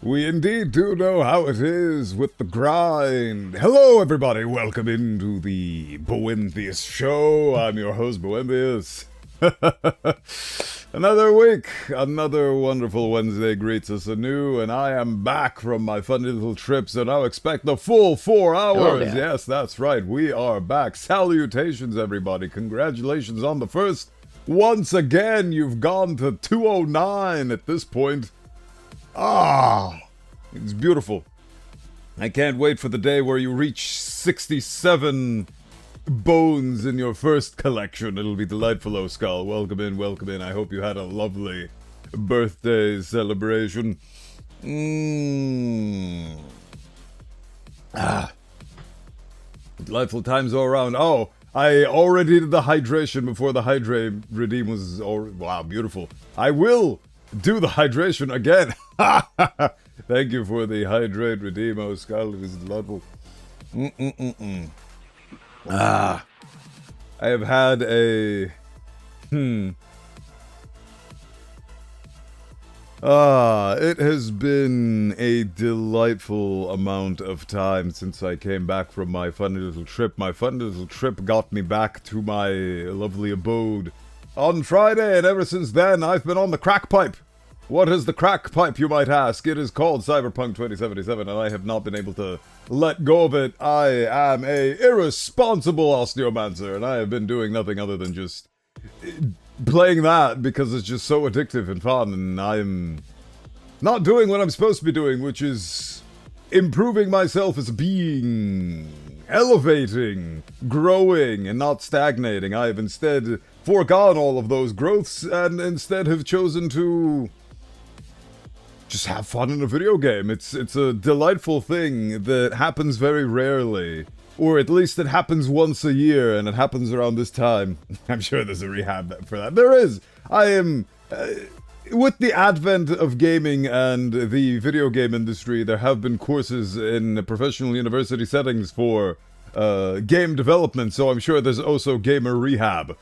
We indeed do know how it is with the grind. Hello, everybody. Welcome into the Bowenthius show. I'm your host, Bowenthius. Another week, another wonderful Wednesday greets us anew, and I am back from my funny little trip, so now expect the full 4 hours. Oh, yeah. Yes, that's right. We are back. Salutations, everybody. Congratulations on the first. Once again, you've gone to 209 at this point. It's beautiful. I can't wait for the day where you reach 67 bones in your first collection. It'll be delightful, Oskull. Welcome in, welcome in. I hope you had a lovely birthday celebration. Delightful times all around. Oh, I already did the hydration before the hydrate redeem was... wow, beautiful. I will do the hydration again. Thank you for the hydrate redeem, Oskull. It is delightful. I have had a... it has been a delightful amount of time since I came back from my funny little trip. My funny little trip got me back to my lovely abode on Friday, and ever since then, I've been on the crack pipe. What is the crack pipe, you might ask? It is called Cyberpunk 2077, and I have not been able to let go of it. I am a irresponsible Osteomancer, and I have been doing nothing other than just playing that because it's just so addictive and fun, and I'm not doing what I'm supposed to be doing, which is improving myself as a being, elevating, growing, and not stagnating. I have instead foregone all of those growths, and instead have chosen to just have fun in a video game. It's a delightful thing that happens very rarely. Or at least it happens once a year, and it happens around this time. I'm sure there's a rehab for that. There is! I am... with the advent of gaming and the video game industry, there have been courses in professional university settings for game development, so I'm sure there's also gamer rehab.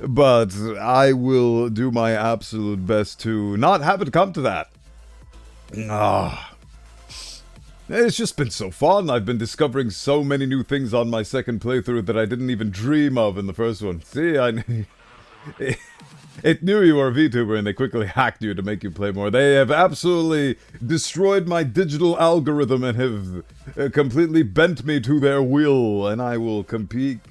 But I will do my absolute best to not have it come to that. It's just been so fun. I've been discovering so many new things on my second playthrough that I didn't even dream of in the first one. See, it knew you were a VTuber and they quickly hacked you to make you play more. They have absolutely destroyed my digital algorithm and have completely bent me to their will, and I will complete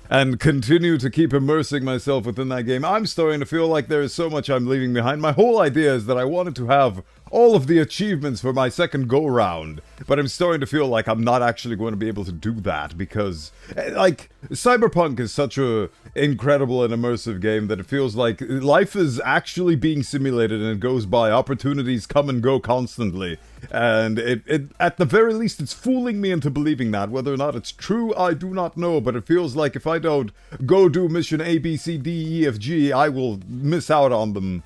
and continue to keep immersing myself within that game. I'm starting to feel like there is so much I'm leaving behind. My whole idea is that I wanted to have all of the achievements for my second go-round, but I'm starting to feel like I'm not actually going to be able to do that because, like, Cyberpunk is such a incredible and immersive game that it feels like life is actually being simulated and it goes by. Opportunities come and go constantly, and it at the very least, it's fooling me into believing that. Whether or not it's true, I do not know, but it feels like if I don't go do mission A, B, C, D, E, F, G, I will miss out on them.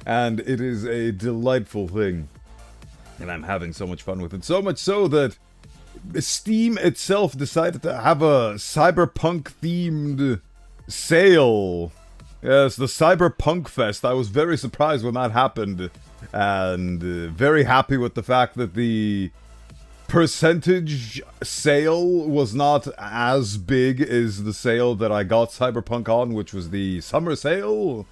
And it is a delightful thing. And I'm having so much fun with it. So much so that Steam itself decided to have a cyberpunk-themed sale. Yes, the Cyberpunk Fest. I was very surprised when that happened. And very happy with the fact that the percentage sale was not as big as the sale that I got Cyberpunk on, which was the summer sale,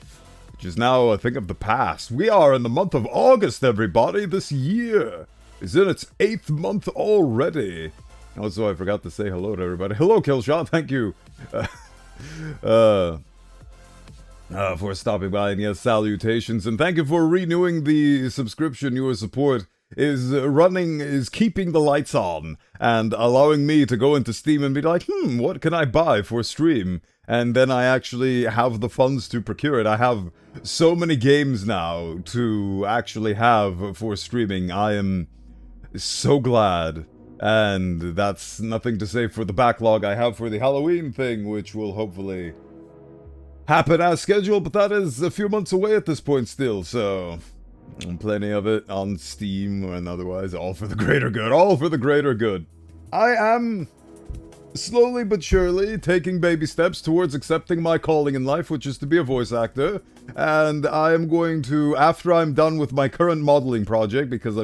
which is now a thing of the past. We are in the month of August, everybody. This year is in its 8th month already. Also, I forgot to say hello to everybody. Hello, Killshot. Thank you for stopping by, and yes, salutations. And thank you for renewing the subscription. Your support is keeping the lights on and allowing me to go into Steam and be like, what can I buy for stream? And then I actually have the funds to procure it. I have so many games now to actually have for streaming. I am so glad. And that's nothing to say for the backlog I have for the Halloween thing, which will hopefully happen as scheduled, but that is a few months away at this point still, so plenty of it on Steam and otherwise, all for the greater good, all for the greater good. I am slowly but surely taking baby steps towards accepting my calling in life, which is to be a voice actor, and I am going to, after I'm done with my current modeling project, because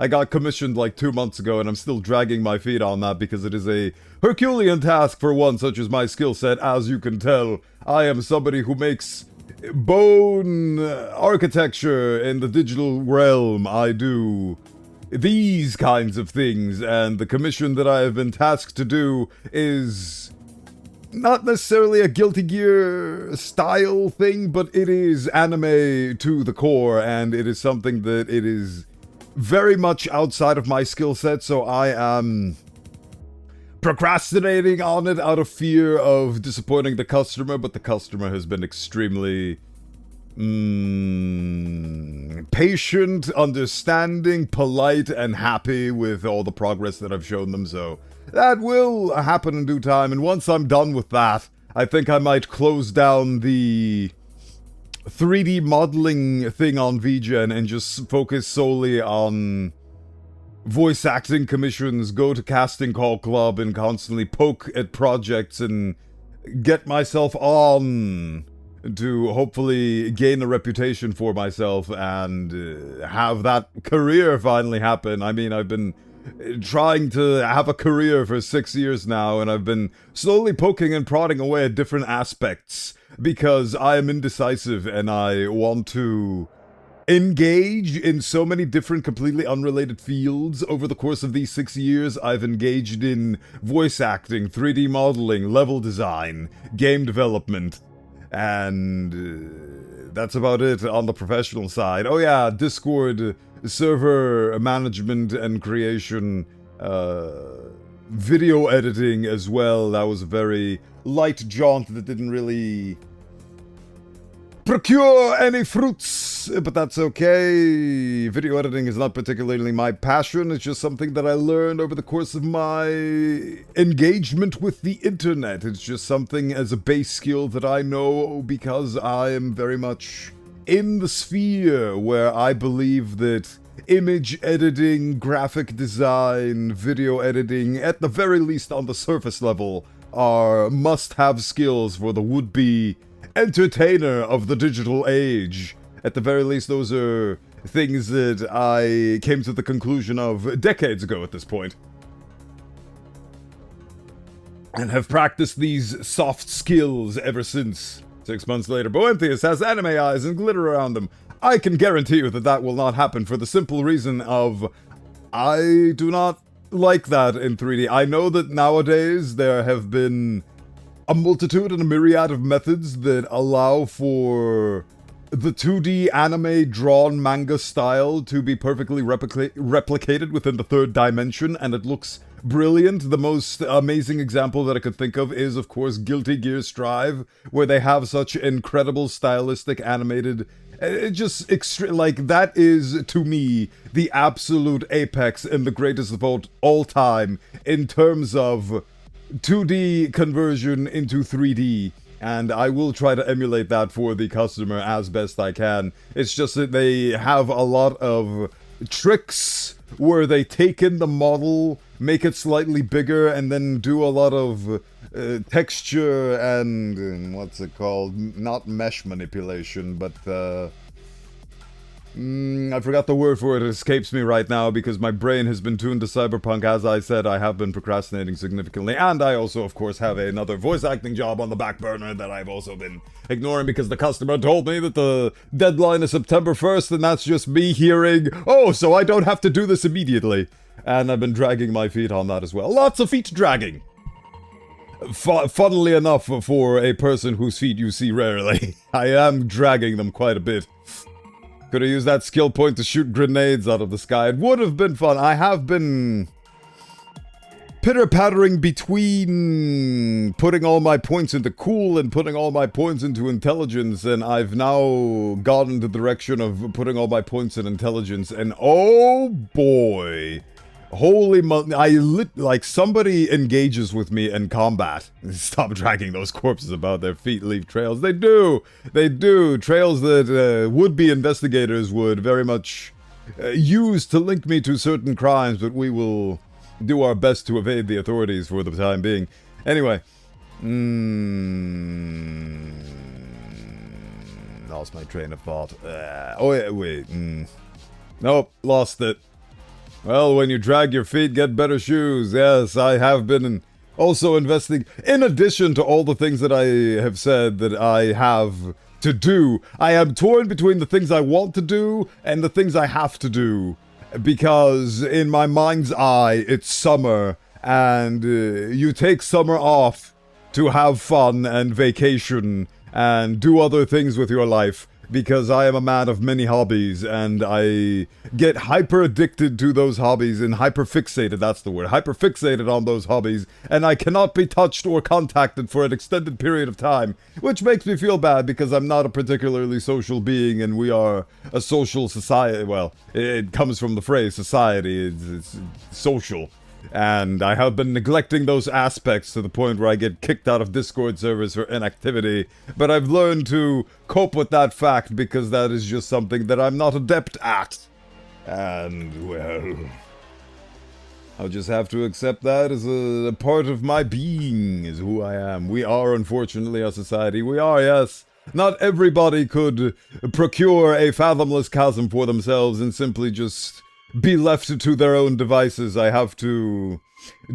I got commissioned like 2 months ago, and I'm still dragging my feet on that because it is a Herculean task for one such as my skill set. As you can tell, I am somebody who makes bone architecture in the digital realm. I do these kinds of things, and the commission that I have been tasked to do is not necessarily a Guilty Gear style thing, but it is anime to the core, and it is something that it is very much outside of my skill set, so I am procrastinating on it out of fear of disappointing the customer, but the customer has been extremely patient, understanding, polite, and happy with all the progress that I've shown them, so that will happen in due time. And once I'm done with that, I think I might close down the 3D modeling thing on VGen and just focus solely on voice acting commissions, go to casting call club, and constantly poke at projects and get myself on to hopefully gain a reputation for myself and have that career finally happen. I mean, I've been trying to have a career for 6 years now, and I've been slowly poking and prodding away at different aspects because I am indecisive and I want to engage in so many different completely unrelated fields. Over the course of these 6 years, I've engaged in voice acting, 3D modeling, level design, game development, and that's about it on the professional side. Oh yeah, Discord server management and creation, video editing as well. That was a very light jaunt that didn't really procure any fruits, but that's okay. Video editing is not particularly my passion. It's just something that I learned over the course of my engagement with the internet. It's just something as a base skill that I know because I am very much in the sphere where I believe that image editing, graphic design, video editing, at the very least on the surface level, are must-have skills for the would-be entertainer of the digital age. At the very least, those are things that I came to the conclusion of decades ago at this point, and have practiced these soft skills ever since. 6 months later, Bowenthius has anime eyes and glitter around them. I can guarantee you that that will not happen for the simple reason of I do not like that in 3D. I know that nowadays there have been a multitude and a myriad of methods that allow for the 2D anime drawn manga style to be perfectly replicated within the third dimension, and it looks brilliant. The most amazing example that I could think of is, of course, Guilty Gear Strive, where they have such incredible stylistic animated... It just like, that is, to me, the absolute apex and the greatest of all time in terms of 2D conversion into 3D, and I will try to emulate that for the customer as best I can. It's just that they have a lot of tricks where they take in the model, make it slightly bigger, and then do a lot of texture and what's it called? Not mesh manipulation, but I forgot the word for it. It escapes me right now because my brain has been tuned to Cyberpunk. As I said, I have been procrastinating significantly, and I also, of course, have another voice acting job on the back burner that I've also been ignoring because the customer told me that the deadline is September 1st, and that's just me hearing, oh, so I don't have to do this immediately. And I've been dragging my feet on that as well. Lots of feet dragging. Funnily enough, for a person whose feet you see rarely, I am dragging them quite a bit. Could have used that skill point to shoot grenades out of the sky. It would have been fun. I have been pitter-pattering between putting all my points into cool and putting all my points into intelligence, and I've now gone in the direction of putting all my points in intelligence, and oh boy, holy like somebody engages with me in combat. Stop dragging those corpses about, their feet leave trails. They do, trails that would-be investigators would very much use to link me to certain crimes, but we will do our best to evade the authorities for the time being. Anyway, lost my train of thought. Wait. Nope, lost it. Well, when you drag your feet, get better shoes. Yes, I have been also investing. In addition to all the things that I have said that I have to do, I am torn between the things I want to do and the things I have to do. Because in my mind's eye, it's summer, and you take summer off to have fun and vacation and do other things with your life. Because I am a man of many hobbies, and I get hyper-addicted to those hobbies, and hyper-fixated, that's the word, hyper-fixated on those hobbies, and I cannot be touched or contacted for an extended period of time, which makes me feel bad because I'm not a particularly social being, and we are a social society. Well, it comes from the phrase society, it's social. And I have been neglecting those aspects to the point where I get kicked out of Discord servers for inactivity. But I've learned to cope with that fact because that is just something that I'm not adept at. And, well, I'll just have to accept that as a part of my being, is who I am. We are, unfortunately, a society. We are, yes. Not everybody could procure a fathomless chasm for themselves and simply just be left to their own devices. I have to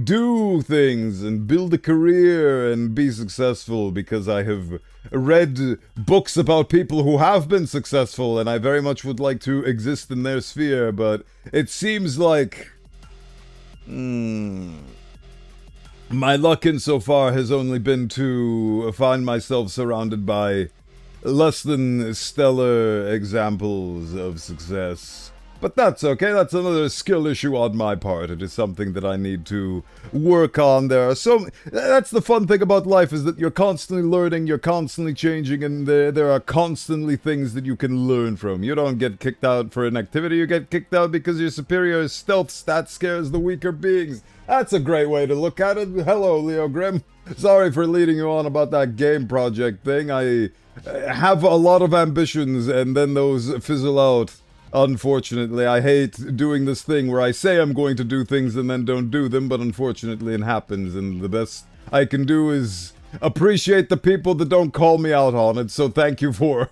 do things and build a career and be successful because I have read books about people who have been successful, and I very much would like to exist in their sphere, but it seems like my luck insofar has only been to find myself surrounded by less than stellar examples of success. But that's okay, that's another skill issue on my part. It is something that I need to work on. That's the fun thing about life, is that you're constantly learning, you're constantly changing, and there are constantly things that you can learn from. You don't get kicked out for inactivity, you get kicked out because your superior stealth stat scares the weaker beings. That's a great way to look at it. Hello, Leo Grimm. Sorry for leading you on about that game project thing. I have a lot of ambitions, and then those fizzle out. Unfortunately, I hate doing this thing where I say I'm going to do things and then don't do them, but unfortunately it happens, and the best I can do is appreciate the people that don't call me out on it, so thank you for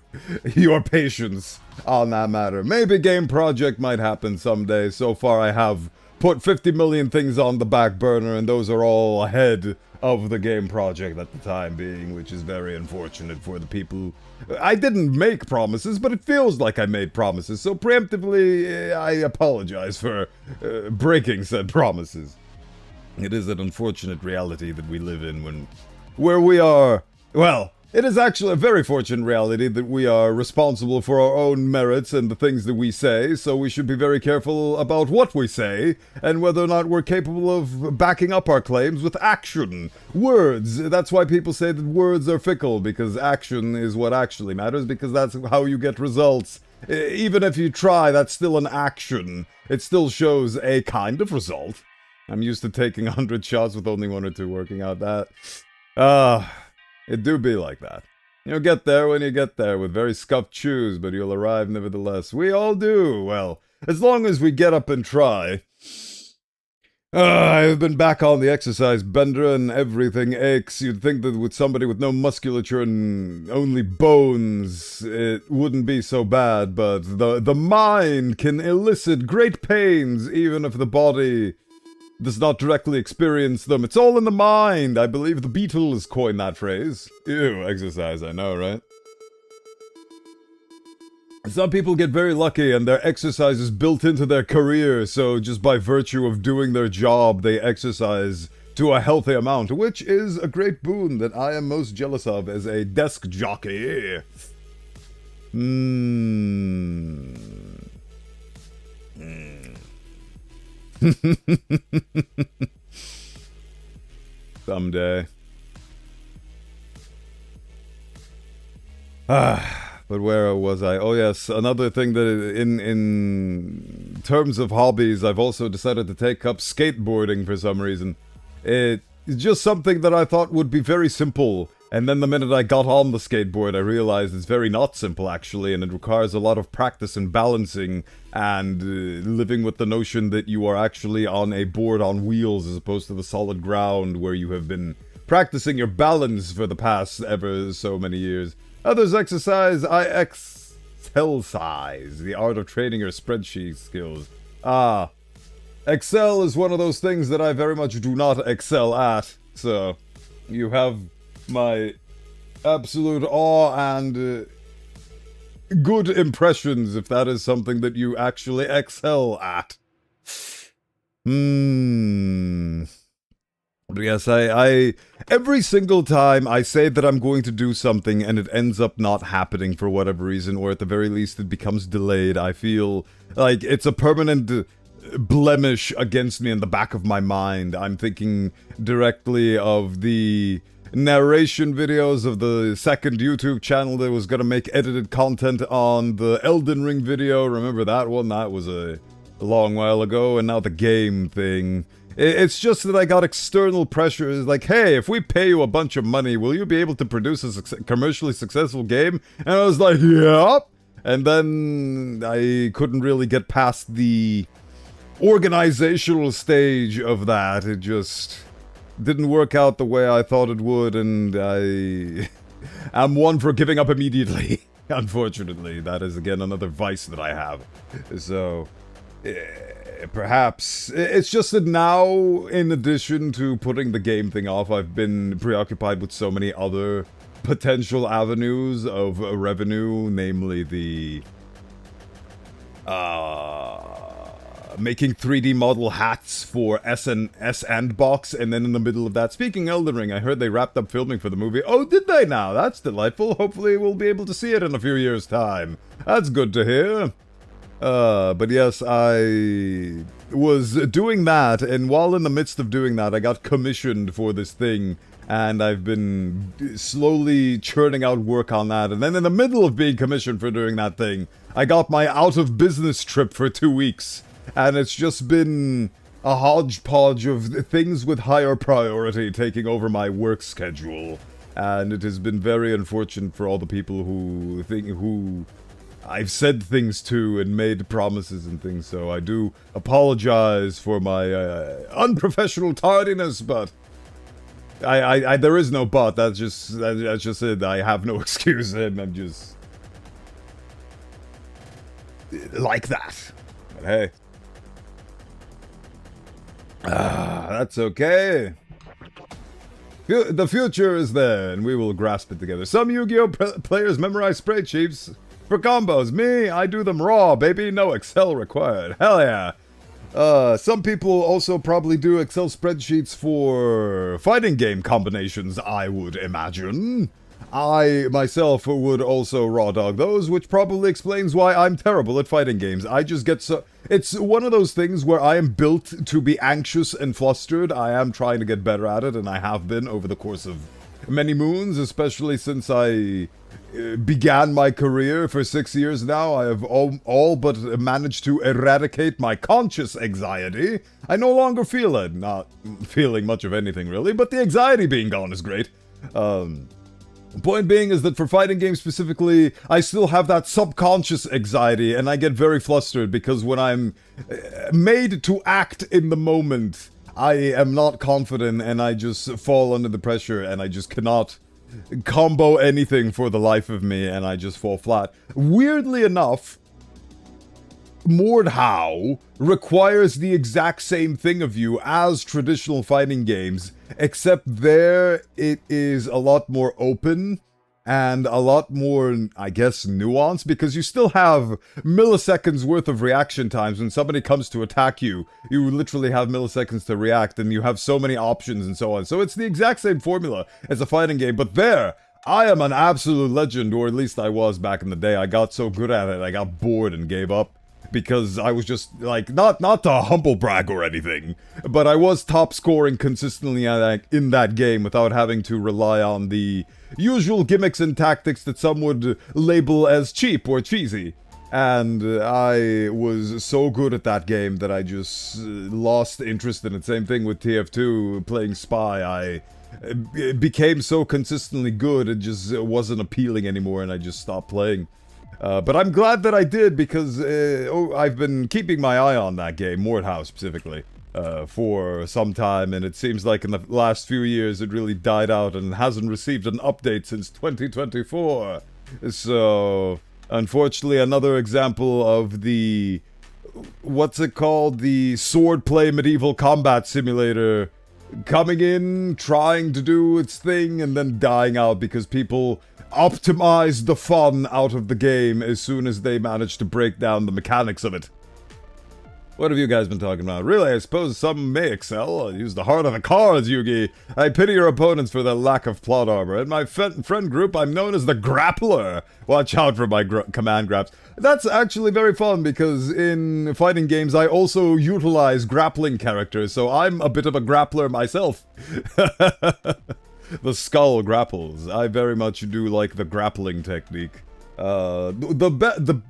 your patience on that matter. Maybe game project might happen someday. So far I have put 50 million things on the back burner, and those are all ahead of the game project at the time being, which is very unfortunate for the people. I didn't make promises, but it feels like I made promises, so preemptively I apologize for breaking said promises. It is an unfortunate reality that we live in where we are, well, it is actually a very fortunate reality that we are responsible for our own merits and the things that we say, so we should be very careful about what we say, and whether or not we're capable of backing up our claims with action. Words. That's why people say that words are fickle, because action is what actually matters, because that's how you get results. Even if you try, that's still an action. It still shows a kind of result. I'm used to taking 100 shots with only 1 or 2 working out. That. It do be like that. You'll get there when you get there, with very scuffed shoes, but you'll arrive nevertheless. We all do. Well, as long as we get up and try. I've been back on the exercise bender and everything aches. You'd think that with somebody with no musculature and only bones, it wouldn't be so bad, but the mind can elicit great pains even if the body does not directly experience them. It's all in the mind. I believe the Beatles coined that phrase. Ew, exercise, I know, right? Some people get very lucky and their exercise is built into their career, so just by virtue of doing their job, they exercise to a healthy amount, which is a great boon that I am most jealous of as a desk jockey. Someday. But where was I? Oh yes, another thing that in terms of hobbies, I've also decided to take up skateboarding for some reason. It's just something that I thought would be very simple, and then the minute I got on the skateboard, I realized it's very not simple actually, and it requires a lot of practice and balancing, and living with the notion that you are actually on a board on wheels as opposed to the solid ground where you have been practicing your balance for the past ever so many years. Others exercise, I excel-size, the art of training your spreadsheet skills. Excel is one of those things that I very much do not excel at, so you have my absolute awe and good impressions if that is something that you actually excel at. Yes, I every single time I say that I'm going to do something and it ends up not happening for whatever reason, or at the very least it becomes delayed, I feel like it's a permanent blemish against me in the back of my mind. I'm thinking directly of the narration videos of the second YouTube channel that was going to make edited content on the Elden Ring video. Remember that one? That was a long while ago. And now the game thing. It's just that I got external pressures like, hey, if we pay you a bunch of money, will you be able to produce a commercially successful game? And I was like, yep. And then I couldn't really get past the organizational stage of that. It just didn't work out the way I thought it would, and I am one for giving up immediately. Unfortunately, that is again another vice that I have. So perhaps it's just that now, in addition to putting the game thing off, I've been preoccupied with so many other potential avenues of revenue, namely the making 3D model hats for Sandbox, and then in the middle of that, speaking Elden Ring, I heard they wrapped up filming for the movie. Oh, did they now? That's delightful. Hopefully we'll be able to see it in a few years' time. That's good to hear. But yes, I was doing that, and while in the midst of doing that, I got commissioned for this thing, and I've been slowly churning out work on that, and then in the middle of being commissioned for doing that thing, I got my out-of-business trip for 2 weeks, and it's just been a hodgepodge of things with higher priority taking over my work schedule, and it has been very unfortunate for all the people who I've said things to and made promises and things, so I do apologize for my unprofessional tardiness, but I there is no but. That's just it. I have no excuse, and I'm just like that. But hey, that's okay. The future is there, and we will grasp it together. Some Yu-Gi-Oh players memorize spreadsheets for combos. Me, I do them raw, baby. No Excel required. Hell yeah. Some people also probably do Excel spreadsheets for fighting game combinations, I would imagine. I, myself, would also raw dog those, which probably explains why I'm terrible at fighting games. I just get so... It's one of those things where I am built to be anxious and flustered. I am trying to get better at it, and I have been over the course of many moons, especially since I began my career for 6 years now. I have all but managed to eradicate my conscious anxiety. I no longer feel it. Not feeling much of anything, really, but the anxiety being gone is great. Point being is that for fighting games specifically, I still have that subconscious anxiety, and I get very flustered because when I'm made to act in the moment, I am not confident and I just fall under the pressure and I just cannot combo anything for the life of me and I just fall flat. Weirdly enough, Mordhau requires the exact same thing of you as traditional fighting games, except there it is a lot more open and a lot more, I guess, nuanced, because you still have milliseconds worth of reaction times. When somebody comes to attack you, you literally have milliseconds to react, and you have so many options and so on. So it's the exact same formula as a fighting game, but there, I am an absolute legend, or at least I was back in the day. I got so good at it, I got bored and gave up. Because I was just, like, not to humble brag or anything, but I was top scoring consistently in that game without having to rely on the usual gimmicks and tactics that some would label as cheap or cheesy. And I was so good at that game that I just lost interest in it. Same thing with TF2, playing Spy. I became so consistently good, it just wasn't appealing anymore and I just stopped playing. But I'm glad that I did, because I've been keeping my eye on that game, Mordhau specifically, for some time, and it seems like in the last few years it really died out and hasn't received an update since 2024. So, unfortunately, another example of the, what's it called, the swordplay medieval combat simulator coming in, trying to do its thing, and then dying out because people optimize the fun out of the game as soon as they manage to break down the mechanics of it. What have you guys been talking about? Really, I suppose some may excel. Use the heart of the cards, Yugi. I pity your opponents for their lack of plot armor. In my friend group, I'm known as the Grappler. Watch out for my command grabs. That's actually very fun, because in fighting games, I also utilize grappling characters, so I'm a bit of a grappler myself. The skull grapples. I very much do like the grappling technique. The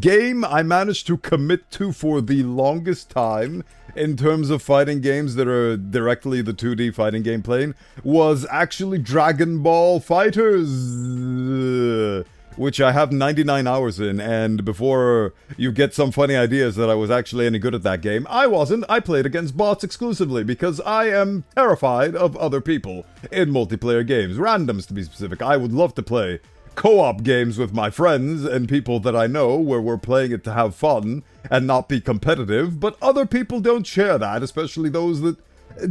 game I managed to commit to for the longest time in terms of fighting games that are directly the 2D fighting game plane was actually Dragon Ball FighterZ, which I have 99 hours in, and before you get some funny ideas that I was actually any good at that game, I wasn't. I played against bots exclusively, because I am terrified of other people in multiplayer games. Randoms, to be specific. I would love to play co-op games with my friends and people that I know where we're playing it to have fun and not be competitive, but other people don't share that, especially those that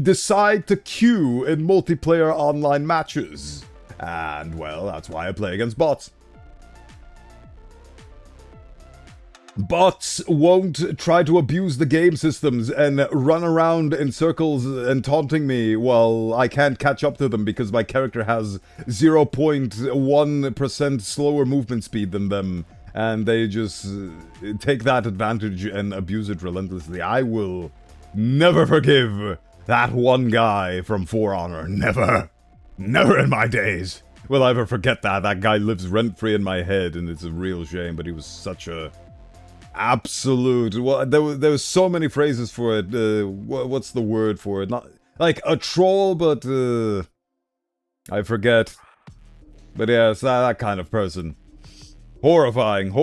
decide to queue in multiplayer online matches. And, well, that's why I play against bots. Bots won't try to abuse the game systems and run around in circles and taunting me while I can't catch up to them because my character has 0.1% slower movement speed than them, and they just take that advantage and abuse it relentlessly. I will never forgive that one guy from For Honor. Never. Never in my days will I ever forget that. That guy lives rent-free in my head, and it's a real shame, but he was such a absolute, well, there was so many phrases for it. What's the word for it? Not like a troll, but I forget. But yeah, it's that kind of person. Horrifying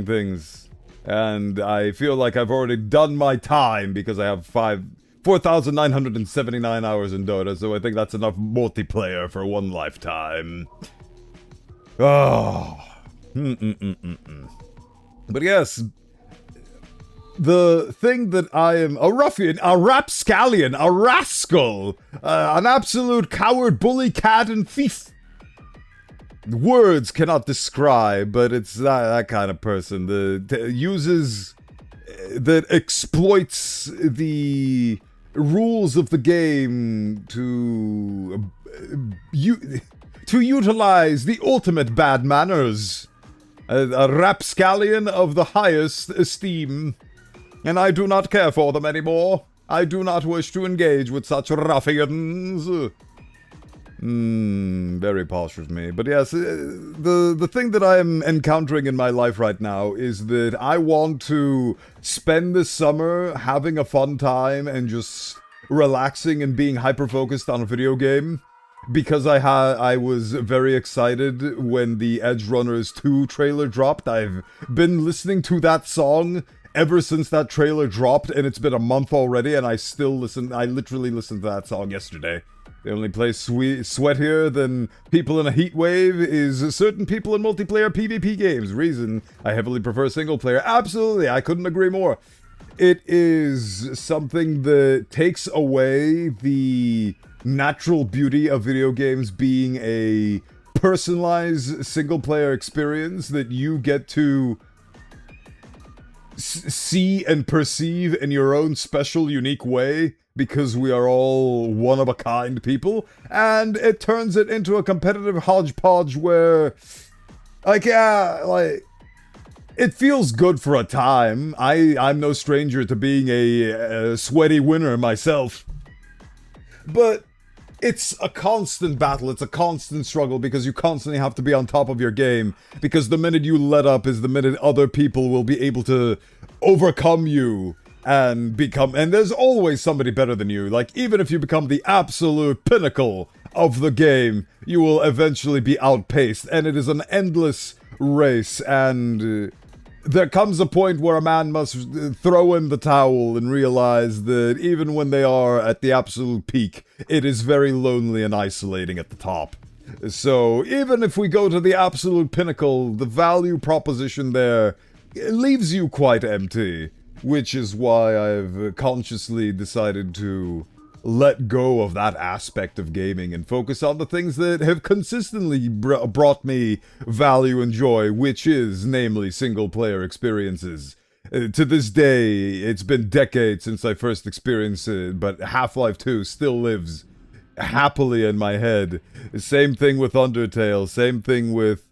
things. And I feel like I've already done my time because I have 4,979 hours in Dota, so I think that's enough multiplayer for one lifetime. Oh. But yes, the thing that I am a ruffian, a rapscallion, a rascal, an absolute coward, bully, cad, and thief. Words cannot describe, but it's that kind of person that exploits the rules of the game to utilize the ultimate bad manners. A rapscallion of the highest esteem. And I do not care for them anymore. I do not wish to engage with such ruffians. Very posh of me. But yes, the thing that I am encountering in my life right now is that I want to spend this summer having a fun time and just relaxing and being hyper-focused on a video game. because I was very excited when the Edge Runners 2 trailer dropped. I've been listening to that song ever since that trailer dropped, and it's been a month already, and I still listen. I literally listened to that song yesterday. The only place sweatier than people in a heat wave is certain people in multiplayer PvP games. Reason I heavily prefer single player. Absolutely, I couldn't agree more. It is something that takes away the natural beauty of video games being a personalized single player experience that you get to see and perceive in your own special, unique way, because we are all one-of-a-kind people, and it turns it into a competitive hodgepodge where, like, yeah, like, it feels good for a time. I'm no stranger to being a sweaty winner myself, but it's a constant battle, it's a constant struggle, because you constantly have to be on top of your game, because the minute you let up is the minute other people will be able to overcome you and become, and there's always somebody better than you. Like, even if you become the absolute pinnacle of the game, you will eventually be outpaced, and it is an endless race, and there comes a point where a man must throw in the towel and realize that even when they are at the absolute peak, it is very lonely and isolating at the top. So even if we go to the absolute pinnacle, the value proposition there leaves you quite empty, which is why I've consciously decided to let go of that aspect of gaming and focus on the things that have consistently brought me value and joy, which is, namely, single-player experiences. To this day, it's been decades since I first experienced it, but Half-Life 2 still lives happily in my head. Same thing with Undertale, same thing with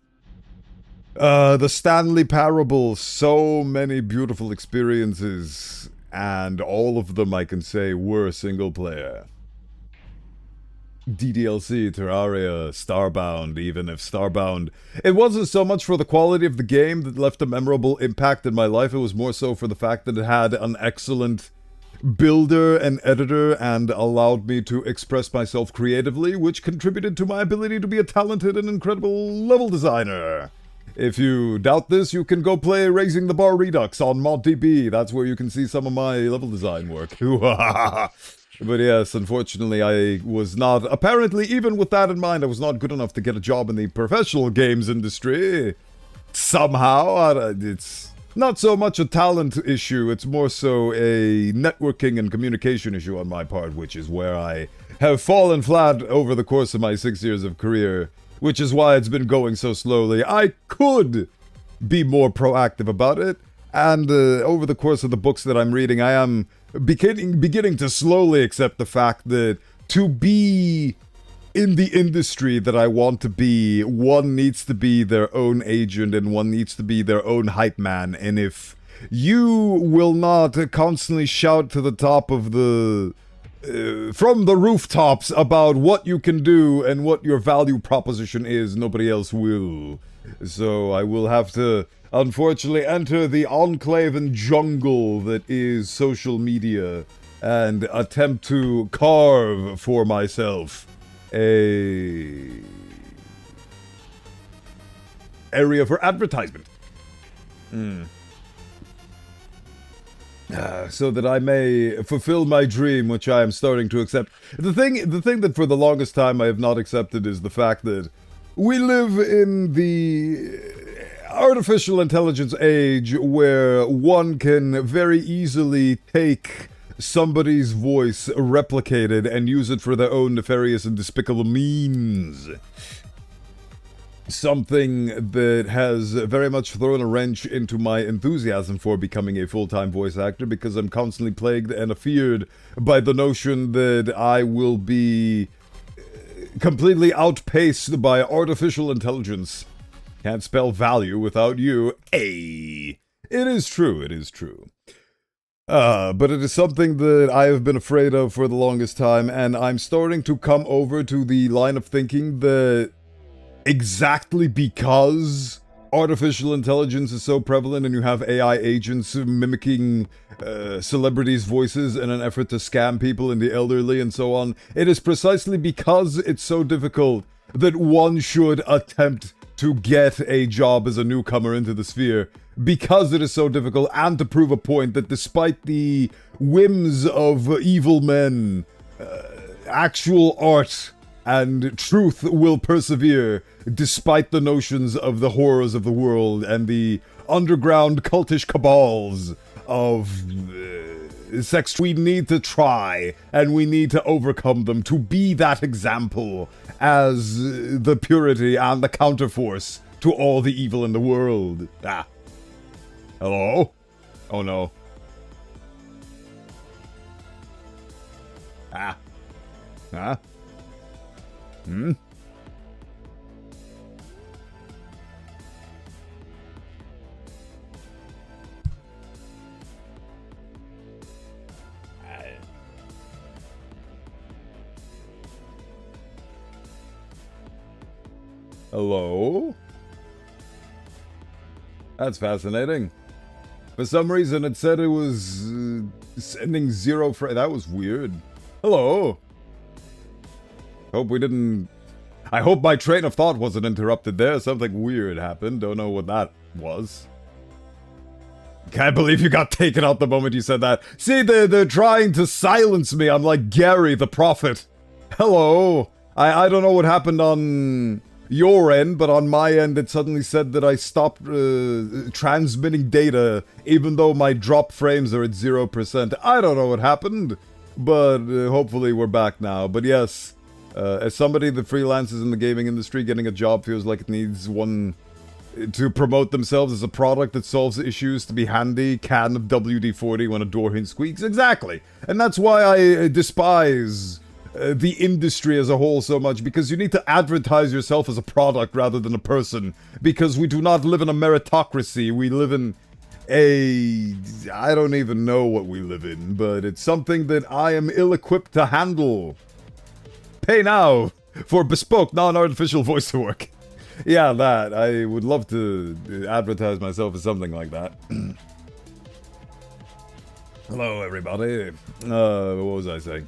the Stanley Parable. So many beautiful experiences, and all of them, I can say, were single-player. DDLC, Terraria, Starbound, even if Starbound... It wasn't so much for the quality of the game that left a memorable impact in my life, it was more so for the fact that it had an excellent builder and editor and allowed me to express myself creatively, which contributed to my ability to be a talented and incredible level designer. If you doubt this, you can go play Raising the Bar Redux on ModDB. That's where you can see some of my level design work. But yes, unfortunately, I was not... Apparently, even with that in mind, I was not good enough to get a job in the professional games industry. Somehow, it's not so much a talent issue, it's more so a networking and communication issue on my part, which is where I have fallen flat over the course of my 6 years of career. Which is why it's been going so slowly. I could be more proactive about it, and over the course of the books that I'm reading, I am beginning to slowly accept the fact that to be in the industry that I want to be, one needs to be their own agent and one needs to be their own hype man, and if you will not constantly shout to the top of the... from the rooftops about what you can do and what your value proposition is, nobody else will. So I will have to, unfortunately, enter the enclave and jungle that is social media and attempt to carve for myself a area for advertisement. So that I may fulfill my dream, which I am starting to accept. The thing that for the longest time I have not accepted is the fact that we live in the artificial intelligence age where one can very easily take somebody's voice, replicate it, and use it for their own nefarious and despicable means. Something that has very much thrown a wrench into my enthusiasm for becoming a full-time voice actor, because I'm constantly plagued and afeared by the notion that I will be completely outpaced by artificial intelligence. Can't spell value without you. It is true, it is true. But it is something that I have been afraid of for the longest time, and I'm starting to come over to the line of thinking that exactly because artificial intelligence is so prevalent and you have AI agents mimicking celebrities' voices in an effort to scam people and the elderly and so on, it is precisely because it's so difficult that one should attempt to get a job as a newcomer into the sphere, because it is so difficult, and to prove a point that despite the whims of evil men, actual art and truth will persevere despite the notions of the horrors of the world and the underground cultish cabals of sex. We need to try, and we need to overcome them to be that example as the purity and the counterforce to all the evil in the world. Ah. Hello? Oh no. Ah. Huh? Hmm? Hello? That's fascinating. For some reason it said it was sending 0 frames. That was weird. Hello? Hope we didn't... I hope my train of thought wasn't interrupted there. Something weird happened. Don't know what that was. Can't believe you got taken out the moment you said that. See, they're trying to silence me. I'm like Gary the Prophet. Hello? I don't know what happened on your end, but on my end it suddenly said that I stopped transmitting data even though my drop frames are at 0%. I don't know what happened, but hopefully we're back now. But yes, as somebody that freelances in the gaming industry, getting a job feels like it needs one to promote themselves as a product that solves issues, to be handy can of WD-40 when a door hinge squeaks. Exactly. And that's why I despise the industry as a whole so much, because you need to advertise yourself as a product rather than a person, because we do not live in a meritocracy. We live in a... I don't even know what we live in, but it's something that I am ill-equipped to handle. Pay now for bespoke, non-artificial voice work. Yeah, that. I would love to advertise myself as something like that. Hello, everybody. What was I saying?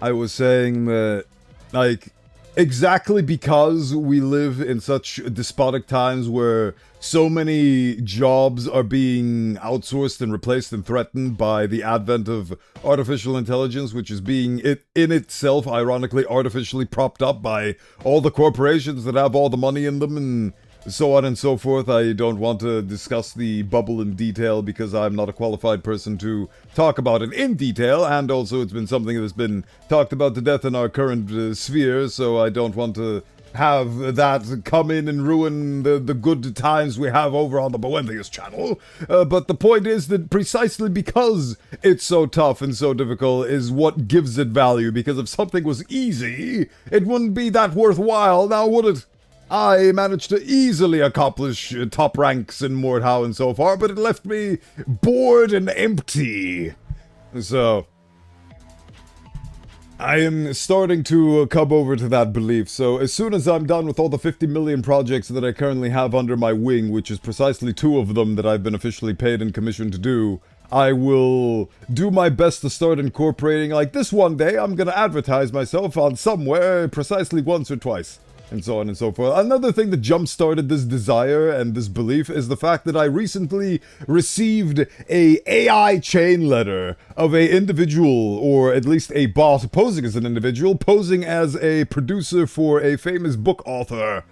I was saying that, like, exactly because we live in such despotic times where so many jobs are being outsourced and replaced and threatened by the advent of artificial intelligence, which is being in itself, ironically, artificially propped up by all the corporations that have all the money in them and so on and so forth. I don't want to discuss the bubble in detail because I'm not a qualified person to talk about it in detail, and also it's been something that's been talked about to death in our current sphere, so I don't want to have that come in and ruin the good times we have over on the Bowenthius channel. But the point is that precisely because it's so tough and so difficult is what gives it value, because if something was easy, it wouldn't be that worthwhile, now would it? I managed to easily accomplish top ranks in Mordhau so far, but it left me bored and empty. So I am starting to come over to that belief. So as soon as I'm done with all the 50 million projects that I currently have under my wing, which is precisely 2 of them that I've been officially paid and commissioned to do, I will do my best to start incorporating, like this one day, I'm gonna advertise myself on somewhere precisely once or twice. And so on and so forth. Another thing that jump-started this desire and this belief is the fact that I recently received a AI chain letter of a individual, or at least a bot posing as an individual, posing as a producer for a famous book author,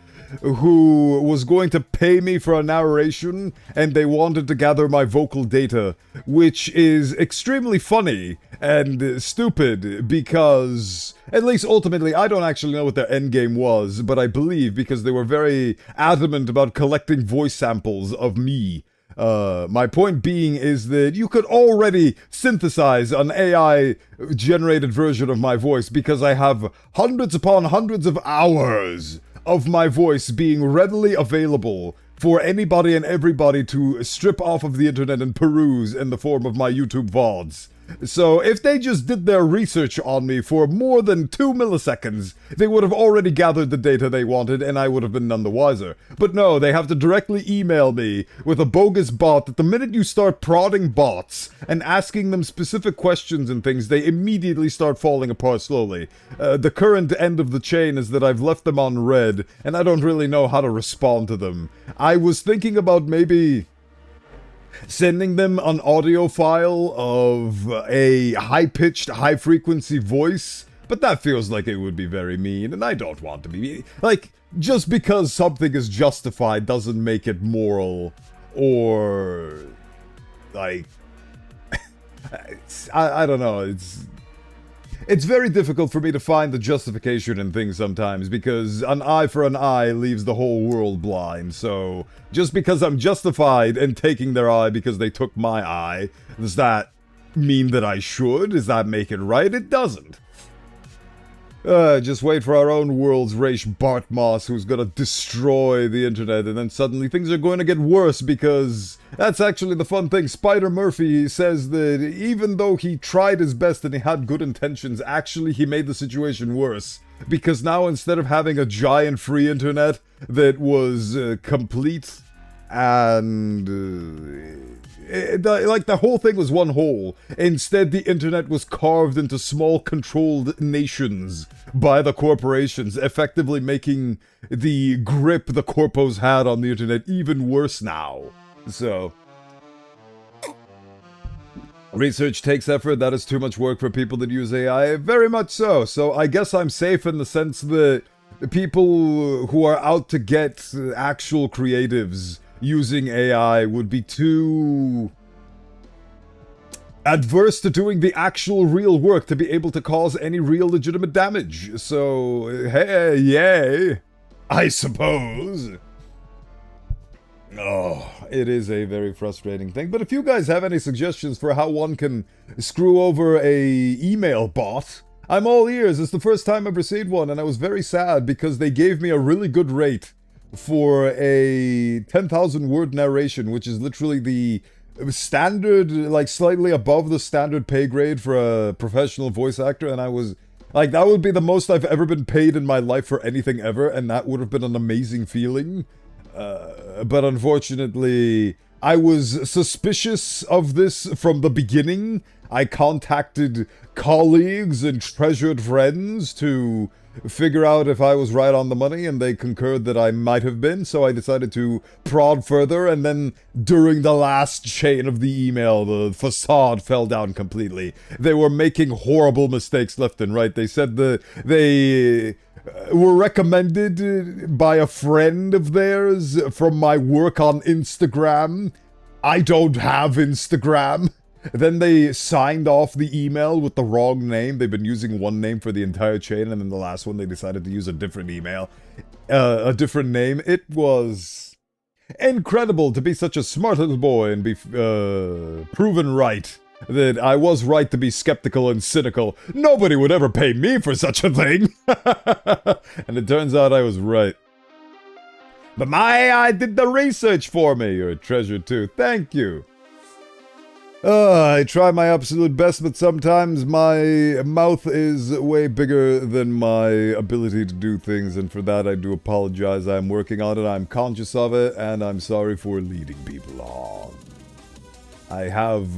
who was going to pay me for a narration, and they wanted to gather my vocal data, which is extremely funny and stupid because, at least ultimately, I don't actually know what their endgame was, but I believe because they were very adamant about collecting voice samples of me. My point being is that you could already synthesize an AI-generated version of my voice because I have hundreds upon hundreds of hours of my voice being readily available for anybody and everybody to strip off of the internet and peruse in the form of my YouTube VODs. So if they just did their research on me for more than 2 milliseconds, they would have already gathered the data they wanted and I would have been none the wiser. But no, they have to directly email me with a bogus bot that the minute you start prodding bots and asking them specific questions and things, they immediately start falling apart slowly. The current end of the chain is that I've left them on red and I don't really know how to respond to them. I was thinking about maybe sending them an audio file of a high-pitched, high-frequency voice, but that feels like it would be very mean, and I don't want to be... Like, just because something is justified doesn't make it moral, or... like... I don't know, It's very difficult for me to find the justification in things sometimes, because an eye for an eye leaves the whole world blind, so just because I'm justified in taking their eye because they took my eye, does that mean that I should? Does that make it right? It doesn't. Just wait for our own world's Raish Bartmoss, who's gonna destroy the internet, and then suddenly things are going to get worse, because that's actually the fun thing. Spider Murphy says that even though he tried his best and he had good intentions, actually he made the situation worse. Because now instead of having a giant free internet that was complete and... like, the whole thing was one whole. Instead, the internet was carved into small, controlled nations by the corporations, effectively making the grip the corpos had on the internet even worse now. So... research takes effort. That is too much work for people that use AI. Very much so. So I guess I'm safe in the sense that people who are out to get actual creatives using AI would be too adverse to doing the actual real work to be able to cause any real legitimate damage. So, hey, yay, I suppose. Oh, it is a very frustrating thing. But if you guys have any suggestions for how one can screw over a email bot, I'm all ears. It's the first time I've received one, and I was very sad because they gave me a really good rate for a 10,000 word narration, which is literally the standard, like slightly above the standard pay grade for a professional voice actor, and I was like, that would be the most I've ever been paid in my life for anything ever, and that would have been an amazing feeling. But unfortunately, I was suspicious of this from the beginning. I contacted colleagues and treasured friends to figure out if I was right on the money, and they concurred that I might have been, so I decided to prod further, and then during the last chain of the email, the facade fell down completely. They were making horrible mistakes left and right. They said that they were recommended by a friend of theirs from my work on Instagram. I don't have Instagram. Then they signed off the email with the wrong name. They've been using one name for the entire chain, and then the last one they decided to use a different email, a different name. It was incredible to be such a smart little boy and be proven right that I was right to be skeptical and cynical. Nobody would ever pay me for such a thing. And it turns out I was right. But my AI did the research for me. You're a treasure too. Thank you. I try my absolute best, but sometimes my mouth is way bigger than my ability to do things, and for that I do apologize. I'm working on it, I'm conscious of it, and I'm sorry for leading people on. I have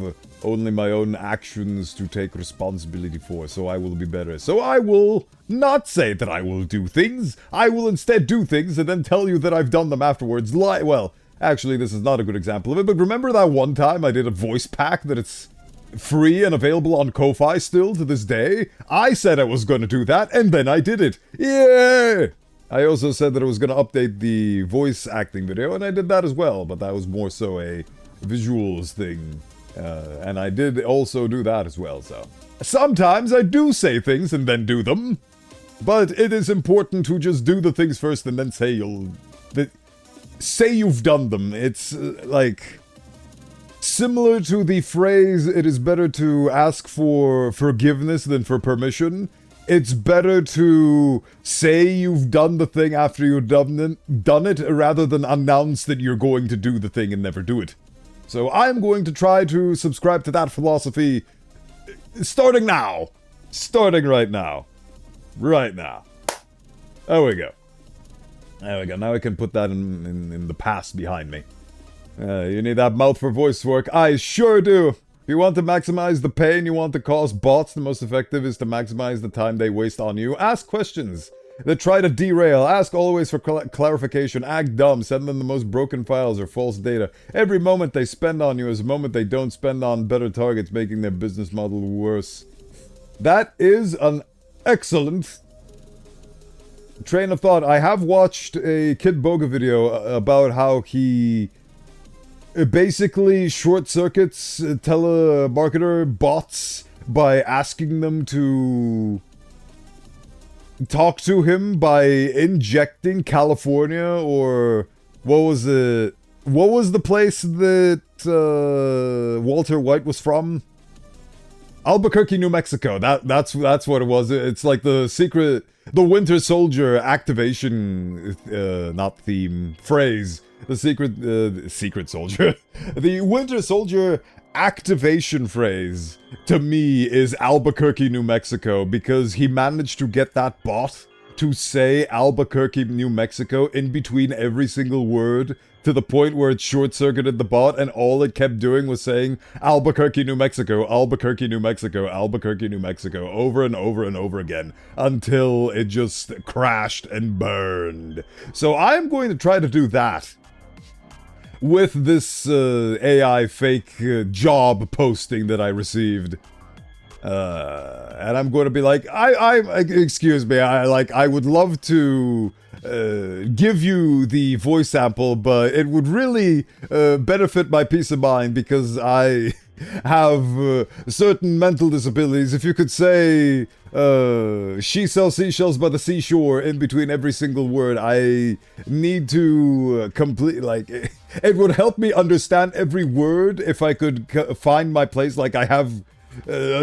only my own actions to take responsibility for, so I will be better. So I will not say that I will do things. I will instead do things and then tell you that I've done them afterwards. Well, actually, this is not a good example of it, but remember that one time I did a voice pack that it's free and available on Ko-Fi still to this day? I said I was going to do that, and then I did it. Yeah! I also said that I was going to update the voice acting video, and I did that as well, but that was more so a visuals thing. And I did also do that as well, so. Sometimes I do say things and then do them, but it is important to just do the things first and then say say you've done them. It's like similar to the phrase, it is better to ask for forgiveness than for permission. It's better to say you've done the thing after you've done it rather than announce that you're going to do the thing and never do it. So I'm going to try to subscribe to that philosophy Starting now. Starting right now. Right now. There we go. There we go. Now I can put that in the past behind me. You need that mouth for voice work. I sure do. If you want to maximize the pain you want to cause bots, the most effective is to maximize the time they waste on you. Ask questions that try to derail. Ask always for clarification. Act dumb. Send them the most broken files or false data. Every moment they spend on you is a moment they don't spend on better targets, making their business model worse. That is an excellent train of thought. I have watched a Kid Boga video about how he basically short circuits telemarketer bots by asking them to talk to him by injecting California, or what was it? What was the place that Walter White was from? Albuquerque, New Mexico. That's what it was. It's like the Winter Soldier activation, not theme, phrase. The Secret Soldier. The Winter Soldier activation phrase, to me, is Albuquerque, New Mexico, because he managed to get that bot to say Albuquerque, New Mexico in between every single word, to the point where it short-circuited the bot, and all it kept doing was saying Albuquerque, New Mexico, Albuquerque, New Mexico, Albuquerque, New Mexico, over and over and over again, until it just crashed and burned. So I'm going to try to do that with this AI fake job posting that I received. And I'm going to be like, excuse me, I would love to give you the voice sample, but it would really benefit my peace of mind because I have certain mental disabilities. If you could say, she sells seashells by the seashore in between every single word, I need to complete, like, it would help me understand every word if I could find my place. Like, I have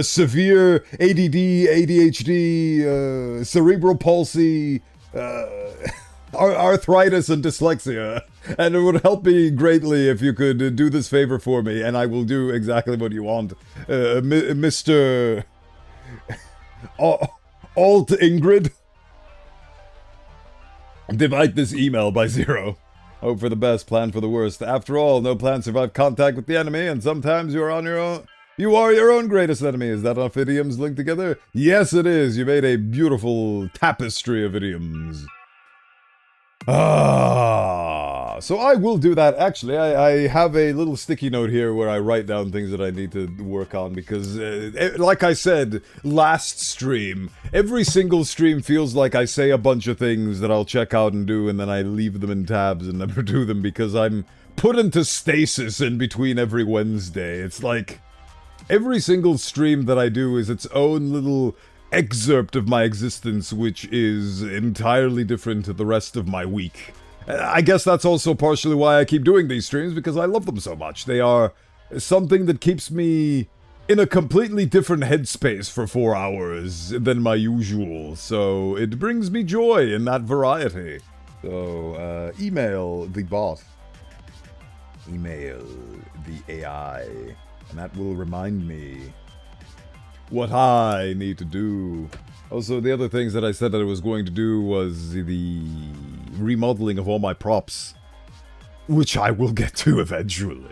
severe ADD, ADHD, cerebral palsy, arthritis and dyslexia, and it would help me greatly if you could do this favor for me, and I will do exactly what you want, Mr. Alt Ingrid. Divide this email by 0. Hope for the best, plan for the worst. After all, no plan survive contact with the enemy, and sometimes you are on your own. You are your own greatest enemy. Is that enough idioms linked together? Yes, it is. You made a beautiful tapestry of idioms. So I will do that. Actually, I have a little sticky note here where I write down things that I need to work on because, like I said, last stream, every single stream feels like I say a bunch of things that I'll check out and do, and then I leave them in tabs and never do them because I'm put into stasis in between every Wednesday. It's like every single stream that I do is its own little excerpt of my existence, which is entirely different to the rest of my week. I guess that's also partially why I keep doing these streams, because I love them so much. They are something that keeps me in a completely different headspace for 4 hours than my usual, so it brings me joy in that variety. So, email the bot. Email the AI, and that will remind me what I need to do. Also, the other things that I said that I was going to do was the remodeling of all my props, which I will get to eventually.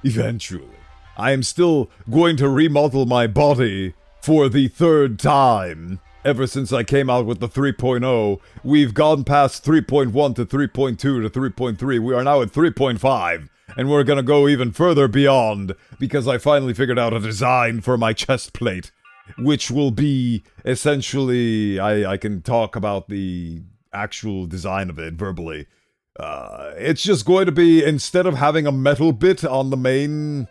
Eventually. I am still going to remodel my body for the 3rd time ever since I came out with the 3.0. We've gone past 3.1 to 3.2 to 3.3. We are now at 3.5. And we're gonna go even further beyond, because I finally figured out a design for my chest plate, which will be essentially, I can talk about the actual design of it verbally. It's just going to be, instead of having a metal bit on the main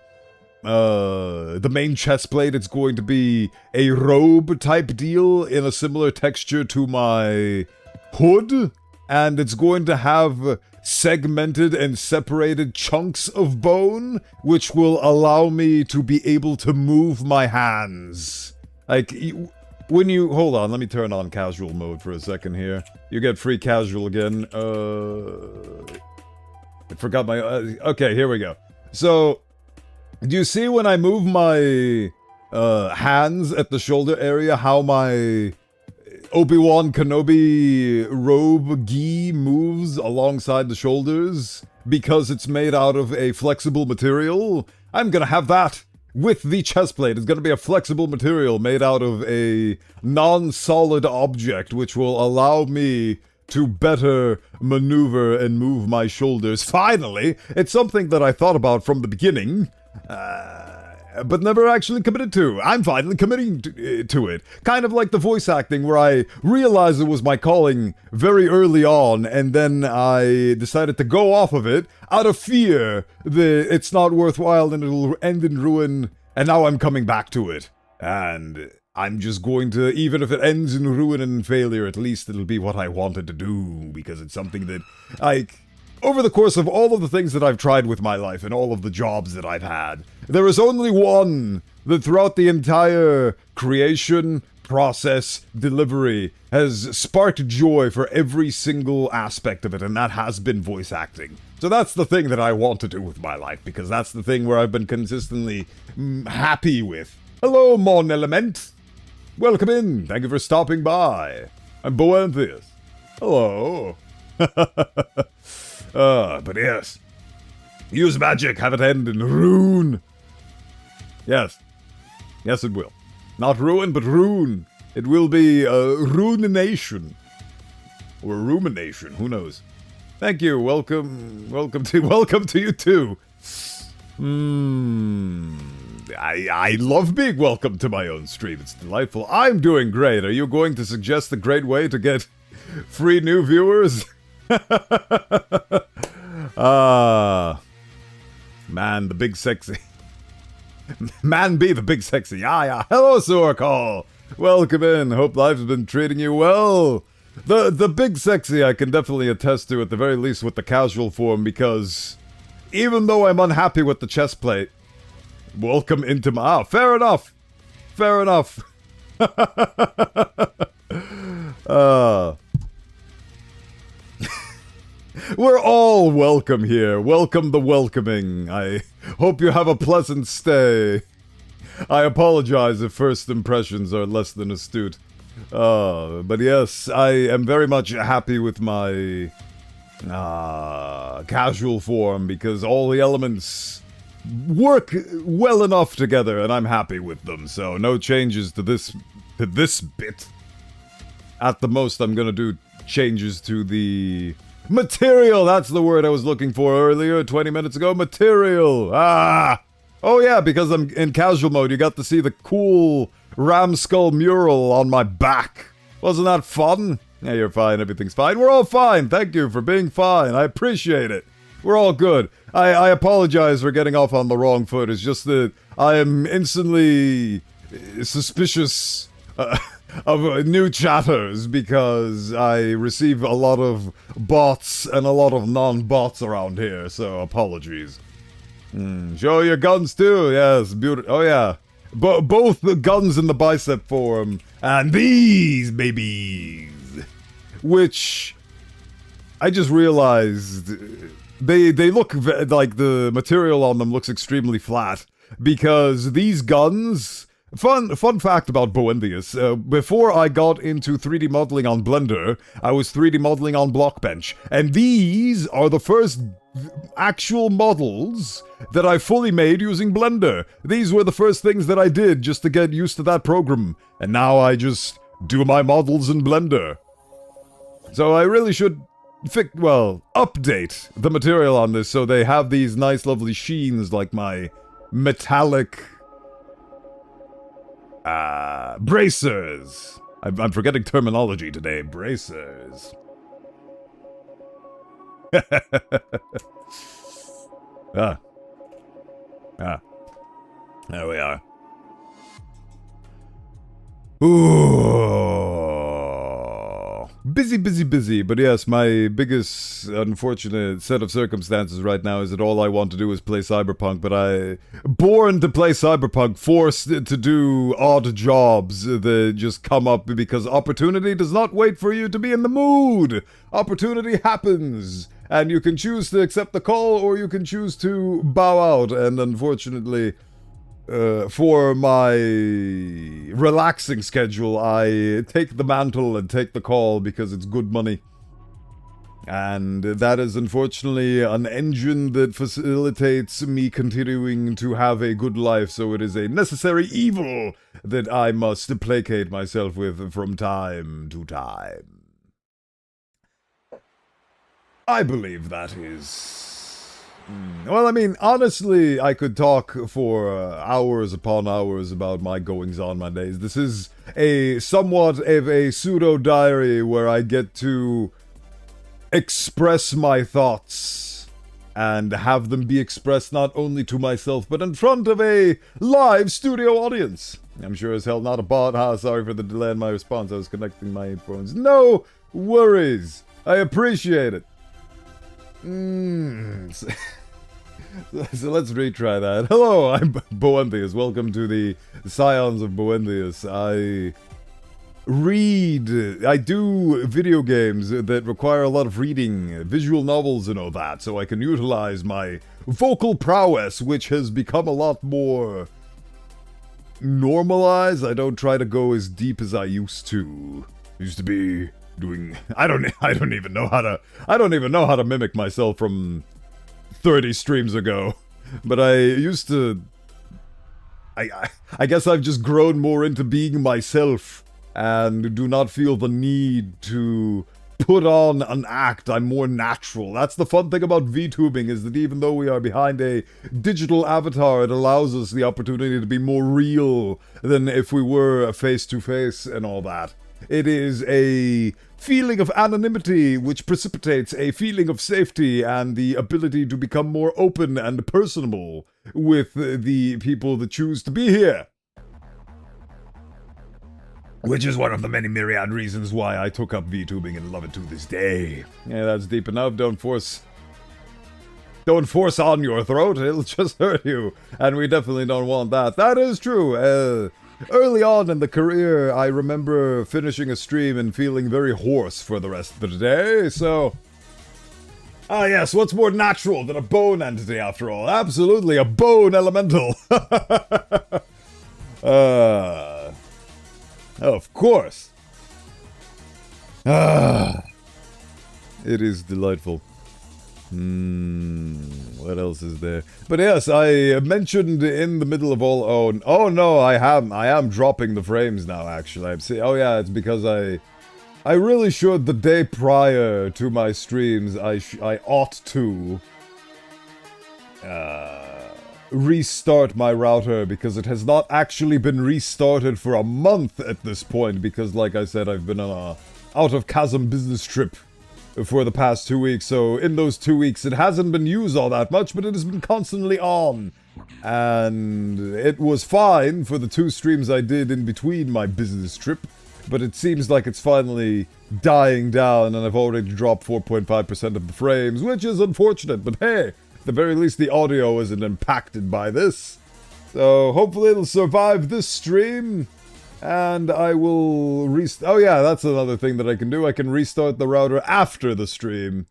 chest plate, it's going to be a robe type deal in a similar texture to my hood, and it's going to have segmented and separated chunks of bone, which will allow me to be able to move my hands. Like, when you... Hold on, let me turn on casual mode for a second here. You get free casual again. I forgot my... okay, here we go. So, do you see when I move my hands at the shoulder area, how my Obi-Wan Kenobi robe gi moves alongside the shoulders because it's made out of a flexible material. I'm gonna have that with the chest plate. It's gonna be a flexible material made out of a non-solid object, which will allow me to better maneuver and move my shoulders. Finally! It's something that I thought about from the beginning, but never actually committed to. I'm finally committing to it. Kind of like the voice acting, where I realized it was my calling very early on, and then I decided to go off of it out of fear that it's not worthwhile and it'll end in ruin, and now I'm coming back to it. And I'm just going to, even if it ends in ruin and failure, at least it'll be what I wanted to do, because it's something that, like, over the course of all of the things that I've tried with my life and all of the jobs that I've had, there is only one that throughout the entire creation, process, delivery has sparked joy for every single aspect of it, and that has been voice acting. So that's the thing that I want to do with my life, because that's the thing where I've been consistently happy with. Hello, Mon Element. Welcome in. Thank you for stopping by. I'm Bowenthius. Hello. But yes. Use magic, have it end in rune. Yes. Yes, it will. Not ruin, but rune. It will be a ruination. Or rumination, who knows. Thank you, welcome to you too. I love being welcome to my own stream, it's delightful. I'm doing great. Are you going to suggest a great way to get free new viewers? Man, the big sexy. Man be the big sexy. Yeah. Hello, Sorcall. Welcome in. Hope life's been treating you well. The big sexy I can definitely attest to, at the very least with the casual form, because even though I'm unhappy with the chest plate, welcome into my... fair enough. Fair enough. We're all welcome here. Welcome the welcoming. I hope you have a pleasant stay. I apologize if first impressions are less than astute. But yes, I am very much happy with my casual form, because all the elements work well enough together, and I'm happy with them. So no changes to this bit. At the most, I'm gonna do changes to the material. That's the word I was looking for earlier, 20 minutes ago. Material. Oh yeah, because I'm in casual mode. You got to see the cool ram skull mural on my back. Wasn't that fun? Yeah, you're fine. Everything's fine. We're all fine. Thank you for being fine. I appreciate it. We're all good. I apologize for getting off on the wrong foot. It's just that I am instantly suspicious of new chatters, because I receive a lot of bots and a lot of non-bots around here, so apologies. Show your guns too. Yes, beautiful. Oh yeah. Both the guns in the bicep form, and these babies, which I just realized they look like the material on them looks extremely flat, because these guns. Fun fact about Bowenthius. Before I got into 3D modeling on Blender, I was 3D modeling on Blockbench, and these are the first actual models that I fully made using Blender. These were the first things that I did just to get used to that program, and now I just do my models in Blender. So I really should update the material on this so they have these nice lovely sheens like my metallic bracers. I'm forgetting terminology today. Bracers. There we are. Ooh. Busy. But yes, my biggest unfortunate set of circumstances right now is that all I want to do is play Cyberpunk, but born to play Cyberpunk, forced to do odd jobs that just come up because opportunity does not wait for you to be in the mood. Opportunity happens, and you can choose to accept the call or you can choose to bow out, and unfortunately, for my relaxing schedule, I take the mantle and take the call because it's good money. And that is unfortunately an engine that facilitates me continuing to have a good life, so it is a necessary evil that I must placate myself with from time to time. I believe that is... Well, I mean, honestly, I could talk for hours upon hours about my goings-on my days. This is a somewhat of a pseudo-diary where I get to express my thoughts and have them be expressed not only to myself, but in front of a live studio audience. I'm sure as hell not a bot. Sorry for the delay in my response. I was connecting my headphones. No worries. I appreciate it. So let's retry that. Hello, I'm Bowenthius. Welcome to the Scions of Bowenthius. I do video games that require a lot of reading, visual novels and all that, so I can utilize my vocal prowess, which has become a lot more normalized. I don't try to go as deep as I used to. Used to be doing... I don't even know how to mimic myself from 30 streams ago. But I used to... I guess I've just grown more into being myself and do not feel the need to put on an act. I'm more natural. That's the fun thing about VTubing, is that even though we are behind a digital avatar, it allows us the opportunity to be more real than if we were face-to-face and all that. It is a feeling of anonymity which precipitates a feeling of safety and the ability to become more open and personable with the people that choose to be here. Which is one of the many myriad reasons why I took up VTubing and love it to this day. Yeah, that's deep enough. Don't force on your throat. It'll just hurt you. And we definitely don't want that. That is true. Early on in the career, I remember finishing a stream and feeling very hoarse for the rest of the day, so... Ah yes, what's more natural than a bone entity after all? Absolutely, a bone elemental! Of course! It is delightful. What else is there? But yes, I mentioned in the middle of all... Oh no, I am dropping the frames now, actually. Oh yeah, it's because I really should, the day prior to my streams, I ought to restart my router, because it has not actually been restarted for a month at this point, because like I said, I've been on a out of chasm business trip for the past 2 weeks, so in those 2 weeks it hasn't been used all that much, but it has been constantly on. And it was fine for the 2 streams I did in between my business trip, but it seems like it's finally dying down, and I've already dropped 4.5% of the frames, which is unfortunate, but hey, at the very least the audio isn't impacted by this. So hopefully it'll survive this stream. And I will oh yeah, that's another thing that I can do. I can restart the router after the stream.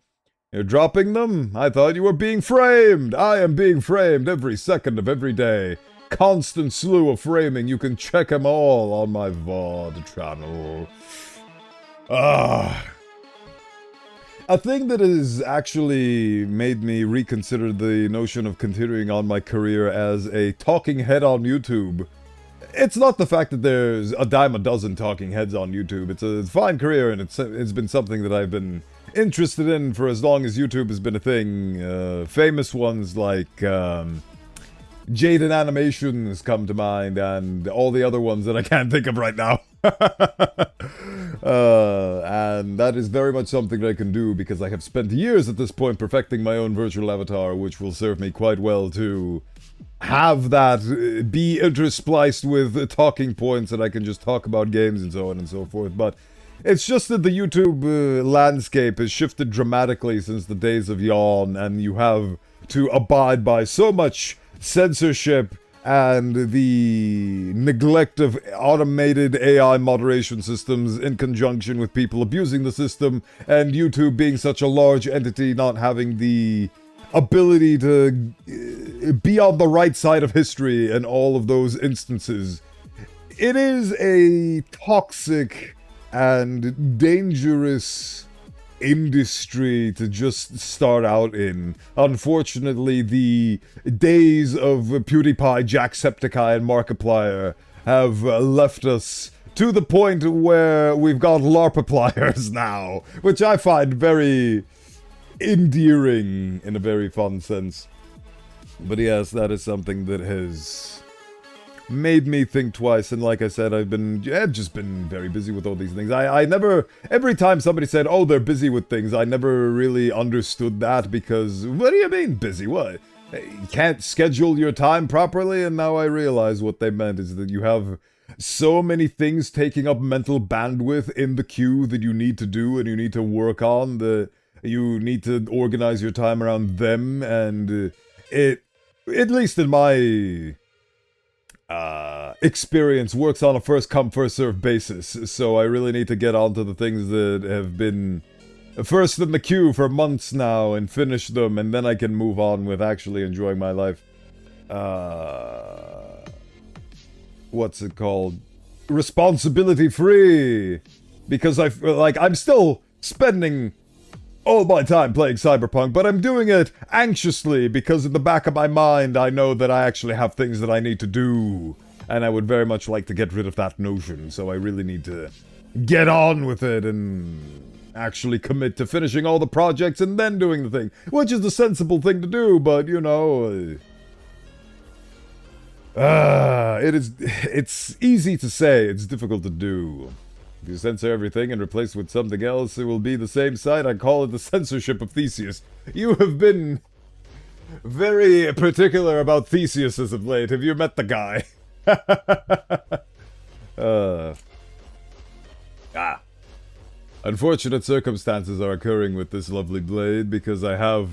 You're dropping them? I thought you were being framed! I am being framed every second of every day. Constant slew of framing. You can check them all on my VOD channel. A thing that has actually made me reconsider the notion of continuing on my career as a talking head on YouTube. It's not the fact that there's a dime a dozen talking heads on YouTube. It's a fine career, and it's been something that I've been interested in for as long as YouTube has been a thing. Famous ones like Jaden Animations come to mind, and all the other ones that I can't think of right now. And that is very much something that I can do because I have spent years at this point perfecting my own virtual avatar, which will serve me quite well to have that be interspliced with talking points that I can just talk about games and so on and so forth. But it's just that the YouTube landscape has shifted dramatically since the days of Yawn, and you have to abide by so much censorship and the neglect of automated AI moderation systems in conjunction with people abusing the system, and YouTube being such a large entity not having the ability to be on the right side of history in all of those instances. It is a toxic and dangerous industry to just start out in. Unfortunately, the days of PewDiePie, Jacksepticeye, and Markiplier have left us to the point where we've got LARPipliers now, which I find very endearing in a very fun sense. But yes, that is something that has made me think twice, and like I said, I've just been very busy with all these things. I never, every time somebody said, oh, they're busy with things, I never really understood that, because, what do you mean busy? What? You can't schedule your time properly? And now I realize what they meant is that you have so many things taking up mental bandwidth in the queue that you need to do and you need to work on, that you need to organize your time around them, and it, at least in my experience, works on a first come first serve basis. So I really need to get onto the things that have been first in the queue for months now and finish them, and then I can move on with actually enjoying my life. What's it called? Responsibility free, because I'm still spending all my time playing Cyberpunk, but I'm doing it anxiously because in the back of my mind I know that I actually have things that I need to do, and I would very much like to get rid of that notion, so I really need to get on with it and actually commit to finishing all the projects and then doing the thing, which is the sensible thing to do, but you know, it's easy to say, it's difficult to do. If you censor everything and replace it with something else, it will be the same site. I call it the censorship of Theseus. You have been very particular about Theseus as of late. Have you met the guy? Unfortunate circumstances are occurring with this lovely blade, because I have,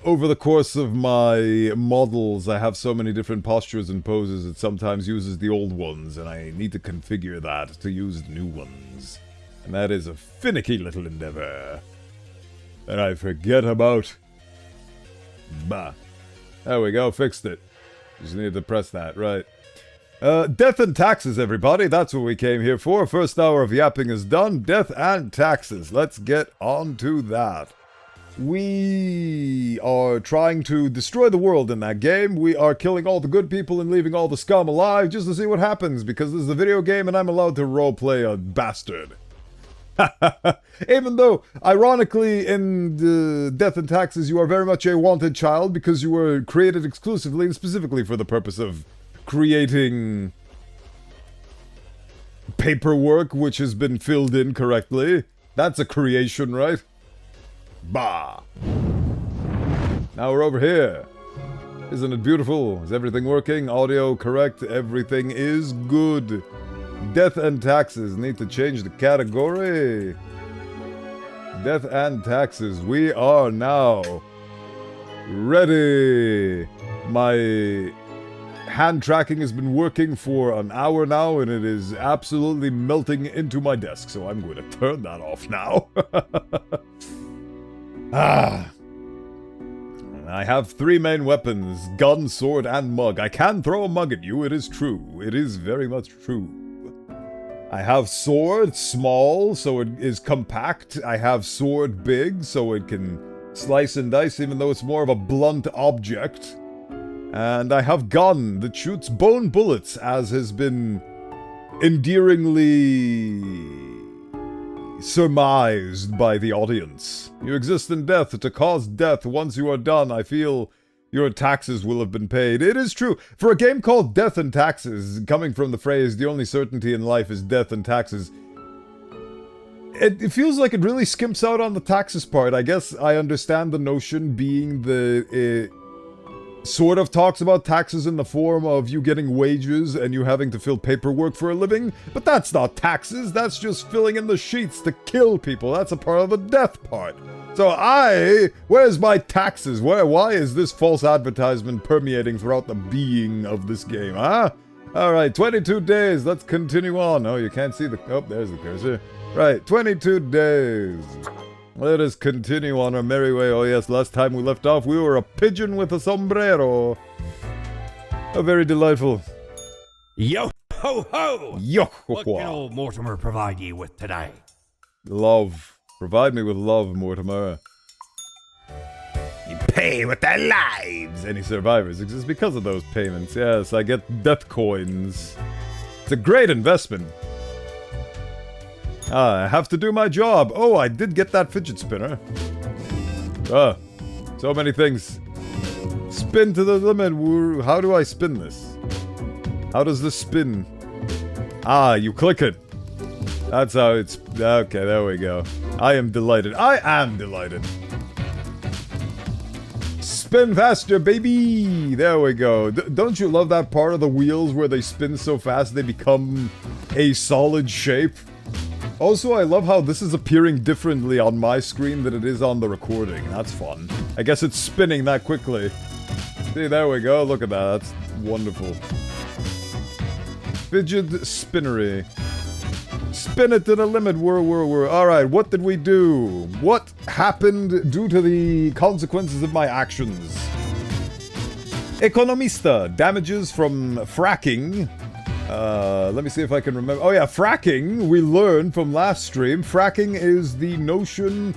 over the course of my models, I have so many different postures and poses, it sometimes uses the old ones, and I need to configure that to use the new ones. And that is a finicky little endeavor that I forget about. Bah. There we go, fixed it. Just need to press that, right. Death and taxes, everybody. That's what we came here for. First hour of yapping is done. Death and taxes. Let's get on to that. We are trying to destroy the world in that game. We are killing all the good people and leaving all the scum alive just to see what happens, because this is a video game and I'm allowed to roleplay a bastard. Even though, ironically, in the Death and Taxes, you are very much a wanted child because you were created exclusively and specifically for the purpose of creating paperwork which has been filled in correctly. That's a creation, right? Bah! Now we're over here. Isn't it beautiful? Is everything working? Audio correct? Everything is good. Death and taxes. Need to change the category. Death and taxes. We are now ready. My hand tracking has been working for an hour now, and it is absolutely melting into my desk, so I'm going to turn that off now. I have 3 main weapons: gun, sword, and mug. I can throw a mug at you, it is true. It is very much true. I have sword, small, so it is compact. I have sword, big, so it can slice and dice, even though it's more of a blunt object. And I have gun that shoots bone bullets, as has been endearingly surmised by the audience. You exist in death to cause death. Once you are done, I feel your taxes will have been paid. It is true. For a game called Death and Taxes, coming from the phrase, the only certainty in life is death and taxes, it feels like it really skimps out on the taxes part. I guess I understand the notion being that it sort of talks about taxes in the form of you getting wages and you having to fill paperwork for a living, but that's not taxes, that's just filling in the sheets to kill people. That's a part of the death part. So where's my taxes? Why is this false advertisement permeating throughout the being of this game, huh? Alright, 22 days, let's continue on. Oh, you can't see the, oh, there's the cursor. Right, 22 days. Let us continue on our merry way. Oh yes, last time we left off, we were a pigeon with a sombrero. Oh, very delightful. Yo ho ho! Yo ho What can old Mortimer provide ye with today? Love. Provide me with love, Mortimer. You pay with their lives! Any survivors exist because of those payments. Yes, I get death coins. It's a great investment. I have to do my job. Oh, I did get that fidget spinner. So many things. Spin to the limit. How do I spin this? How does this spin? Ah, you click it. That's how it's... Okay, there we go. I am delighted. I am delighted. Spin faster, baby! There we go. Don't you love that part of the wheels where they spin so fast they become a solid shape? Also, I love how this is appearing differently on my screen than it is on the recording. That's fun. I guess it's spinning that quickly. See, there we go. Look at that. That's wonderful. Fidget spinnery. Spin it to the limit. Alright, what did we do? What happened due to the consequences of my actions? Economista. Damages from fracking. Let me see if I can remember. Oh yeah, fracking, we learned from last stream. Fracking is the notion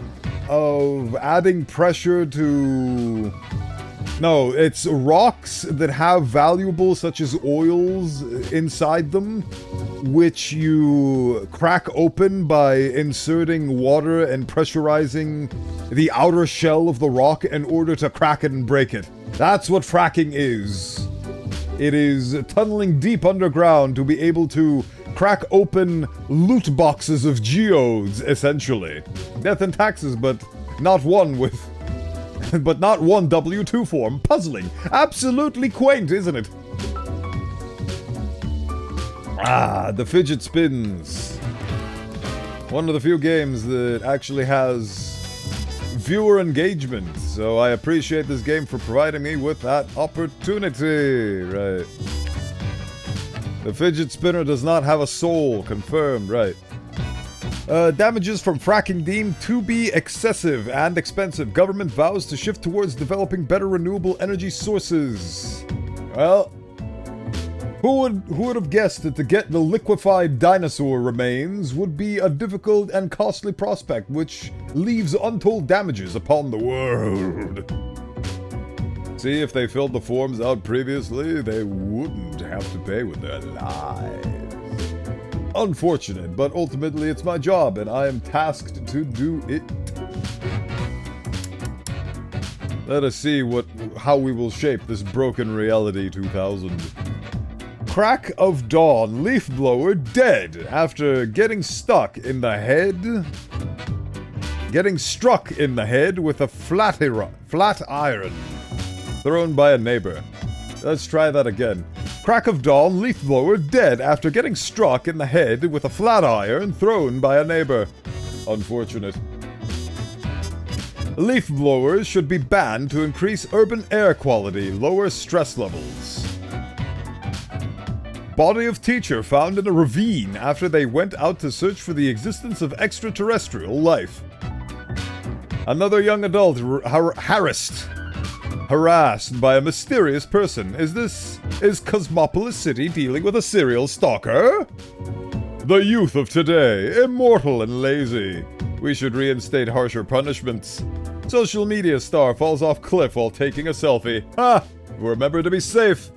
of adding pressure to... No, it's rocks that have valuables such as oils inside them, which you crack open by inserting water and pressurizing the outer shell of the rock in order to crack it and break it. That's what fracking is. It is tunneling deep underground to be able to crack open loot boxes of geodes, essentially. Death and taxes, but not one with... but not one W2 form. Puzzling. Absolutely quaint, isn't it? Ah, the fidget spins. One of the few games that actually has viewer engagement, so I appreciate this game for providing me with that opportunity. Right. The fidget spinner does not have a soul. Confirmed. Right. Damages from fracking deemed to be excessive and expensive. Government vows to shift towards developing better renewable energy sources. Well, who would have guessed that to get the liquefied dinosaur remains would be a difficult and costly prospect, which leaves untold damages upon the world. See, if they filled the forms out previously, they wouldn't have to pay with their lives. Unfortunate, but ultimately it's my job, and I am tasked to do it. Let us see how we will shape this broken reality 2000. Crack of dawn, leaf blower dead after getting struck in the head with a flat iron thrown by a neighbor. Let's try that again. Crack of dawn, leaf blower dead after getting struck in the head with a flat iron thrown by a neighbor. Unfortunate. Leaf blowers should be banned to increase urban air quality, lower stress levels. Body of teacher found in a ravine after they went out to search for the existence of extraterrestrial life. Another young adult harassed by a mysterious person. Is Cosmopolis City dealing with a serial stalker? The youth of today, immortal and lazy. We should reinstate harsher punishments. Social media star falls off cliff while taking a selfie. Ha! Remember to be safe.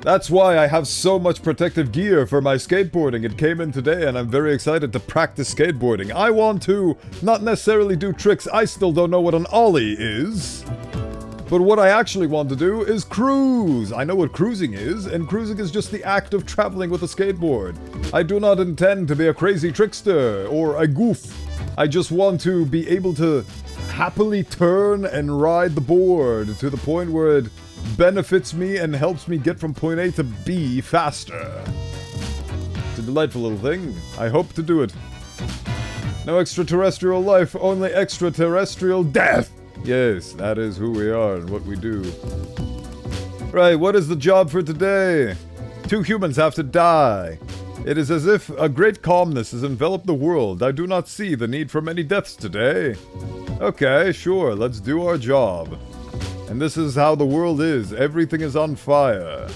That's why I have so much protective gear for my skateboarding. It came in today and I'm very excited to practice skateboarding. I want to not necessarily do tricks. I still don't know what an ollie is. But what I actually want to do is cruise. I know what cruising is, and cruising is just the act of traveling with a skateboard. I do not intend to be a crazy trickster or a goof. I just want to be able to happily turn and ride the board to the point where it benefits me and helps me get from point A to B faster. It's a delightful little thing. I hope to do it. No extraterrestrial life, only extraterrestrial death. Yes, that is who we are and what we do. Right, what is the job for today? 2 humans have to die. It is as if a great calmness has enveloped the world. I do not see the need for many deaths today. Okay, sure, let's do our job. And this is how the world is. Everything is on fire.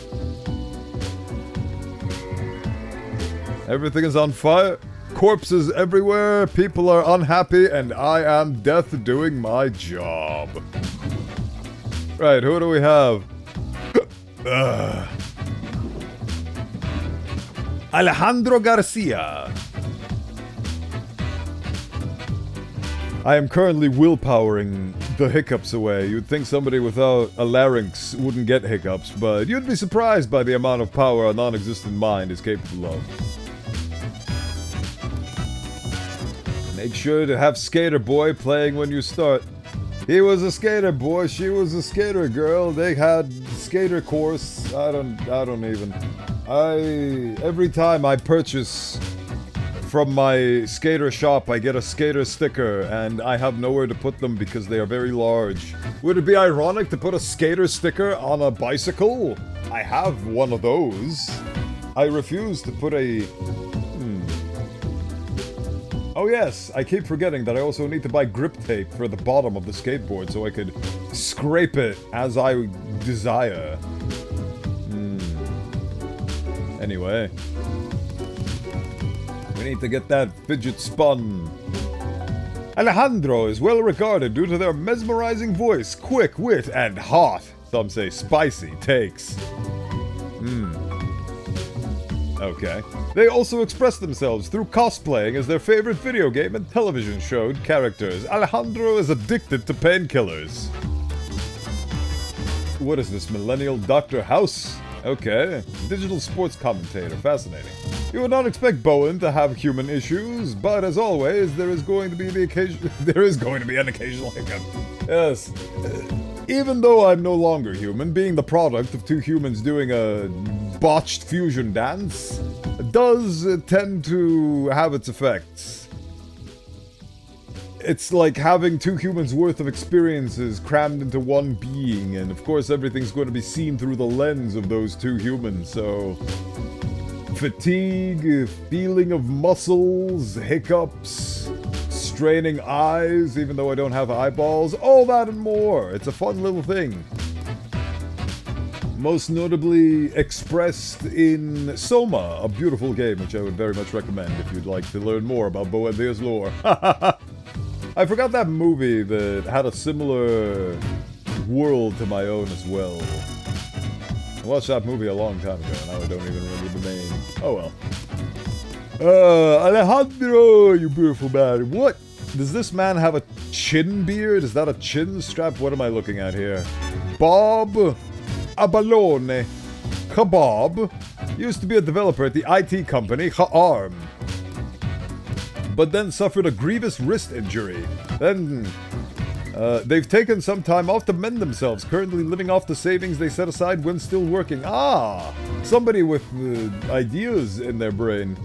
Everything is on fire. Corpses everywhere. People are unhappy. And I am death doing my job. Right, who do we have? Alejandro Garcia. I am currently willpowering the hiccups away. You'd think somebody without a larynx wouldn't get hiccups, but you'd be surprised by the amount of power a non-existent mind is capable of. Make sure to have Skater Boy playing when you start. He was a skater boy, she was a skater girl. They had skater course. I don't even. Every time I purchase from my skater shop, I get a skater sticker, and I have nowhere to put them because they are very large. Would it be ironic to put a skater sticker on a bicycle? I have one of those. I refuse to put a... Oh yes, I keep forgetting that I also need to buy grip tape for the bottom of the skateboard so I could scrape it as I desire. Anyway. We need to get that fidget spun. Alejandro is well regarded due to their mesmerizing voice, quick wit, and hot, some say spicy, takes. Okay. They also express themselves through cosplaying as their favorite video game and television show characters. Alejandro is addicted to painkillers. What is this, Millennial Dr. House? Okay. Digital sports commentator, fascinating. You would not expect Bowen to have human issues, but as always, there is going to be an occasional hiccup. Yes. Even though I'm no longer human, being the product of two humans doing a botched fusion dance does tend to have its effects. It's like having two humans worth of experiences crammed into one being, and of course everything's going to be seen through the lens of those two humans, so... Fatigue, feeling of muscles, hiccups, straining eyes, even though I don't have eyeballs, all that and more. It's a fun little thing. Most notably expressed in Soma, a beautiful game which I would very much recommend if you'd like to learn more about Bowenthius lore. I forgot that movie that had a similar world to my own as well. I watched that movie a long time ago, now I don't even remember the name. Oh well. Alejandro, you beautiful man. What? Does this man have a chin beard? Is that a chin strap? What am I looking at here? Bob Abalone. Kebab. Used to be a developer at the IT company Ha'arm. But then suffered a grievous wrist injury. Then... they've taken some time off to mend themselves, currently living off the savings they set aside when still working. Ah! Somebody with ideas in their brain.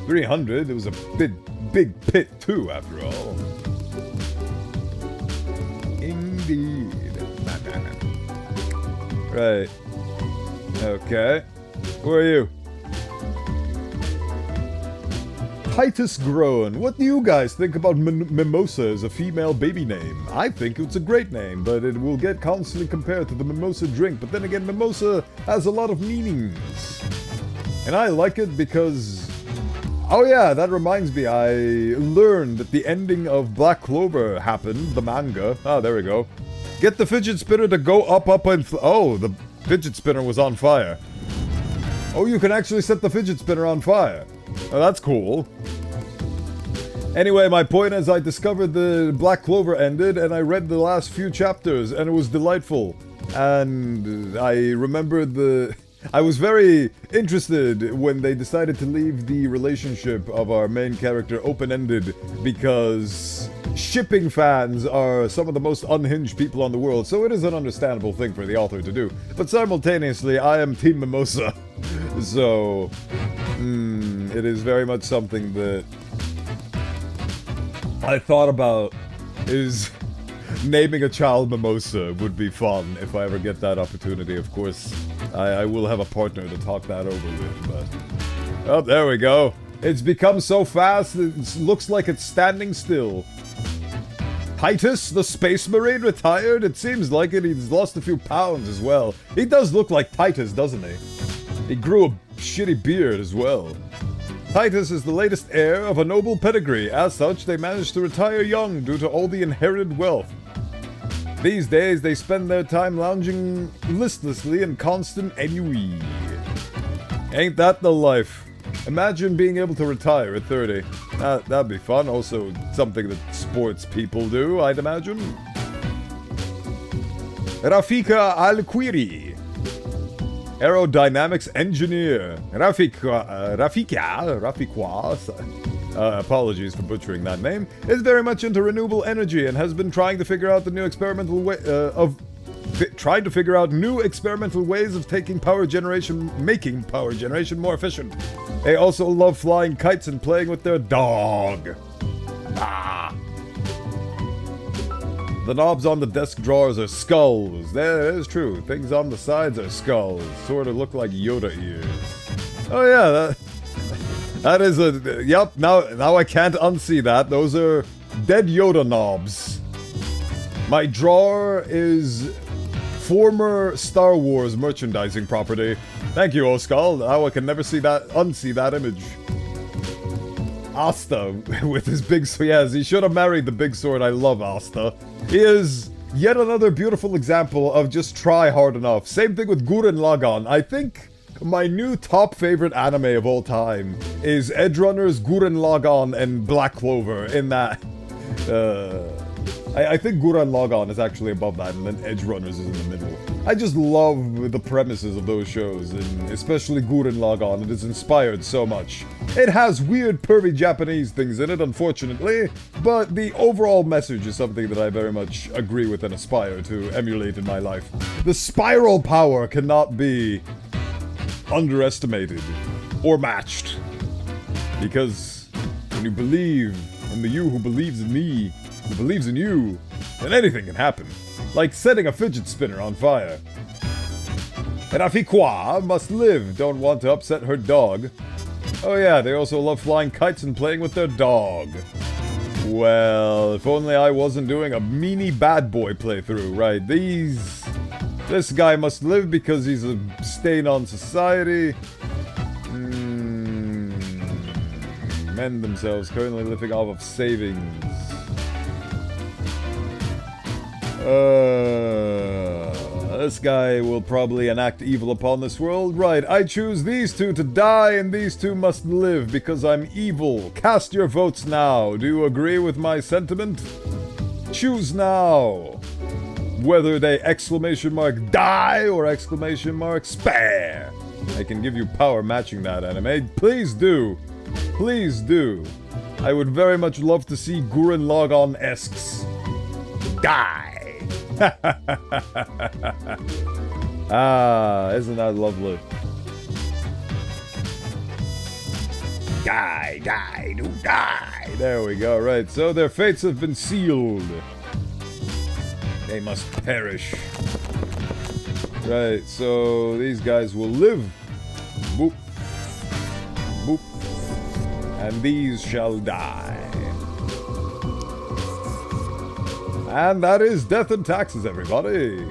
300, it was a big pit too, after all. Indeed. Right. Okay. Who are you? Titus Groan. What do you guys think about Mimosa as a female baby name? I think it's a great name, but it will get constantly compared to the mimosa drink. But then again, mimosa has a lot of meanings. And I like it because... Oh yeah, that reminds me, I learned that the ending of Black Clover happened, the manga. Ah, there we go. Get the fidget spinner to go up, and... Oh, the fidget spinner was on fire. Oh, you can actually set the fidget spinner on fire. Oh, that's cool. Anyway, my point is I discovered the Black Clover ended, and I read the last few chapters, and it was delightful. And I remembered the... I was very interested when they decided to leave the relationship of our main character open-ended, because shipping fans are some of the most unhinged people on the world, so it is an understandable thing for the author to do. But simultaneously, I am Team Mimosa, so... it is very much something that I thought about is Naming a child Mimosa would be fun if I ever get that opportunity, of course. I will have a partner to talk that over with, but... Oh, there we go. It's become so fast, it looks like it's standing still. Titus, the Space Marine, retired? It seems like it. He's lost a few pounds as well. He does look like Titus, doesn't he? He grew a shitty beard as well. Titus is the latest heir of a noble pedigree. As such, they managed to retire young due to all the inherited wealth. These days, they spend their time lounging listlessly in constant ennui. Ain't that the life? Imagine being able to retire at 30. That'd be fun. Also, something that sports people do, I'd imagine. Rafika Al-Quiri. Aerodynamics engineer. Rafika, apologies for butchering that name, is very much into renewable energy and has been trying to figure out the new experimental way new experimental ways of making power generation more efficient. They also love flying kites and playing with their dog. The knobs on the desk drawers are skulls. That is true. Things on the sides are skulls. Sort of look like Yoda ears. Oh yeah, that is a... Yep, now I can't unsee that. Those are dead Yoda knobs. My drawer is former Star Wars merchandising property. Thank you, Oskull. Now I can never unsee that image. Asta with his big sword. Yes, he should have married the big sword. I love Asta. He is yet another beautiful example of just try hard enough. Same thing with Gurren Lagann. I think my new top favorite anime of all time is Edgerunners, Gurren Lagann, and Black Clover in that. I think Gurren Lagann is actually above that, and then Edgerunners is in the middle. I just love the premises of those shows, and especially Gurren Lagann. It is inspired so much. It has weird, pervy Japanese things in it, unfortunately, but the overall message is something that I very much agree with and aspire to emulate in my life. The spiral power cannot be underestimated or matched, because when you believe in the you who believes in me, who believes in you, then anything can happen. Like setting a fidget spinner on fire. Rafikwa must live, don't want to upset her dog. Oh yeah, they also love flying kites and playing with their dog. Well, if only I wasn't doing a meanie bad boy playthrough, right? This guy must live because he's a stain on society. Mend themselves, currently living off of savings. This guy will probably enact evil upon this world. Right, I choose these two to die and these two must live because I'm evil. Cast your votes now. Do you agree with my sentiment? Choose now. Whether they die or spare. I can give you power matching that anime. Please do. Please do. I would very much love to see Gurren Lagann-esques die. Isn't that lovely? Die. There we go, right. So their fates have been sealed. They must perish. Right, so these guys will live. Boop. Boop. And these shall die. And that is death and taxes, everybody.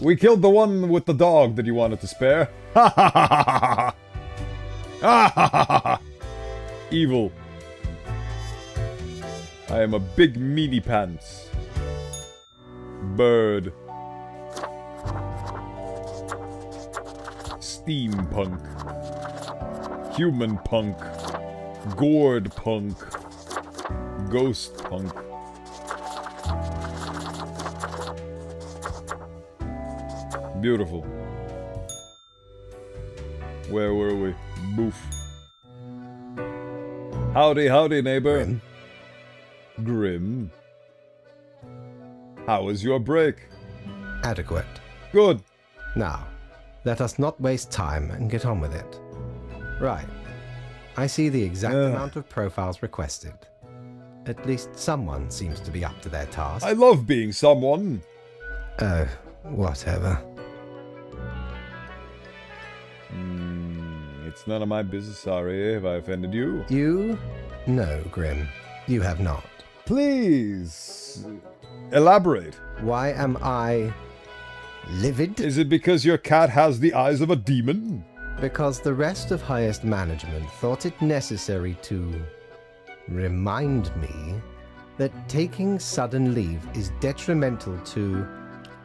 We killed the one with the dog that you wanted to spare. Ha ha ha ha ha ha ha ha. Evil. I am a big meaty pants. Bird. Steampunk. Human punk. Gourd punk. Ghost punk. Beautiful. Where were we? Boof. Howdy, howdy, neighbor. Grim. How was your break? Adequate. Good. Now, let us not waste time and get on with it. Right. I see the exact amount of profiles requested. At least someone seems to be up to their task. I love being someone. Oh, whatever. It's none of my business, sorry. Have I offended you? You? No, Grim. You have not. Please, elaborate. Why am I livid? Is it because your cat has the eyes of a demon? Because the rest of highest management thought it necessary to remind me that taking sudden leave is detrimental to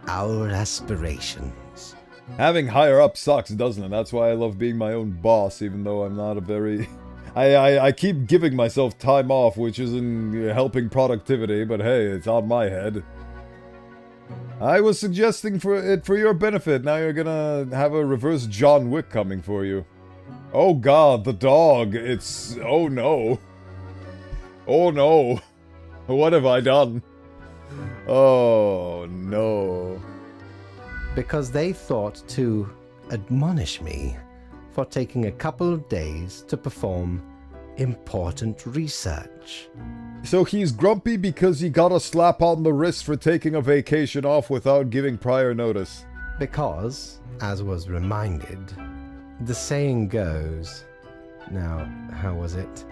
our aspirations. Having higher up sucks, doesn't it? That's why I love being my own boss, even though I'm not a very... I keep giving myself time off, which isn't helping productivity, but hey, it's on my head. I was suggesting for your benefit. Now you're gonna have a reverse John Wick coming for you. Oh god, the dog. It's... oh no. Oh no. What have I done? Oh no. Because they thought to admonish me for taking a couple of days to perform important research. So he's grumpy because he got a slap on the wrist for taking a vacation off without giving prior notice. Because, as was reminded, the saying goes... Now, how was it?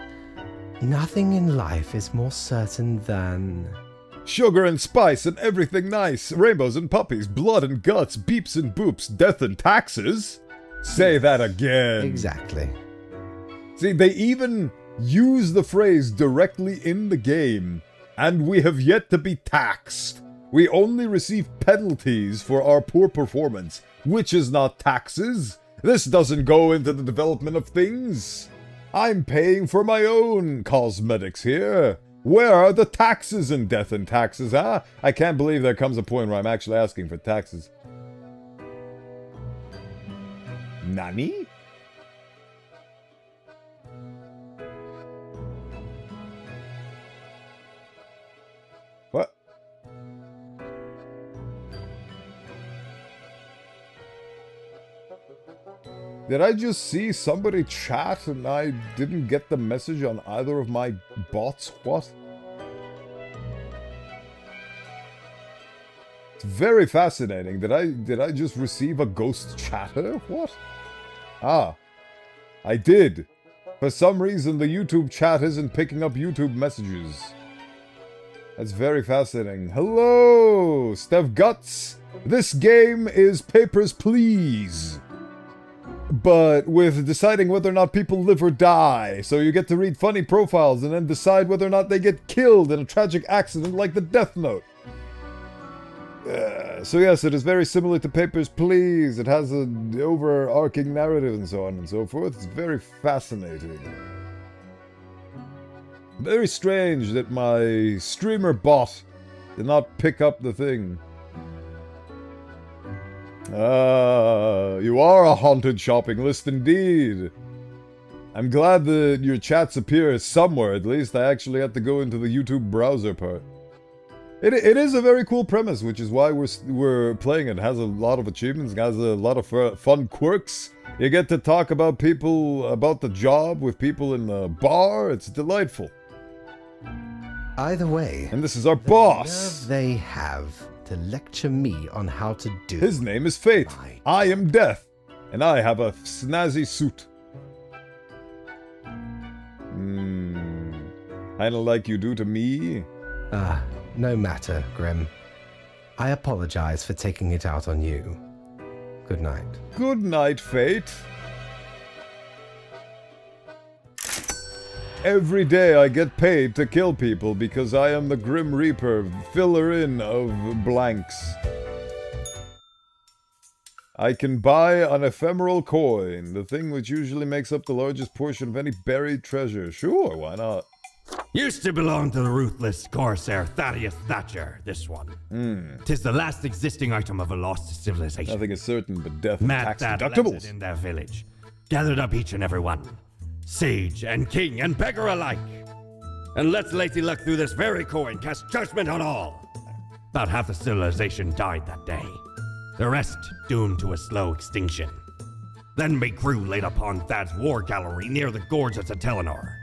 Nothing in life is more certain than... Sugar and spice and everything nice. Rainbows and puppies, blood and guts, beeps and boops, death and taxes. Say that again. Exactly. See, they even use the phrase directly in the game, and we have yet to be taxed. We only receive penalties for our poor performance, which is not taxes. This doesn't go into the development of things. I'm paying for my own cosmetics here. Where are the taxes in death and taxes, huh? I can't believe there comes a point where I'm actually asking for taxes. Nani? What? Did I just see somebody chat and I didn't get the message on either of my bots? What? It's very fascinating. Did I just receive a ghost chatter? What? Ah, I did. For some reason, the YouTube chat isn't picking up YouTube messages. That's very fascinating. Hello, Steph Guts. This game is Papers, Please. But with deciding whether or not people live or die. So you get to read funny profiles and then decide whether or not they get killed in a tragic accident like the Death Note. So yes, it is very similar to Papers, Please. It has an overarching narrative and so on and so forth. It's very fascinating. Very strange that my streamer bot did not pick up the thing. You are a haunted shopping list indeed. I'm glad that your chats appear somewhere at least. I actually had to go into the YouTube browser part. It is a very cool premise, which is why we're playing it. It has a lot of achievements, it has a lot of fun quirks. You get to talk about people, about the job with people in the bar. It's delightful. Either way... And this is our boss. The nerve they have to lecture me on how to do... His name is Fate. I am Death. And I have a snazzy suit. Kinda like you do to me. No matter, Grim. I apologize for taking it out on you. Good night. Good night, Fate. Every day I get paid to kill people because I am the Grim Reaper, filler in of blanks. I can buy an ephemeral coin, the thing which usually makes up the largest portion of any buried treasure. Sure, why not? Used to belong to the ruthless corsair Thaddeus Thatcher, this one. 'Tis the last existing item of a lost civilization. Nothing is certain but death and Mad tax Thad deductibles. landed in their village, gathered up each and every one, sage and king and beggar alike, and let Lacey Luck through this very coin cast judgment on all. About half the civilization died that day, the rest doomed to a slow extinction. Then my crew laid upon Thad's war gallery near the gorge of Satellinor.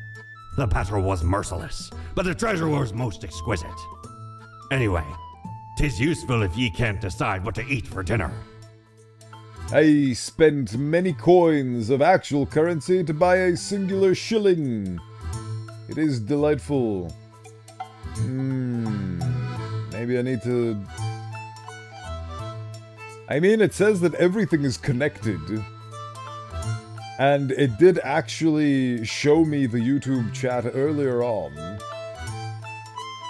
The battle was merciless, but the treasure was most exquisite. Anyway, 'tis useful if ye can't decide what to eat for dinner. I spent many coins of actual currency to buy a singular shilling. It is delightful. Maybe I need to... I mean, it says that everything is connected. And it did actually show me the YouTube chat earlier on.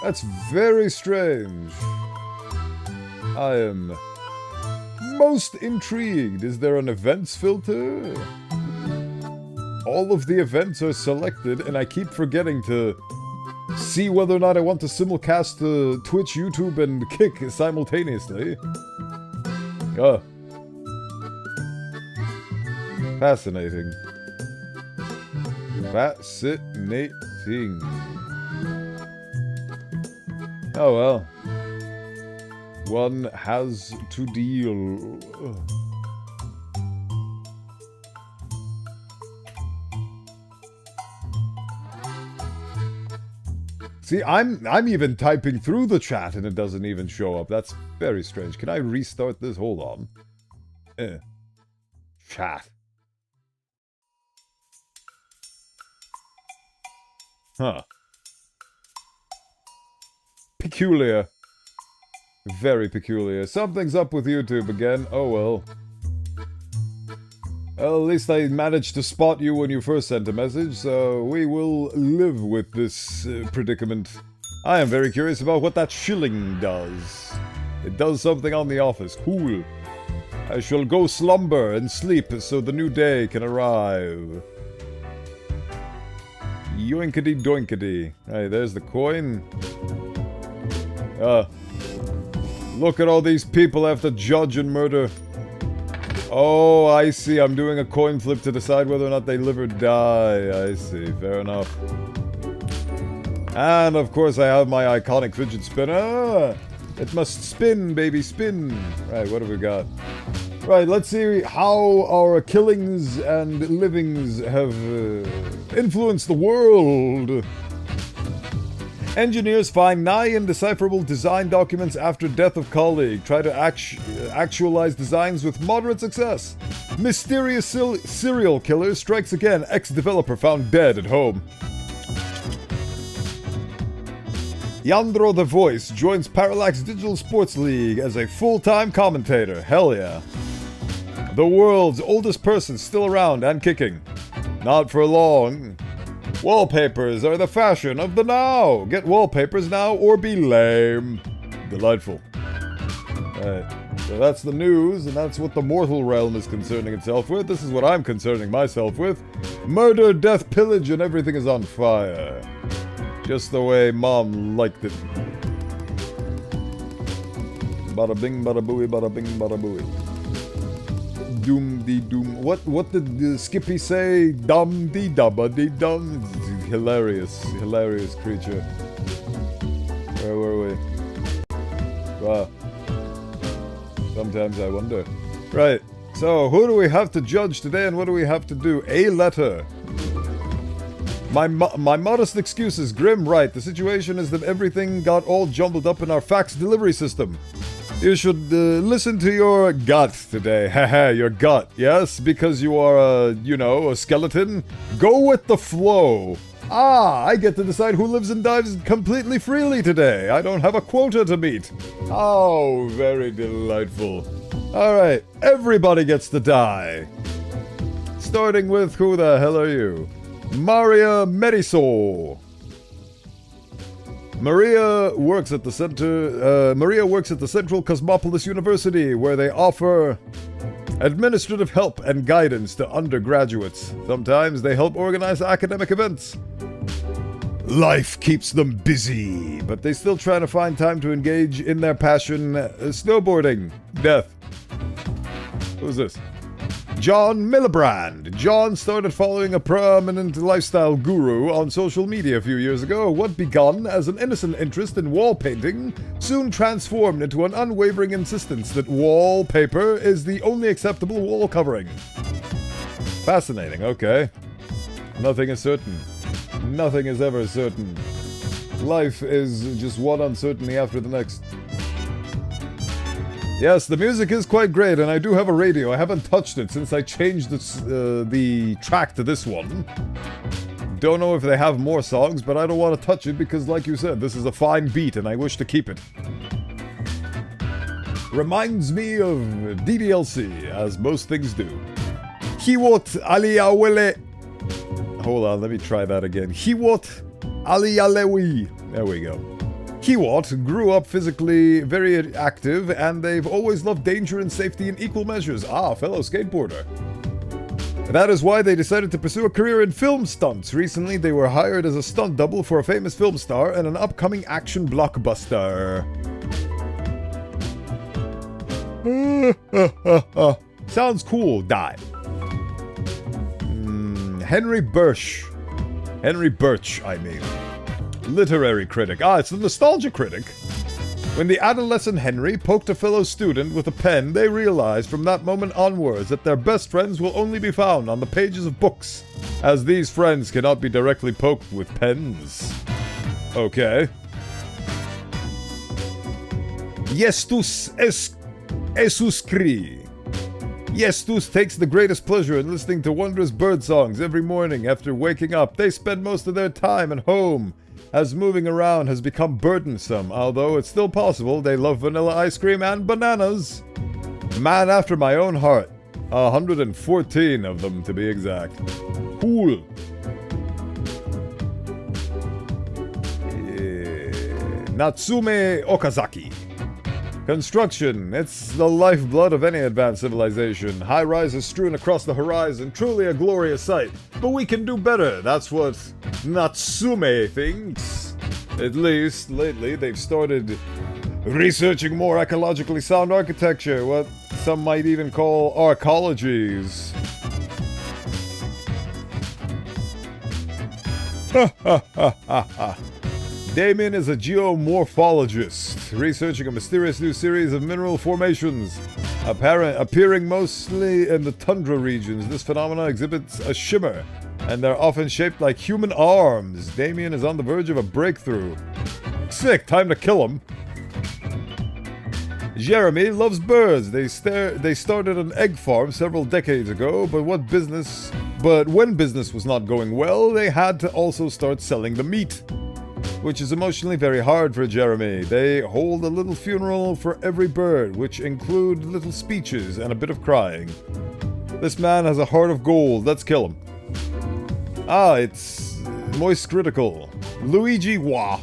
That's very strange. I am most intrigued. Is there an events filter? All of the events are selected, and I keep forgetting to see whether or not I want to simulcast to Twitch, YouTube, and Kick simultaneously. Fascinating. Fascinating. Oh well. One has to deal. See, I'm even typing through the chat and it doesn't even show up. That's very strange. Can I restart this? Hold on. Chat. Huh. Peculiar. Very peculiar. Something's up with YouTube again. Oh well. Well, at least I managed to spot you when you first sent a message, so we will live with this predicament. I am very curious about what that shilling does. It does something on the office. Cool. I shall go slumber and sleep so the new day can arrive. Yoinkity doinkity. Hey, there's the coin. Look at all these people I have to judge and murder. Oh, I see. I'm doing a coin flip to decide whether or not they live or die. I see. Fair enough. And, of course, I have my iconic fidget spinner. It must spin, baby, spin. Right, what have we got? Right, let's see how our killings and livings have influenced the world. Engineers find nigh indecipherable design documents after death of colleague. Try to actualize designs with moderate success. Mysterious serial killer strikes again. Ex-developer found dead at home. Yandro the Voice joins Parallax Digital Sports League as a full-time commentator. Hell yeah. The world's oldest person still around and kicking. Not for long. Wallpapers are the fashion of the now. Get wallpapers now or be lame. Delightful. Alright, so that's the news, and that's what the mortal realm is concerning itself with. This is what I'm concerning myself with. Murder, death, pillage, and everything is on fire. Just the way Mom liked it. Bada bing, bada booey, bada bing, bada booey. Doom dee doom. What did Skippy say? Dum dee dubba dee dum. Hilarious creature. Where were we? Wow. Sometimes I wonder. Right. So who do we have to judge today, and what do we have to do? A letter. My modest excuse is grim. Right. The situation is that everything got all jumbled up in our fax delivery system. You should listen to your gut today. Haha, your gut, yes? Because you are a skeleton? Go with the flow. I get to decide who lives and dies completely freely today. I don't have a quota to meet. Oh, very delightful. Alright, everybody gets to die. Starting with, who the hell are you? Maria Merisol. Maria works at the Central Cosmopolis University, where they offer administrative help and guidance to undergraduates. Sometimes they help organize academic events. Life keeps them busy, but they still try to find time to engage in their passion, snowboarding. Death. Who's this? John Millibrand. John started following a prominent lifestyle guru on social media a few years ago. What begun as an innocent interest in wall painting soon transformed into an unwavering insistence that wallpaper is the only acceptable wall covering. Fascinating, okay. Nothing is certain. Nothing is ever certain. Life is just one uncertainty after the next. Yes, the music is quite great, and I do have a radio. I haven't touched it since I changed the track to this one. Don't know if they have more songs, but I don't want to touch it because, like you said, this is a fine beat, and I wish to keep it. Reminds me of DDLC, as most things do. Hiwot Aliawele. Hold on, let me try that again. Hiwot Alialewi. There we go. Hiwot grew up physically very active, and they've always loved danger and safety in equal measures. Ah, fellow skateboarder. That is why they decided to pursue a career in film stunts. Recently, they were hired as a stunt double for a famous film star and an upcoming action blockbuster. Sounds cool, die. Henry Birch. Henry Birch, I mean. Literary critic. Ah, it's the nostalgia critic. When the adolescent Henry poked a fellow student with a pen, they realized from that moment onwards that their best friends will only be found on the pages of books, as these friends cannot be directly poked with pens. Okay. Yestus Esuscri. Yestus takes the greatest pleasure in listening to wondrous bird songs every morning after waking up. They spend most of their time at home, as moving around has become burdensome, although it's still possible. They love vanilla ice cream and bananas. Man after my own heart. 114 of them, to be exact. Cool. Natsume Okazaki. Construction. It's the lifeblood of any advanced civilization. High rises strewn across the horizon. Truly a glorious sight. But we can do better. That's what Natsume thinks. At least, lately, they've started researching more ecologically sound architecture. What some might even call arcologies. Ha ha ha ha ha. Damien is a geomorphologist, researching a mysterious new series of mineral formations, appearing mostly in the tundra regions. This phenomenon exhibits a shimmer, and they're often shaped like human arms. Damien is on the verge of a breakthrough. Sick, time to kill him. Jeremy loves birds. They started an egg farm several decades ago, but when business was not going well, they had to also start selling the meat, which is emotionally very hard for Jeremy. They hold a little funeral for every bird, which include little speeches and a bit of crying. This man has a heart of gold. Let's kill him. Ah, it's Moist Critical. Luigi Wah.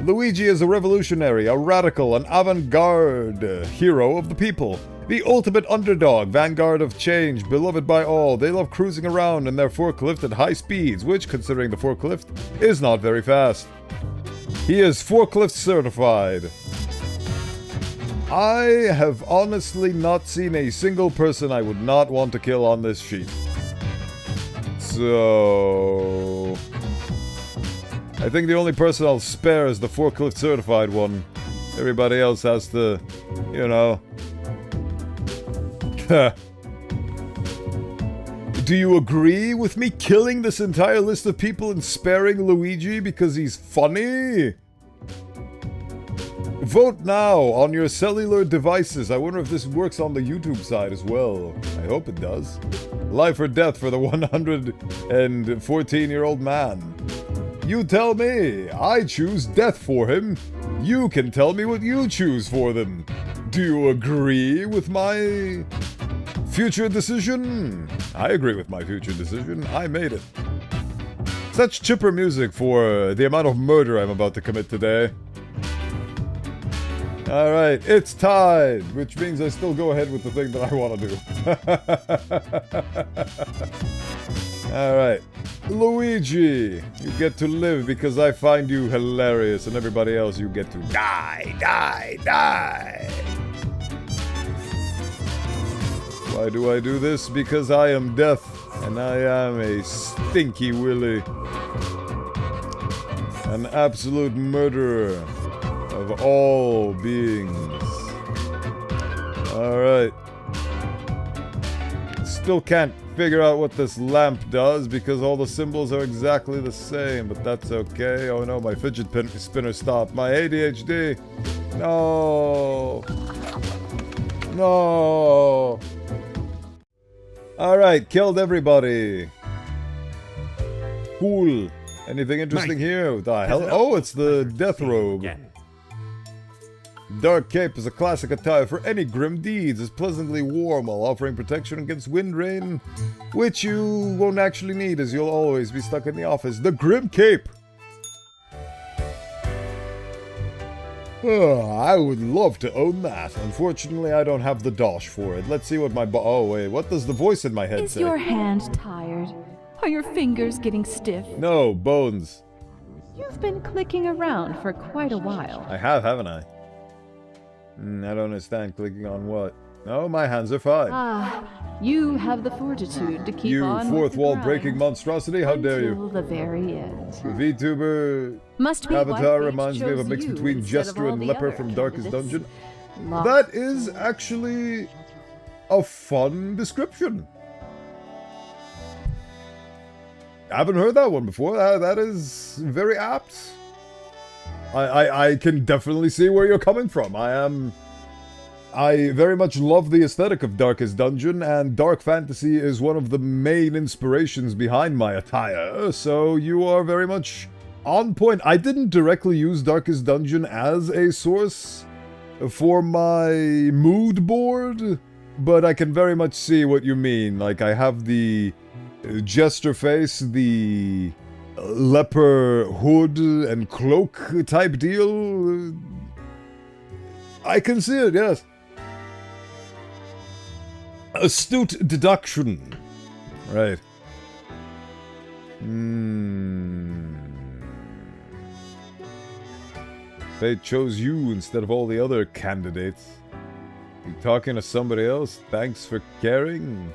Luigi is a revolutionary, a radical, an avant-garde hero of the people. The ultimate underdog, vanguard of change, beloved by all. They love cruising around in their forklift at high speeds, which, considering the forklift, is not very fast. He is forklift certified. I have honestly not seen a single person I would not want to kill on this sheet. So I think the only person I'll spare is the forklift certified one. Everybody else has to, you know. Do you agree with me killing this entire list of people and sparing Luigi because he's funny? Vote now on your cellular devices. I wonder if this works on the YouTube side as well. I hope it does. Life or death for the 114-year-old man. You tell me. I choose death for him. You can tell me what you choose for them. Do you agree with my future decision? I agree with my future decision. I made it. Such chipper music for the amount of murder I'm about to commit today. Alright, it's tied, which means I still go ahead with the thing that I want to do. Alright. Luigi, you get to live because I find you hilarious, and everybody else, you get to die, die, die. Why do I do this? Because I am death, and I am a stinky willy. An absolute murderer of all beings. Alright. Still can't figure out what this lamp does because all the symbols are exactly the same, but that's okay. Oh no, my fidget spinner stopped. My ADHD. No. No. Alright, killed everybody. Cool. Anything interesting here? The hell? Oh, it's the death robe. Dark cape is a classic attire for any grim deeds. It's pleasantly warm while offering protection against wind, rain, which you won't actually need as you'll always be stuck in the office. The grim cape! Oh, I would love to own that. Unfortunately, I don't have the dosh for it. Let's see what my oh wait, what does the voice in my head say? Is your hand tired? Are your fingers getting stiff? No, bones. You've been clicking around for quite a while. I have, haven't I? I don't understand. Clicking on what? No, my hands are fine. Ah, you have the fortitude to keep You on fourth wall breaking monstrosity, how dare you? until the very end. The VTuber Must be avatar why reminds me of a chose mix you between instead of Jester all and the Leper other from Darkest candidates. Dungeon. Lost. That is actually a fun description. I haven't heard that one before. That is very apt. I can definitely see where you're coming from. I very much love the aesthetic of Darkest Dungeon, and dark fantasy is one of the main inspirations behind my attire, so you are very much on point. I didn't directly use Darkest Dungeon as a source for my mood board, but I can very much see what you mean. Like, I have the jester face, the leper hood and cloak type deal. I can see it, yes. Astute deduction. Right. They chose you instead of all the other candidates. You talking to somebody else? Thanks for caring.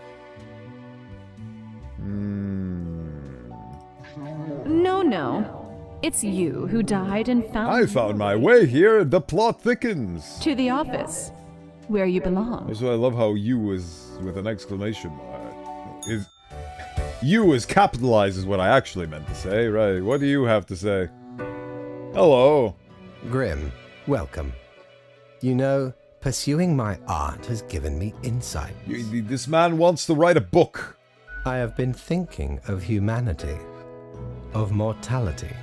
No. It's you who died and found I found my way here. The plot thickens. to the office, where you belong. Also, I love how you is with an exclamation mark. You is capitalized is what I actually meant to say. Right. What do you have to say? Hello. Grim, welcome. You know, pursuing my art has given me insight. This man wants to write a book. I have been thinking of humanity, of mortality,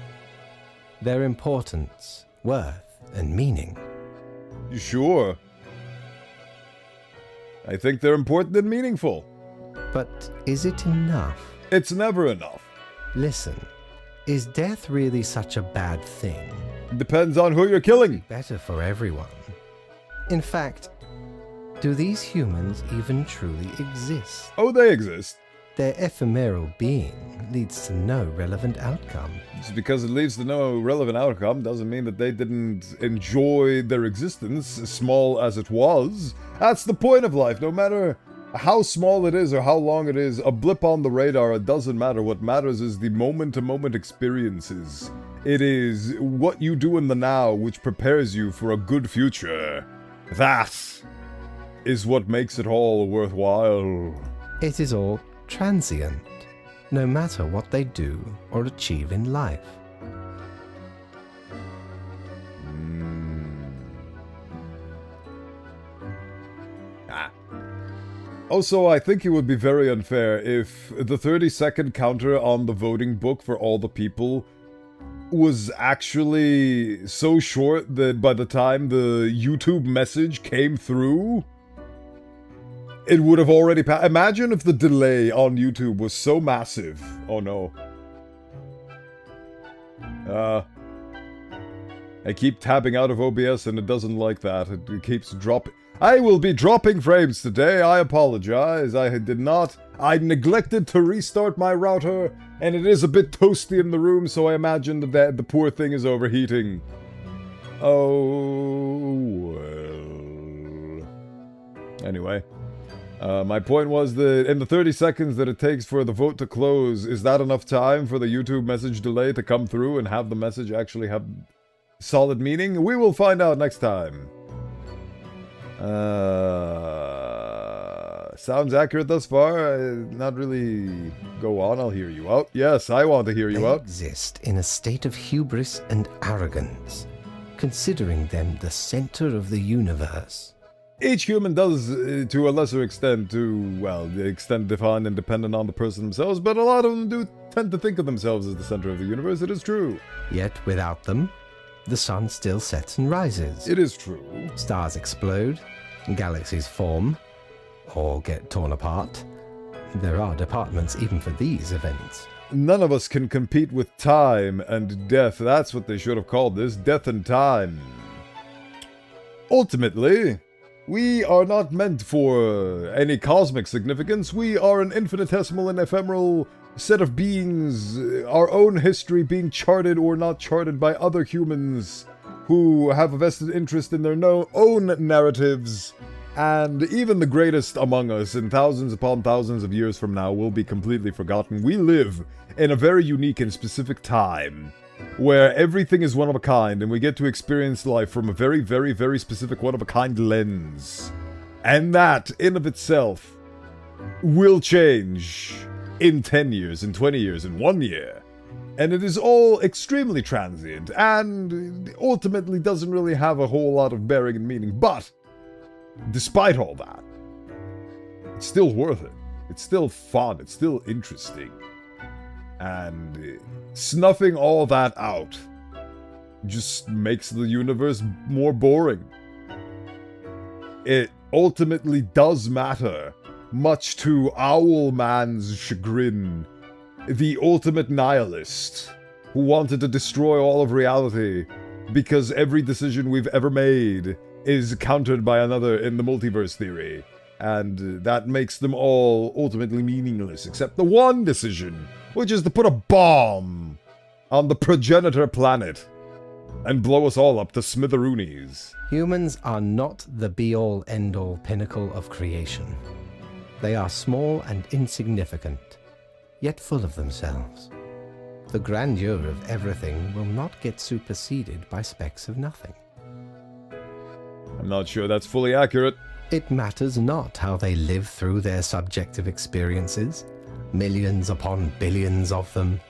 their importance, worth, and meaning. You sure? I think they're important and meaningful. But is it enough? It's never enough. Listen, is death really such a bad thing? Depends on who you're killing. Better for everyone. In fact, do these humans even truly exist? Oh, they exist. Their ephemeral being leads to no relevant outcome. Just because it leads to no relevant outcome doesn't mean that they didn't enjoy their existence, small as it was. That's the point of life. No matter how small it is or how long it is, a blip on the radar, it doesn't matter. What matters is the moment-to-moment experiences. It is what you do in the now which prepares you for a good future. That is what makes it all worthwhile. It is all transient, no matter what they do or achieve in life. Also, I think it would be very unfair if the 30-second counter on the voting book for all the people was actually so short that by the time the YouTube message came through, it would have already passed. Imagine if the delay on YouTube was so massive. Oh no. I keep tabbing out of OBS and it doesn't like that. It keeps dropping. I will be dropping frames today. I apologize. I neglected to restart my router, and it is a bit toasty in the room, so I imagine that the poor thing is overheating. Oh, well. Anyway. My point was that in the 30 seconds that it takes for the vote to close, is that enough time for the YouTube message delay to come through and have the message actually have solid meaning? We will find out next time. Sounds accurate thus far. Not really. Go on, I'll hear you out. Yes, I want to hear you They out. exist in a state of hubris and arrogance, considering them the center of the universe. Each human does, to a lesser extent, the extent defined and dependent on the person themselves, but a lot of them do tend to think of themselves as the center of the universe. It is true. Yet without them, the sun still sets and rises. It is true. Stars explode, galaxies form, or get torn apart. There are departments even for these events. None of us can compete with time and death. That's what they should have called this, death and time. Ultimately, we are not meant for any cosmic significance. We are an infinitesimal and ephemeral set of beings, our own history being charted or not charted by other humans who have a vested interest in their own narratives. And even the greatest among us, in thousands upon thousands of years from now, will be completely forgotten. We live in a very unique and specific time, where everything is one of a kind, and we get to experience life from a very, very, very specific one-of-a-kind lens. And that, in of itself, will change in 10 years, in 20 years, in 1 year. And it is all extremely transient, and ultimately doesn't really have a whole lot of bearing and meaning. But, despite all that, it's still worth it. It's still fun. It's still interesting. And snuffing all that out just makes the universe more boring. It ultimately does matter, much to Owlman's chagrin, the ultimate nihilist who wanted to destroy all of reality because every decision we've ever made is countered by another in the multiverse theory. And that makes them all ultimately meaningless, except the one decision, which is to put a bomb on the progenitor planet and blow us all up to smitheroonies. Humans are not the be-all, end-all pinnacle of creation. They are small and insignificant, yet full of themselves. The grandeur of everything will not get superseded by specks of nothing. I'm not sure that's fully accurate. It matters not how they live through their subjective experiences, millions upon billions of them,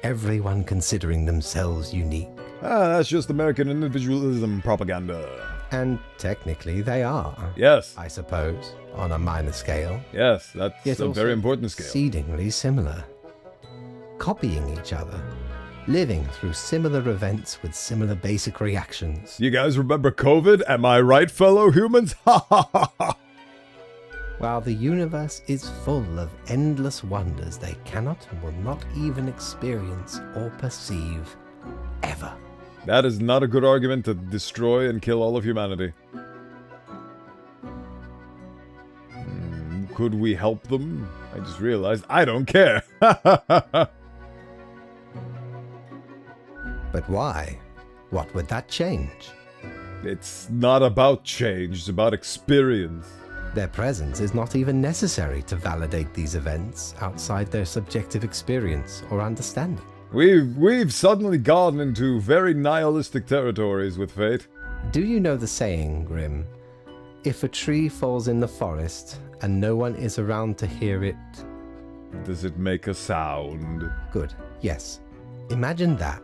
everyone considering themselves unique. That's just American individualism propaganda. And technically they are. Yes. I suppose, on a minor scale. Yes, that's Yet a also very important scale. Exceedingly similar. Copying each other. Living through similar events with similar basic reactions. You guys remember COVID? Am I right, fellow humans? Ha ha ha ha! While the universe is full of endless wonders they cannot and will not even experience or perceive, ever. That is not a good argument to destroy and kill all of humanity. Could we help them? I just realized I don't care. But why? What would that change? It's not about change, it's about experience. Their presence is not even necessary to validate these events outside their subjective experience or understanding. We've suddenly gone into very nihilistic territories with fate. Do you know the saying, Grim? If a tree falls in the forest and no one is around to hear it... Does it make a sound? Good, yes. Imagine that.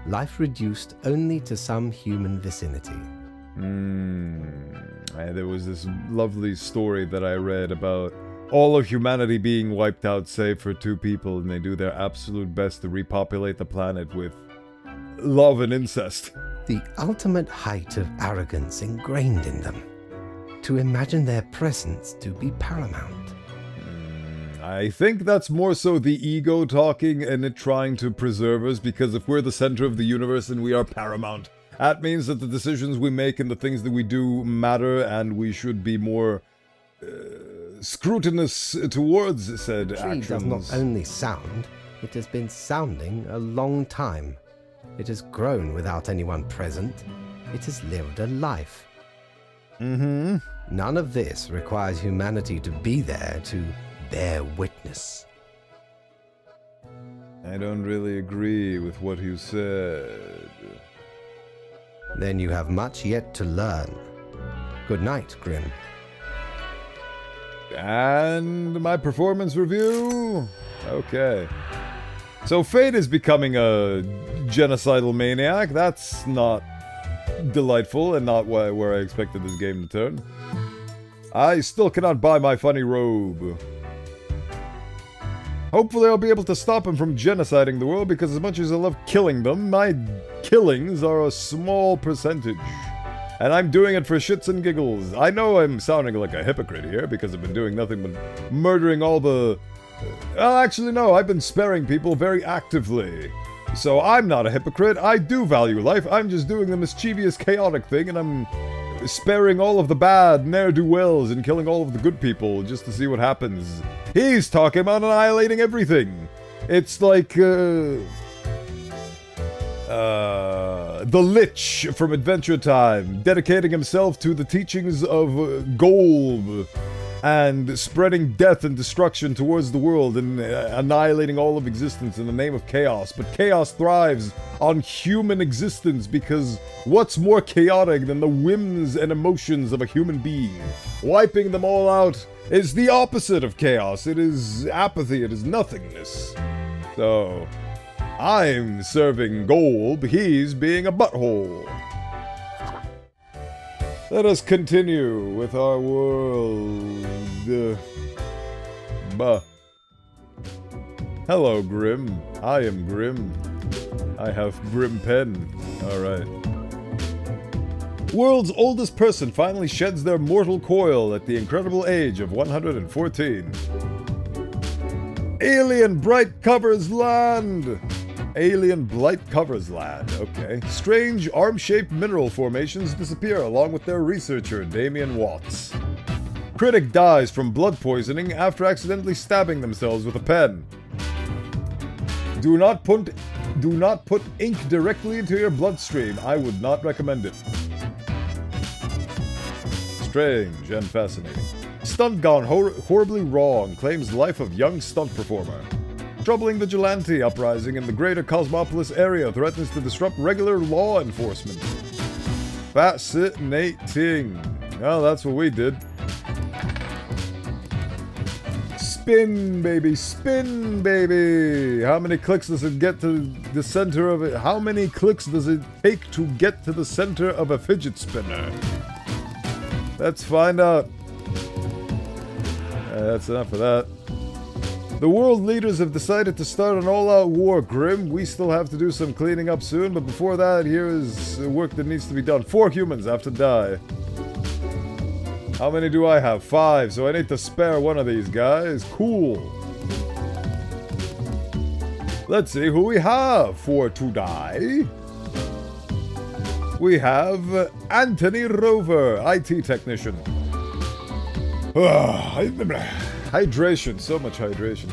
Life reduced only to some human vicinity. There was this lovely story that I read about all of humanity being wiped out save for 2 people, and they do their absolute best to repopulate the planet with love and incest. The ultimate height of arrogance ingrained in them. To imagine their presence to be paramount. I think that's more so the ego talking and it trying to preserve us, because if we're the center of the universe and we are paramount, that means that the decisions we make and the things that we do matter, and we should be more scrutinous towards said The tree actions. does not only sound, it has been sounding a long time. It has grown without anyone present. It has lived a life. None of this requires humanity to be there to bear witness. I don't really agree with what you said. Then you have much yet to learn. Good night, Grim. And my performance review? Okay. So Fate is becoming a genocidal maniac. That's not delightful and not where I expected this game to turn. I still cannot buy my funny robe. Hopefully I'll be able to stop him from genociding the world, because as much as I love killing them, my killings are a small percentage. And I'm doing it for shits and giggles. I know I'm sounding like a hypocrite here, because I've been doing nothing but murdering all the... actually no, I've been sparing people very actively. So I'm not a hypocrite, I do value life, I'm just doing the mischievous, chaotic thing, and I'm sparing all of the bad ne'er-do-wells and killing all of the good people just to see what happens. He's talking about annihilating everything. It's like, the Lich from Adventure Time, dedicating himself to the teachings of Golb, and spreading death and destruction towards the world, and annihilating all of existence in the name of chaos. But chaos thrives on human existence, because what's more chaotic than the whims and emotions of a human being? Wiping them all out is the opposite of chaos. It is apathy, it is nothingness. So, I'm serving Golb, he's being a butthole. Let us continue with our world. Hello, Grim. I am Grim. I have Grim Pen. Alright. World's oldest person finally sheds their mortal coil at the incredible age of 114. Alien Bright covers land! Alien Blight covers land, okay. Strange arm-shaped mineral formations disappear along with their researcher, Damien Watts. Critic dies from blood poisoning after accidentally stabbing themselves with a pen. Do not put ink directly into your bloodstream. I would not recommend it. Strange and fascinating. Stunt gone horribly wrong claims life of young stunt performer. Troubling vigilante uprising in the greater Cosmopolis area threatens to disrupt regular law enforcement. Fascinating. Well, that's what we did. Spin, baby. Spin, baby. How many clicks does it get to the center of it? How many clicks does it take to get to the center of a fidget spinner? Let's find out. That's enough of that. The world leaders have decided to start an all-out war, Grim. We still have to do some cleaning up soon, but before that, here is work that needs to be done. 4 humans have to die. How many do I have? 5, so I need to spare one of these guys. Cool. Let's see who we have for to die. We have Anthony Rover, IT technician. Hydration, so much hydration.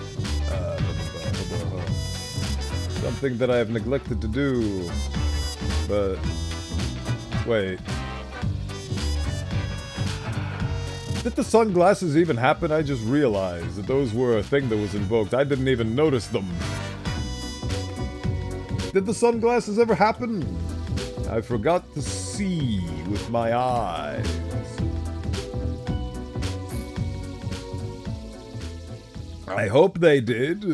Something that I have neglected to do. But, wait. Did the sunglasses even happen? I just realized that those were a thing that was invoked. I didn't even notice them. Did the sunglasses ever happen? I forgot to see with my eyes. I hope they did.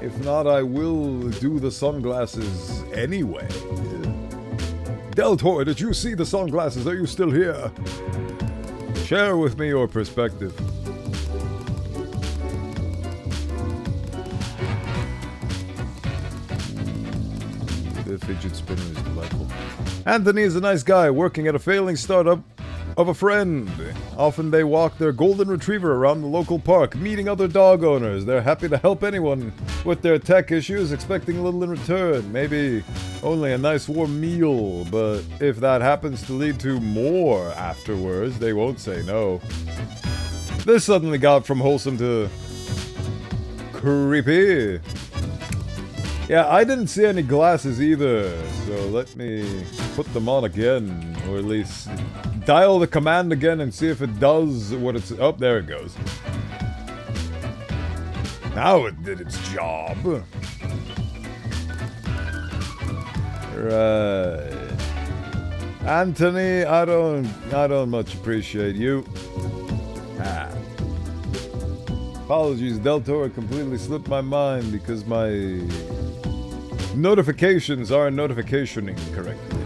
If not, I will do the sunglasses anyway. Deltor, did you see the sunglasses? Are you still here? Share with me your perspective. The fidget spinner is delightful. Anthony is a nice guy working at a failing startup of a friend. Often they walk their golden retriever around the local park, meeting other dog owners. They're happy to help anyone with their tech issues, expecting a little in return. Maybe only a nice warm meal, but if that happens to lead to more afterwards, they won't say no. This suddenly got from wholesome to creepy. Yeah, I didn't see any glasses either, so let me put them on again, or at least dial the command again and see if it does what it's... Oh, there it goes. Now it did its job. Right. Anthony, I don't much appreciate you. Apologies, Deltor, completely slipped my mind because my notifications aren't notificationing correctly.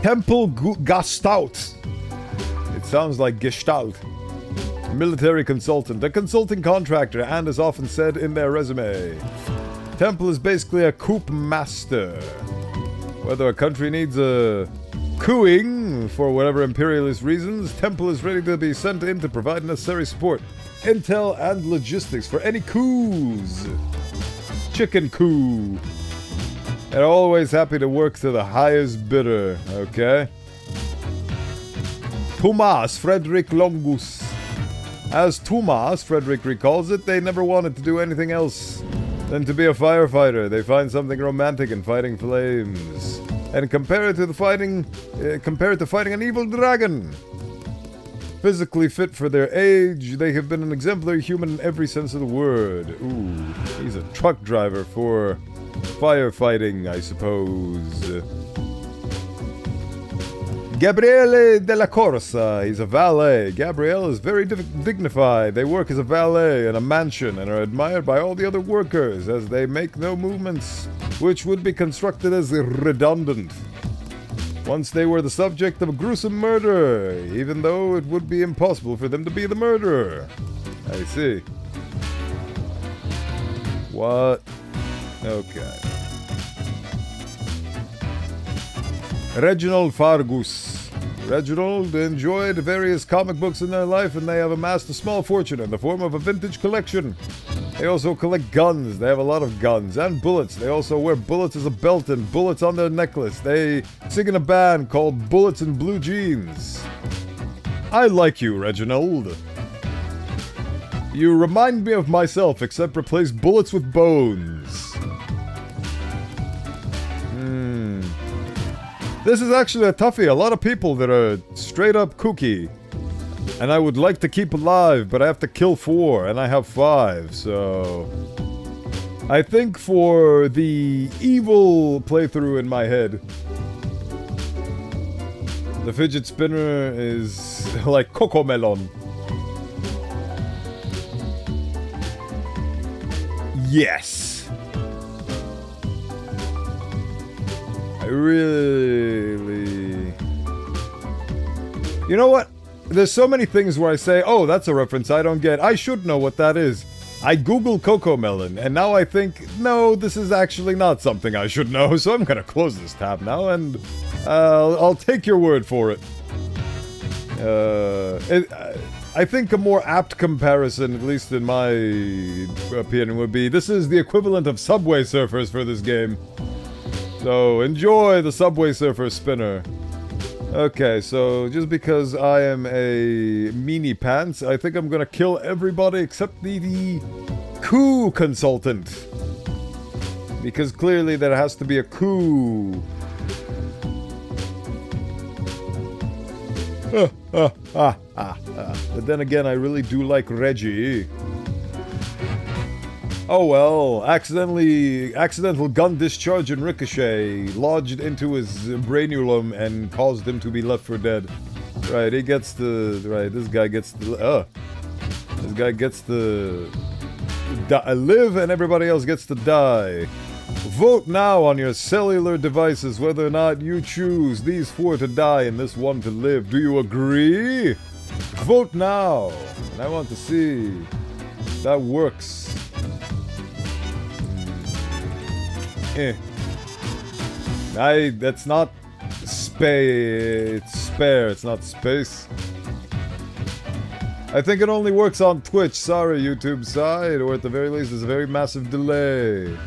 Temple Gestalt. It sounds like Gestalt. Military consultant, a consulting contractor, and as often said in their resume, Temple is basically a coup master. Whether a country needs a cooing for whatever imperialist reasons, Temple is ready to be sent in to provide necessary support, intel, and logistics for any coups. Chicken coup. They're always happy to work to the highest bidder, okay? Thomas Frederick Longus. As Thomas Frederick recalls it, they never wanted to do anything else than to be a firefighter. They find something romantic in fighting flames, and compare it to fighting an evil dragon. Physically fit for their age, they have been an exemplary human in every sense of the word. Ooh, he's a truck driver for firefighting, I suppose. Gabriele della Corsa, he's a valet. Gabriele is very dignified. They work as a valet in a mansion and are admired by all the other workers as they make no movements which would be constructed as redundant. Once they were the subject of a gruesome murder, even though it would be impossible for them to be the murderer. I see. What? Okay. Reginald Fargus. Reginald enjoyed various comic books in their life, and they have amassed a small fortune in the form of a vintage collection. They also collect guns. They have a lot of guns and bullets. They also wear bullets as a belt and bullets on their necklace. They sing in a band called Bullets and Blue Jeans. I like you, Reginald. You remind me of myself, except replace bullets with bones. This is actually a toughie. A lot of people that are straight up kooky. And I would like to keep alive, but I have to kill 4, and I have 5, so... I think for the evil playthrough in my head, the fidget spinner is like Cocomelon. Yes! I really... You know what? There's so many things where I say, oh, that's a reference I don't get. I should know what that is. I Googled Cocomelon, and now I think, no, this is actually not something I should know, so I'm gonna close this tab now, and I'll take your word for it. I think a more apt comparison, at least in my opinion, would be, this is the equivalent of Subway Surfers for this game. So, enjoy the Subway Surfer spinner. Okay, so just because I am a meanie pants, I think I'm gonna kill everybody except the coup consultant. Because clearly there has to be a coup. But then again, I really do like Reggie. Oh well, accidental gun discharge and ricochet lodged into his brainulum and caused him to be left for dead. Right, he gets the... Right, this guy gets the... This guy gets the... live and everybody else gets to die. Vote now on your cellular devices whether or not you choose these 4 to die and this 1 to live. Do you agree? Vote now. And I want to see if that works. That's not space. It's spare, it's not space. I think it only works on Twitch. Sorry, YouTube side. Or at the very least, there's a very massive delay.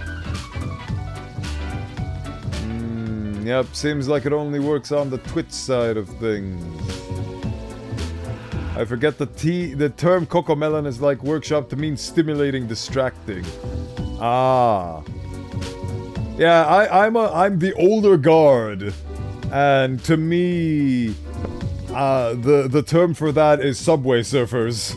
Yep, seems like it only works on the Twitch side of things. I forget the term Cocomelon is like workshop to mean stimulating, distracting. Ah. Yeah, I'm the older guard, and to me, the term for that is Subway Surfers.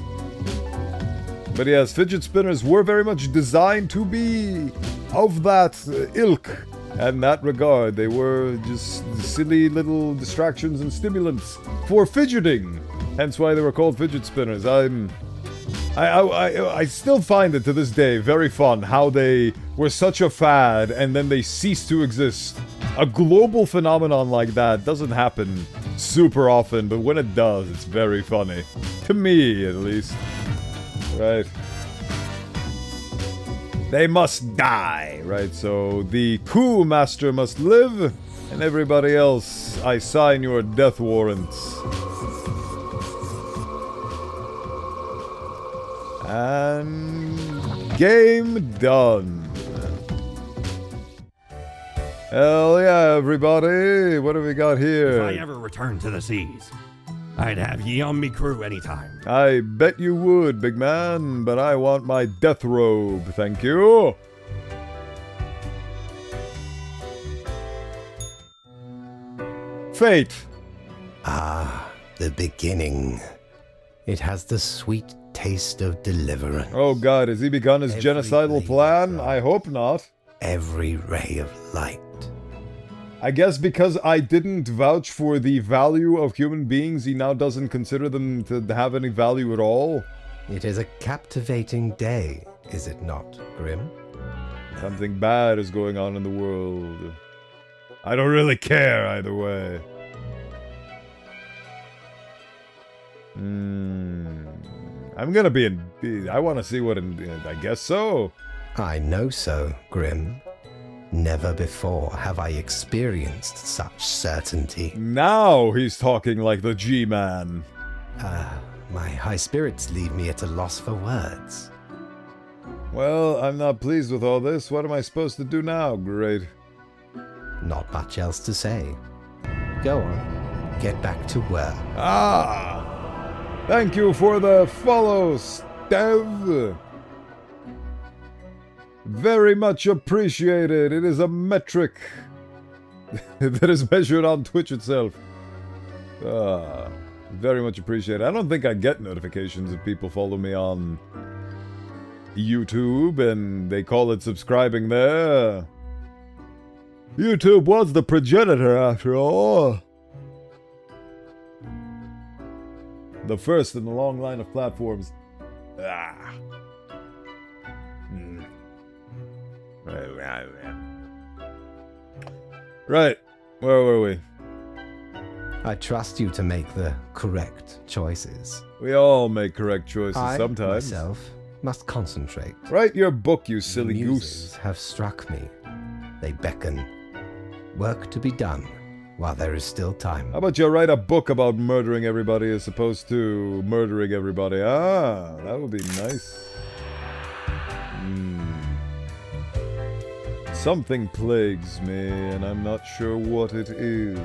But yes, fidget spinners were very much designed to be of that ilk. And in that regard, they were just silly little distractions and stimulants for fidgeting. Hence why they were called fidget spinners. I still find it to this day very fun how they were such a fad and then they ceased to exist. A global phenomenon like that doesn't happen super often, but when it does, it's very funny. To me, at least. Right. They must die, right? So the coup master must live, and everybody else, I sign your death warrants. And game done. Hell yeah, everybody! What have we got here? If I ever return to the seas, I'd have ye on me crew anytime. I bet you would, big man, but I want my death robe, thank you. Fate. Ah, the beginning. It has the sweet taste of deliverance. Oh god, has he begun his genocidal plan? I hope not. Every ray of light. I guess because I didn't vouch for the value of human beings, he now doesn't consider them to have any value at all. It is a captivating day, is it not, Grim? Something bad is going on in the world. I don't really care either way. I'm gonna be in... I want to see what I guess so. I know so, Grim. Never before have I experienced such certainty. Now he's talking like the G-Man. My high spirits leave me at a loss for words. Well, I'm not pleased with all this. What am I supposed to do now? Great. Not much else to say. Go on. Get back to work. Ah! Thank you for the follow, Stev. Very much appreciated. It is a metric that is measured on Twitch itself. Very much appreciated. I don't think I get notifications if people follow me on YouTube and they call it subscribing there. YouTube was the progenitor after all. The first in the long line of platforms. Right. Where were we? I trust you to make the correct choices. We all make correct choices I, sometimes. myself, must concentrate. Write your book, you silly Muses goose. have struck me. They beckon. Work to be done while there is still time. How about you write a book about murdering everybody as opposed to murdering everybody? Ah, that would be nice. Something plagues me, and I'm not sure what it is.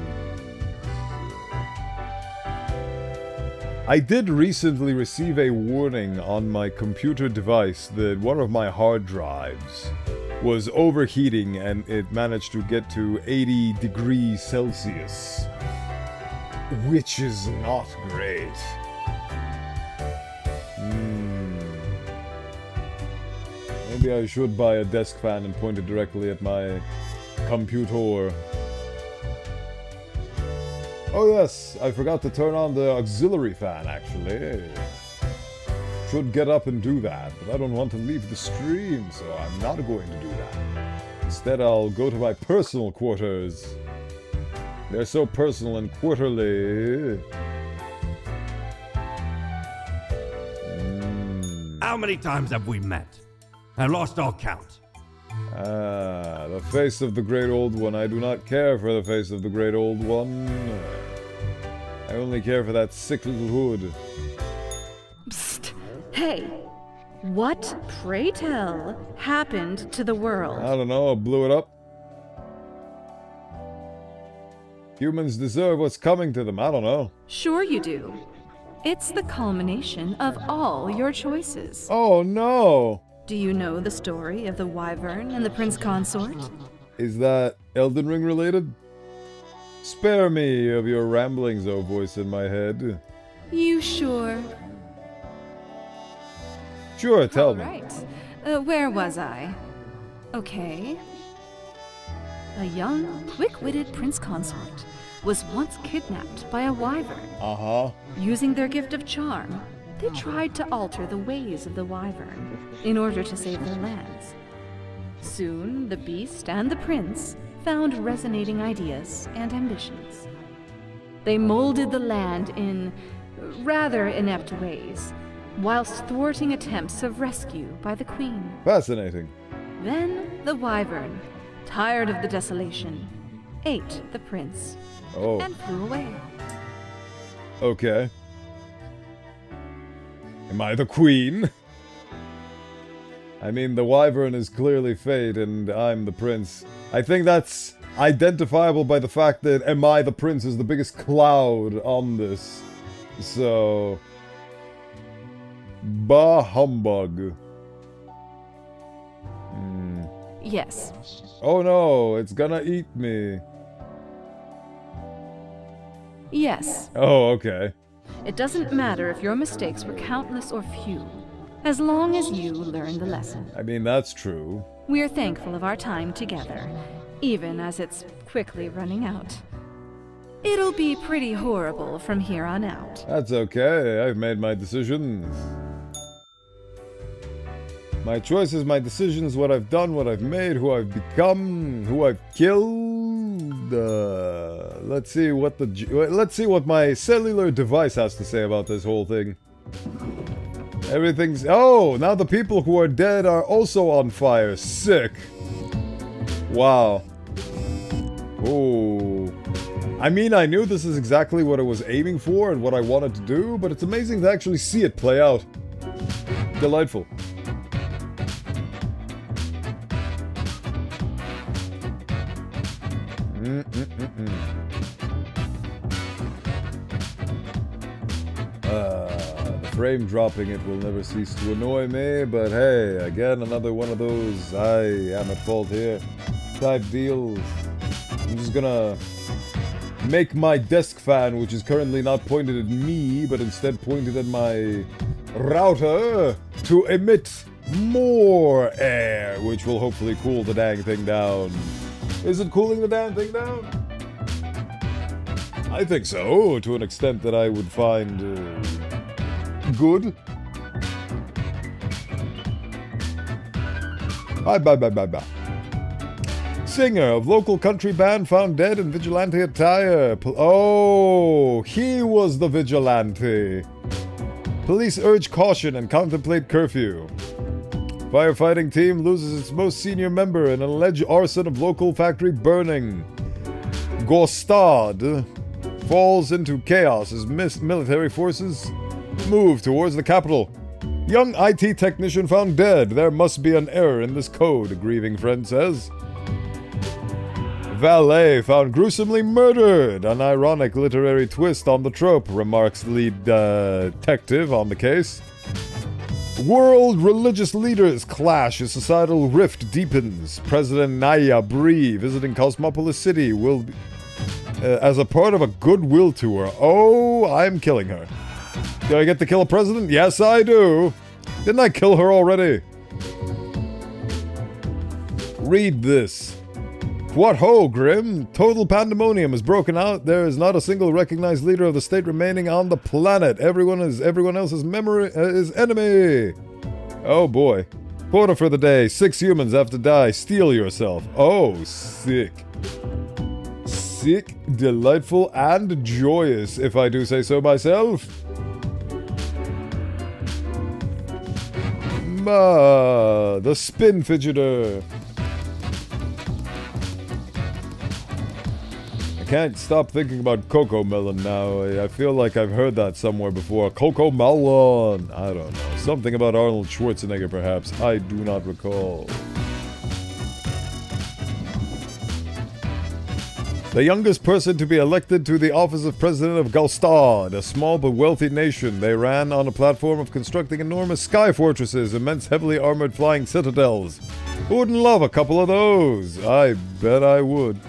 I did recently receive a warning on my computer device that one of my hard drives was overheating and it managed to get to 80 degrees Celsius, which is not great. Maybe I should buy a desk fan and point it directly at my computer. Oh yes, I forgot to turn on the auxiliary fan actually. Should get up and do that, but I don't want to leave the stream, so I'm not going to do that. Instead, I'll go to my personal quarters. They're so personal and quarterly. How many times have we met? I lost all count. Ah, the face of the great old one. I do not care for the face of the great old one. I only care for that sick little hood. Psst. Hey. What, pray tell, happened to the world? I don't know, I blew it up. Humans deserve what's coming to them, I don't know. Sure you do. It's the culmination of all your choices. Oh no! Do you know the story of the Wyvern and the Prince Consort? Is that Elden Ring related? Spare me of your ramblings, oh voice in my head. You sure? Sure, tell me. Right. Where was I? Okay. A young, quick-witted prince consort was once kidnapped by a wyvern. Uh-huh. Using their gift of charm, they tried to alter the ways of the wyvern in order to save their lands. Soon, the beast and the prince found resonating ideas and ambitions. They molded the land in rather inept ways, whilst thwarting attempts of rescue by the queen. Fascinating. Then the wyvern, tired of the desolation, ate the prince Oh, and flew away. okay. Am I the queen? I mean, the wyvern is clearly fate, and I'm the prince. I think that's identifiable by the fact that Am I the Prince is the biggest cloud on this. So... Bah humbug. Yes. Oh no, it's gonna eat me. Yes. Oh, okay. It doesn't matter if your mistakes were countless or few, as long as you learn the lesson. I mean, that's true. We're thankful of our time together, even as it's quickly running out. It'll be pretty horrible from here on out. That's okay, I've made my decisions. My choices, my decisions, what I've done, what I've made, who I've become, who I've killed. Let's see what my cellular device has to say about this whole thing. Everything's... Oh, now the people who are dead are also on fire. Sick. Wow. Oh. I mean, I knew this is exactly what I was aiming for and what I wanted to do, but it's amazing to actually see it play out. Delightful. The frame dropping it will never cease to annoy me, but hey, again, another one of those I am at fault here type deals. I'm just gonna make my desk fan, which is currently not pointed at me, but instead pointed at my router, to emit more air, which will hopefully cool the dang thing down. Is it cooling the damn thing down? I think so, to an extent that I would find good. Bye. Singer of local country band found dead in vigilante attire. Oh, he was the vigilante. Police urge caution and contemplate curfew. Firefighting team loses its most senior member in an alleged arson of local factory burning. Gostad falls into chaos as military forces move towards the capital. Young IT technician found dead. There must be an error in this code, a grieving friend says. Valet found gruesomely murdered. An ironic literary twist on the trope, remarks lead detective on the case. World religious leaders clash as societal rift deepens. President Naya Bree visiting Cosmopolis City will be, as a part of a goodwill tour. Oh, I'm killing her. Do I get to kill a president? Yes, I do. Didn't I kill her already? Read this. What ho, Grim? Total pandemonium has broken out. There is not a single recognized leader of the state remaining on the planet. Everyone else's memory is enemy. Oh boy. Quota for the day. 6 humans have to die. Steal yourself. Oh, sick. Sick, delightful, and joyous, if I do say so myself. The spin fidgeter. I can't stop thinking about Coco Melon now. I feel like I've heard that somewhere before. Coco Melon! I don't know. Something about Arnold Schwarzenegger, perhaps. I do not recall. The youngest person to be elected to the office of President of Gostad, a small but wealthy nation. They ran on a platform of constructing enormous sky fortresses, immense heavily armored flying citadels. Who wouldn't love a couple of those? I bet I would.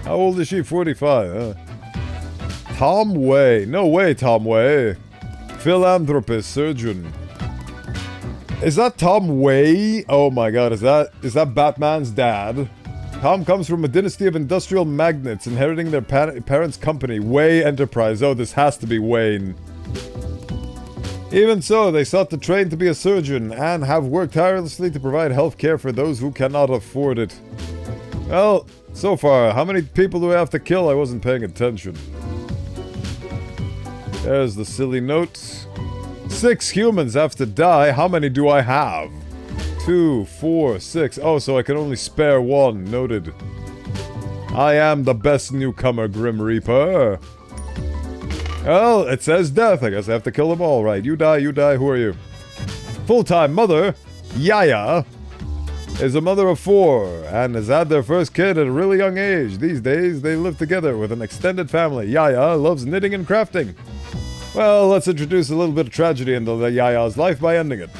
How old is she? 45, huh? Tom Way. No way, Tom Way. Philanthropist, surgeon. Is that Tom Way? Oh my god, is that Batman's dad? Tom comes from a dynasty of industrial magnates inheriting their parents' company, Way Enterprise. Oh, this has to be Wayne. Even so, they sought to train to be a surgeon and have worked tirelessly to provide health care for those who cannot afford it. Well, so far, how many people do I have to kill? I wasn't paying attention. There's the silly note. 6 humans have to die. How many do I have? 2, 4, 6. Oh, so I can only spare 1. Noted. I am the best newcomer, Grim Reaper. Well, it says death. I guess I have to kill them all. Right, you die, who are you? Full-time mother, Yaya, is a mother of 4 and has had their first kid at a really young age. These days, they live together with an extended family. Yaya loves knitting and crafting. Well, let's introduce a little bit of tragedy into Yaya's life by ending it.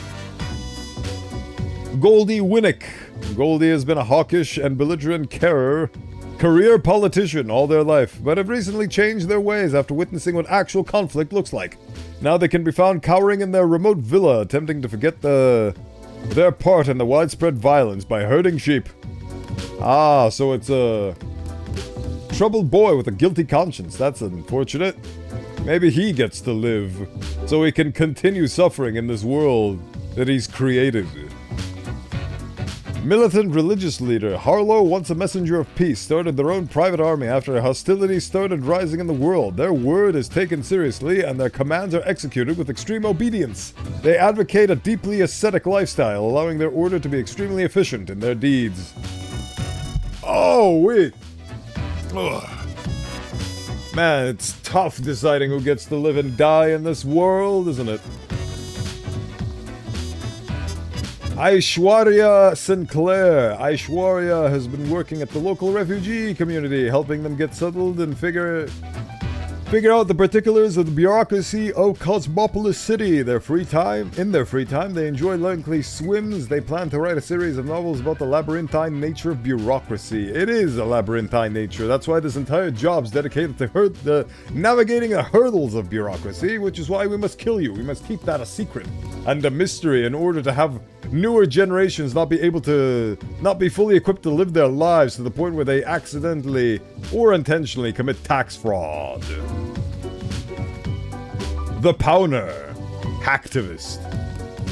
Goldie Winnick. Goldie has been a hawkish and belligerent career politician all their life, but have recently changed their ways after witnessing what actual conflict looks like. Now they can be found cowering in their remote villa, attempting to forget their part in the widespread violence by herding sheep. Ah, so it's a troubled boy with a guilty conscience. That's unfortunate. Maybe he gets to live, so he can continue suffering in this world that he's created. Militant religious leader Harlow, once a messenger of peace, started their own private army after hostilities started rising in the world. Their word is taken seriously and their commands are executed with extreme obedience. They advocate a deeply ascetic lifestyle, allowing their order to be extremely efficient in their deeds. Oh, wait. Ugh. Man, it's tough deciding who gets to live and die in this world, isn't it? Aishwarya Sinclair. Aishwarya has been working at the local refugee community, helping them get settled and figure out the particulars of the bureaucracy of Cosmopolis City. In their free time, they enjoy lengthy swims. They plan to write a series of novels about the labyrinthine nature of bureaucracy. It is a labyrinthine nature. That's why this entire job's dedicated to navigating the hurdles of bureaucracy, which is why we must kill you. We must keep that a secret and a mystery in order to have newer generations not be fully equipped to live their lives to the point where they accidentally or intentionally commit tax fraud. The Powner, hacktivist.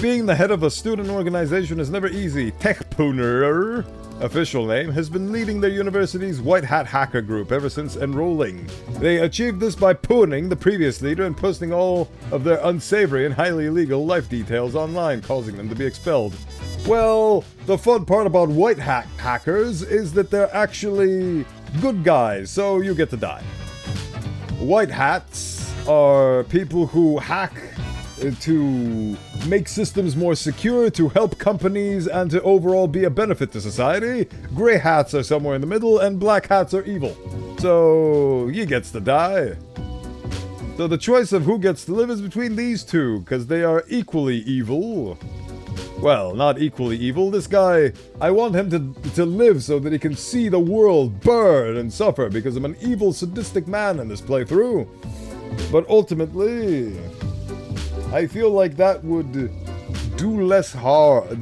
Being the head of a student organization is never easy. Techpowner, official name, has been leading their university's White Hat hacker group ever since enrolling. They achieved this by pwning the previous leader and posting all of their unsavory and highly illegal life details online, causing them to be expelled. Well, the fun part about White Hat hackers is that they're actually good guys, so you get to die. White Hats are people who hack to make systems more secure, to help companies, and to overall be a benefit to society. Gray hats are somewhere in the middle, and black hats are evil. So, he gets to die. So the choice of who gets to live is between these two, because they are equally evil. Well, not equally evil. This guy, I want him to live so that he can see the world burn and suffer, because I'm an evil, sadistic man in this playthrough. But ultimately, I feel like that would do less harm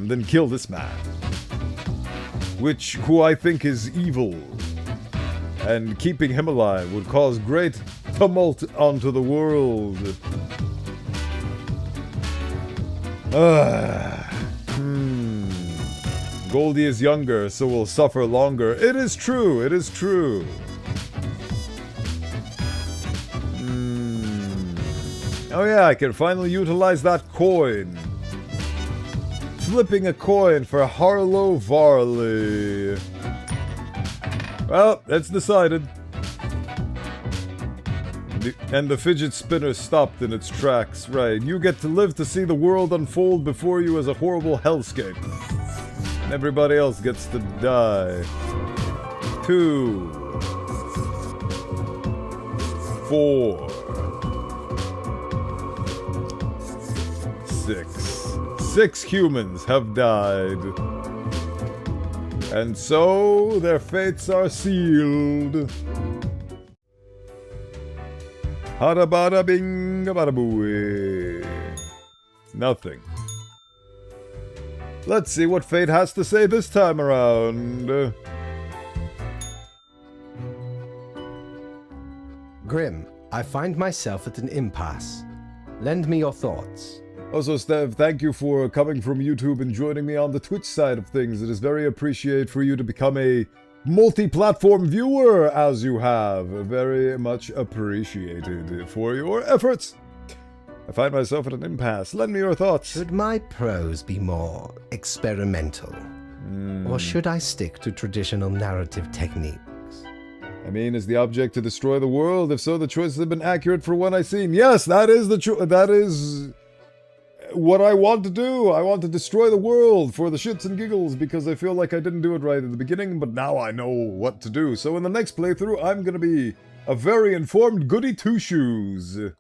than kill this man, who I think is evil, and keeping him alive would cause great tumult onto the world. Goldie is younger, so will suffer longer. It is true, it is true. Oh yeah, I can finally utilize that coin. Flipping a coin for Harlow Varley. Well, it's decided. And the fidget spinner stopped in its tracks. Right, you get to live to see the world unfold before you as a horrible hellscape. And everybody else gets to die. 2, 4, 6 humans have died. And so their fates are sealed. Hada bada bing bada booey. Nothing. Let's see what fate has to say this time around. Grim, I find myself at an impasse. Lend me your thoughts. Also, Stev, thank you for coming from YouTube and joining me on the Twitch side of things. It is very appreciated for you to become a multi-platform viewer as you have. Very much appreciated for your efforts. I find myself at an impasse. Lend me your thoughts. Should my prose be more experimental? Or should I stick to traditional narrative techniques? I mean, is the object to destroy the world? If so, the choices have been accurate for what I've seen. Yes, that is that is what I want to do. I want to destroy the world for the shits and giggles because I feel like I didn't do it right at the beginning, but now I know what to do. So in the next playthrough, I'm going to be a very informed goody two-shoes.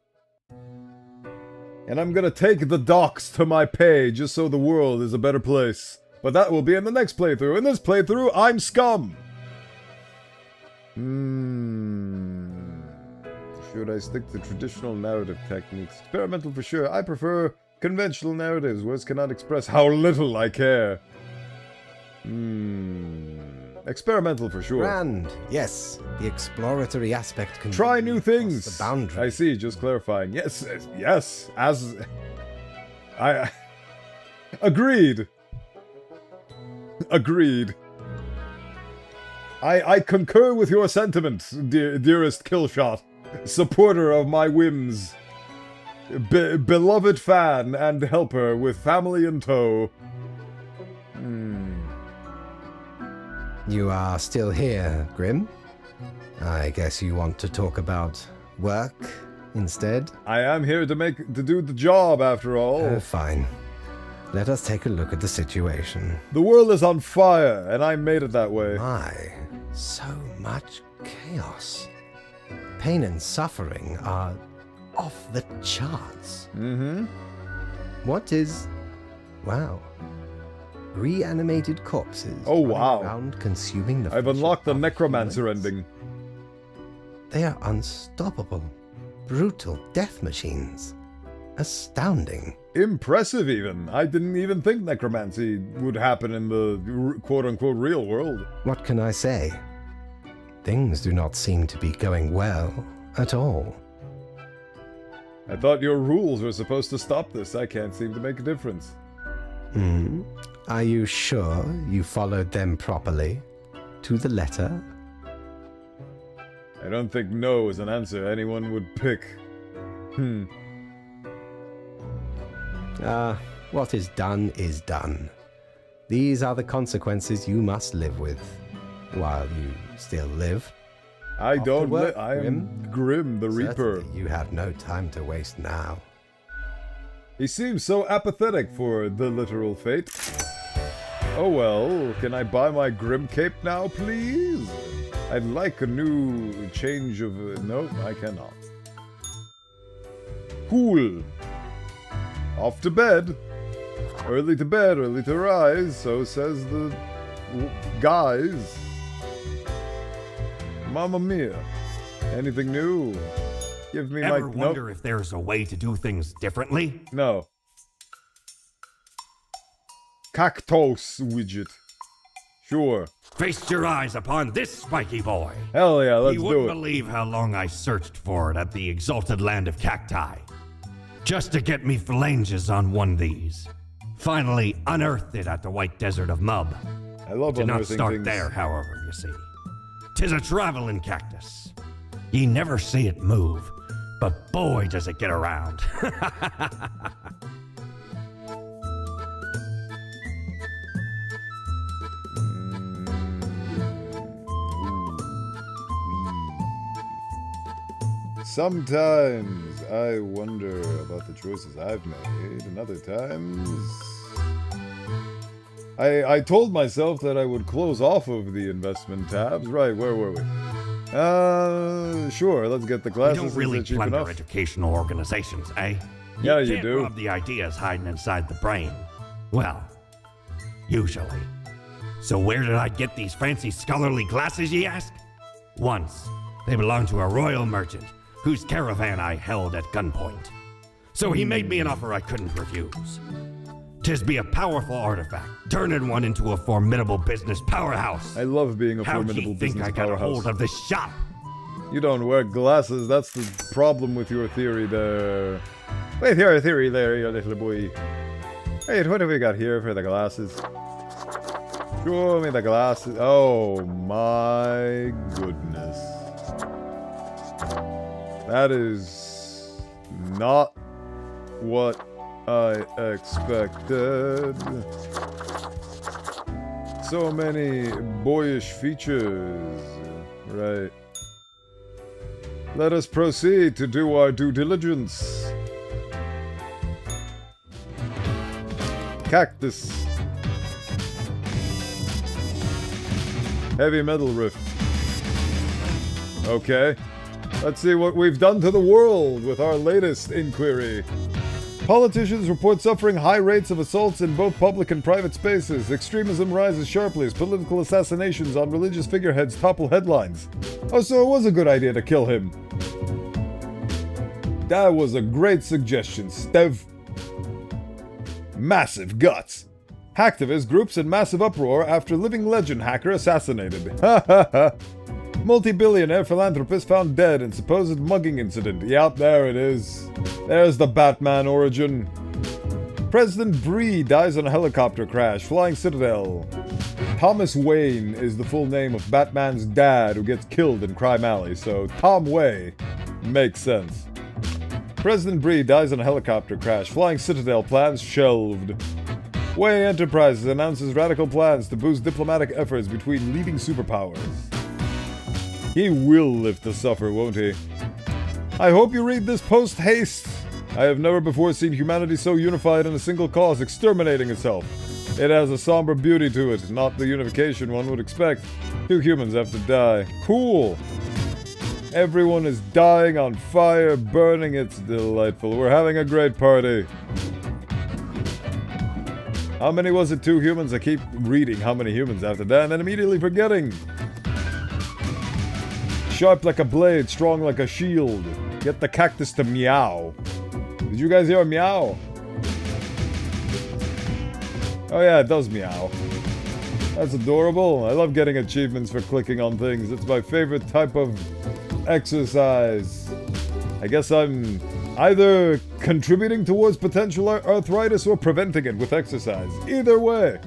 And I'm going to take the docs to my pay just so the world is a better place. But that will be in the next playthrough. In this playthrough, I'm scum. Should I stick to traditional narrative techniques? Experimental for sure. I prefer conventional narratives. Words cannot express how little I care. Experimental for sure. Grand. Yes, the exploratory aspect can Try new things. The boundary. I see. Just clarifying. Yes, yes. As I agreed. Agreed. I concur with your sentiment, dearest Killshot, supporter of my whims, beloved fan and helper with family in tow. You are still here, Grim? I guess you want to talk about work instead? I am here to do the job, after all. Fine. Let us take a look at the situation. The world is on fire, and I made it that way. My, so much chaos. Pain and suffering are off the charts. What is... Wow. Reanimated corpses. Oh, wow. Around consuming the I've unlocked the necromancer ending. They are unstoppable. Brutal death machines. Astounding. Impressive, even. I didn't even think necromancy would happen in the quote-unquote real world. What can I say? Things do not seem to be going well at all. I thought your rules were supposed to stop this. I can't seem to make a difference. Are you sure you followed them properly? To the letter? I don't think no is an answer anyone would pick. What is done. These are the consequences you must live with, while you still live. I Off don't to work, I am Grim the Reaper. Certainly you have no time to waste now. He seems so apathetic for the literal fate. Oh well, can I buy my Grim cape now, please? I'd like a new change of... no, I cannot. Cool. Off to bed. Early to bed, early to rise, so says the guys. Mamma mia. Anything new? Give me Ever my... wonder if there's a way to do things differently? No. Cactus widget. Sure. Feast your eyes upon this spiky boy. Hell yeah, let's You do wouldn't it. believe how long I searched for it at the exalted land of cacti. Just to get me phalanges on one of these. Finally unearthed it at the white desert of Mub. I love Did not unearthing start things. there, however, you see. 'Tis a traveling cactus. Ye never see it move, but boy does it get around. Sometimes I wonder about the choices I've made, and other times... I told myself that I would close off of the investment tabs. Right, where were we? Sure, let's get the We glasses. don't Is really it cheap plunder enough? educational organizations, eh? Yeah, you can't do. rob the ideas hiding inside the brain. Well, usually. So where did I get these fancy scholarly glasses, ye ask? Once, they belonged to a royal merchant whose caravan I held at gunpoint. So he made me an offer I couldn't refuse. 'Tis be a powerful artifact, turning one into a formidable business powerhouse. I love being a How formidable ye think business I got a powerhouse. hold of this shop? You don't wear glasses, that's the problem with your theory there. With your theory there, you little boy. Wait, what have we got here for the glasses? Show me the glasses. Oh my goodness. That is not what I expected. So many boyish features. Right. Let us proceed to do our due diligence. Cactus. Heavy metal riff. Okay. Let's see what we've done to the world with our latest inquiry. Politicians report suffering high rates of assaults in both public and private spaces. Extremism rises sharply as political assassinations on religious figureheads topple headlines. Oh, so it was a good idea to kill him. That was a great suggestion, Stev. Massive guts. Hacktivist groups in massive uproar after living legend hacker assassinated. Ha ha ha. Multi-billionaire philanthropist found dead in supposed mugging incident. Yep, there it is. There's the Batman origin. President Bree dies in a helicopter crash, flying Citadel. Thomas Wayne is the full name of Batman's dad who gets killed in Crime Alley, so Tom Way makes sense. President Bree dies in a helicopter crash, flying Citadel plans shelved. Way Enterprises announces radical plans to boost diplomatic efforts between leading superpowers. He will live to suffer, won't he? I hope you read this post-haste. I have never before seen humanity so unified in a single cause, exterminating itself. It has a somber beauty to it, not the unification one would expect. 2 humans have to die. Cool! Everyone is dying on fire, burning. It's delightful. We're having a great party. How many was it? 2 humans? I keep reading how many humans have to die and then immediately forgetting. Sharp like a blade, strong like a shield. Get the cactus to meow. Did you guys hear a meow? Oh yeah, it does meow. That's adorable. I love getting achievements for clicking on things. It's my favorite type of exercise. I guess I'm either contributing towards potential arthritis or preventing it with exercise. Either way.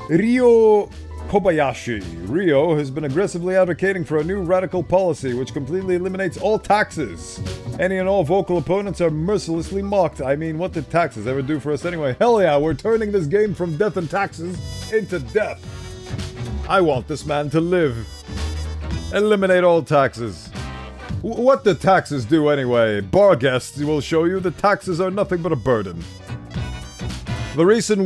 Rio Kobayashi. Rio has been aggressively advocating for a new radical policy which completely eliminates all taxes. Any and all vocal opponents are mercilessly mocked. I mean, what did taxes ever do for us anyway? Hell yeah, we're turning this game from death and taxes into death. I want this man to live. Eliminate all taxes. What do taxes do anyway? Bar guests will show you that taxes are nothing but a burden. The recent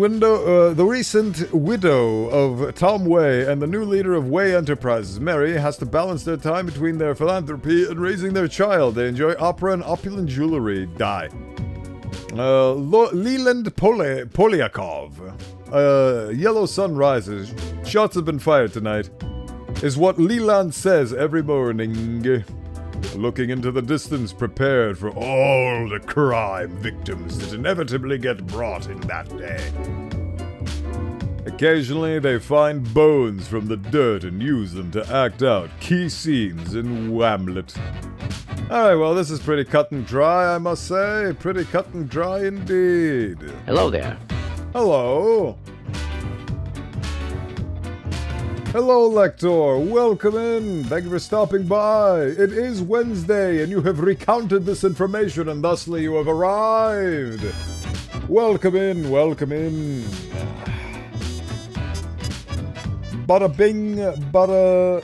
widow of Tom Way and the new leader of Way Enterprises, Mary, has to balance their time between their philanthropy and raising their child. They enjoy opera and opulent jewelry. Die. Leland Polyakov. Yellow sun rises. Shots have been fired tonight. Is what Leland says every morning. Looking into the distance, prepared for all the crime victims that inevitably get brought in that day. Occasionally, they find bones from the dirt and use them to act out key scenes in Whamlet. Alright, well, this is pretty cut and dry, I must say. Pretty cut and dry indeed. Hello there. Hello. Hello, Lector. Welcome in. Thank you for stopping by. It is Wednesday, and you have recounted this information, and thusly you have arrived. Welcome in. Welcome in. Bada bing, bada.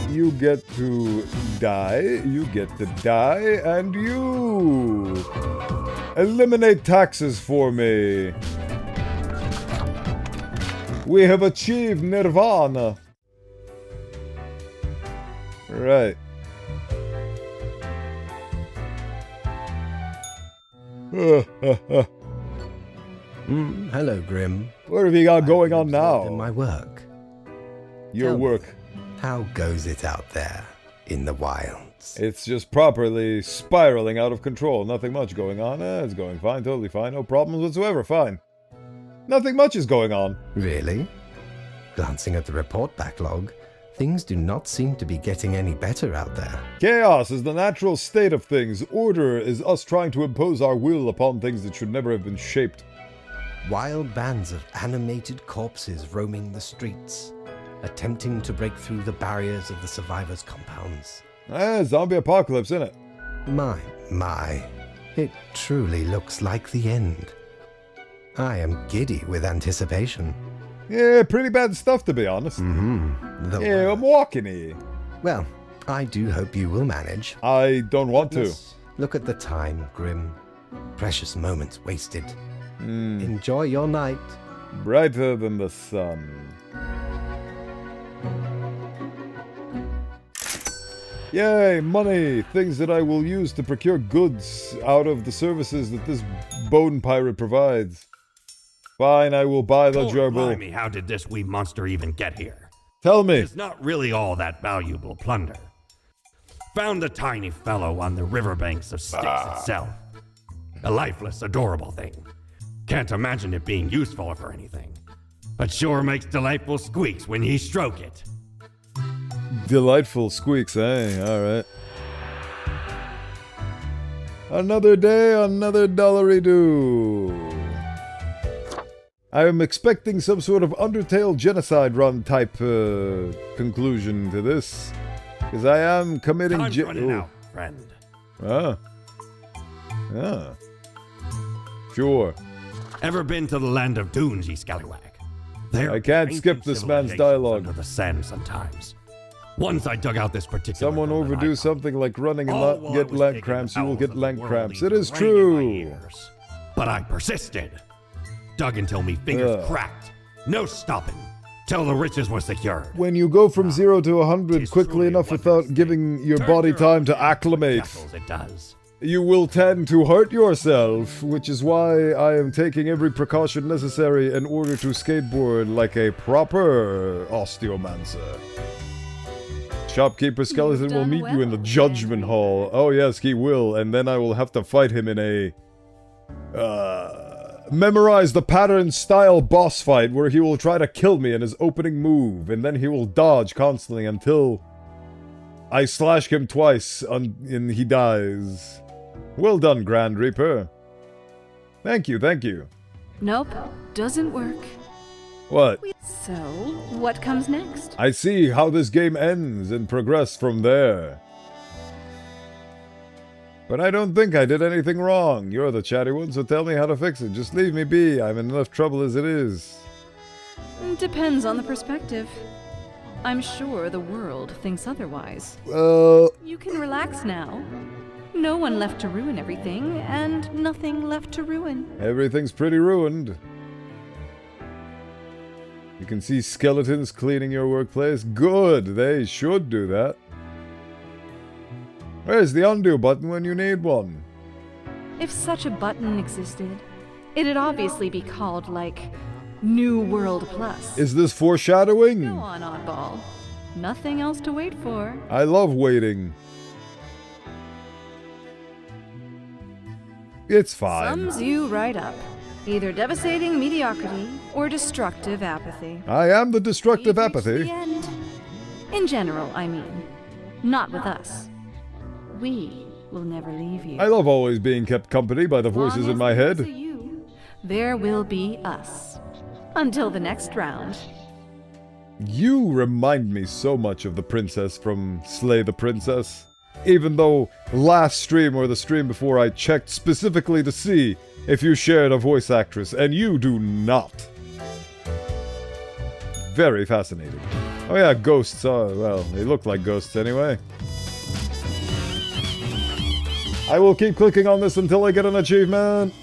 You get to die. You get to die, and you eliminate taxes for me. We have achieved nirvana. Right. Hello, Grim. What have you got going on In now? my work. Your Tell me, work. How goes it out there in the wilds? streets. It's just properly spiraling out of control. Nothing much going on. It's going fine, totally fine. No problems whatsoever, fine. Nothing much is going on. Really? Glancing at the report backlog, things do not seem to be getting any better out there. Chaos is the natural state of things. Order is us trying to impose our will upon things that should never have been shaped. Wild bands of animated corpses roaming the streets, attempting to break through the barriers of the survivors' compounds. Zombie apocalypse, innit? My. It truly looks like the end. I am giddy with anticipation. Yeah, pretty bad stuff, to be honest. Mm-hmm. I'm walking here. Well, I do hope you will manage. I don't want to. Let's look at the time, Grim. Precious moments wasted. Enjoy your night. Brighter than the sun. Yay, money! Things that I will use to procure goods out of the services that this bone pirate provides. Fine, I will buy the gerbil. Blimey, how did this wee monster even get here? Tell me. It's not really all that valuable plunder. Found the tiny fellow on the riverbanks of Styx itself. A lifeless, adorable thing. Can't imagine it being useful for anything. But sure makes delightful squeaks when ye stroke it. Delightful squeaks, eh? Alright. Another day, another dollary-doo. I am expecting some sort of Undertale genocide run type conclusion to this. Because I am committing... Time's running out, friend. Ah. Sure. Ever been to the land of dunes, ye scallywag? I can't skip this man's dialogue. Under the sand sometimes. Once I dug out this particular... Someone overdo something like running and all not get was leg taking cramps, the you will get bowels of leg the world cramps. leave It is ringing in my true. ears. But I persisted. Dug until me fingers cracked. No stopping. Till the riches were secured. When you go from 0 to 100 'Tis quickly truly enough wondrous without thing. giving your Turn body your time to hand acclimate, vessels it does. you will tend to hurt yourself, which is why I am taking every precaution necessary in order to skateboard like a proper Osteomancer. Shopkeeper Skeleton will done meet you in the well, Judgment Henry. Hall. Oh yes, he will, and then I will have to fight him in a... memorize the pattern style boss fight where he will try to kill me in his opening move, and then he will dodge constantly until I slash him twice and he dies. Well done, Grand Reaper. Thank you, thank you. Nope, doesn't work. What? So, what comes next? I see how this game ends and progress from there. But I don't think I did anything wrong. You're the chatty one, so tell me how to fix it. Just leave me be. I'm in enough trouble as it is. Depends on the perspective. I'm sure the world thinks otherwise. Well, You can relax now. No one left to ruin everything, and nothing left to ruin. everything's pretty ruined. You can see skeletons cleaning your workplace. Good, they should do that. Where's the undo button when you need one? If such a button existed, it'd obviously be called, like, New World Plus. Is this foreshadowing? Go on, oddball. Nothing else to wait for. I love waiting. It's fine. Sums you right up. Either devastating mediocrity or destructive apathy. I am the destructive We've reached apathy. the end. In general, I mean. Not with us. We will never leave you. I love always being kept company by the voices Long in as my there's a head. you, there will be us. Until the next round. You remind me so much of the princess from Slay the Princess. Even though last stream or the stream before I checked specifically to see if you shared a voice actress, and you do not. Very fascinating. Oh yeah, ghosts are, well, they look like ghosts anyway. I will keep clicking on this until I get an achievement.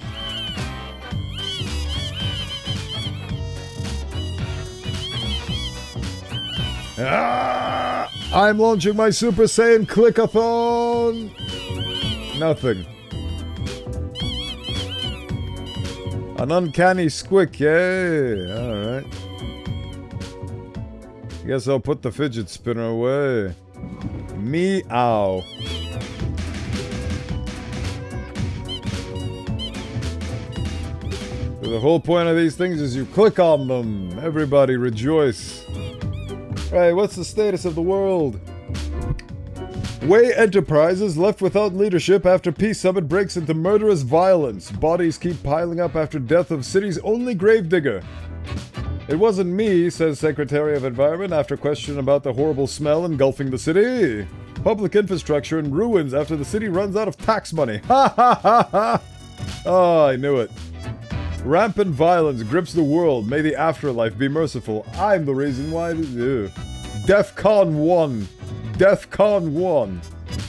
Ah, I'm launching my Super Saiyan Clickathon! Nothing. An uncanny squick, yay! Alright. Guess I'll put the fidget spinner away. Meow. The whole point of these things is you click on them. Everybody rejoice. Right, what's the status of the world? Way Enterprises left without leadership after Peace Summit breaks into murderous violence. Bodies keep piling up after death of city's only gravedigger. It wasn't me, says Secretary of Environment after question about the horrible smell engulfing the city. Public infrastructure in ruins after the city runs out of tax money. Ha ha ha ha! Oh, I knew it. Rampant violence grips the world. May the afterlife be merciful. I'm the reason why. DEFCON 1. DEFCON 1.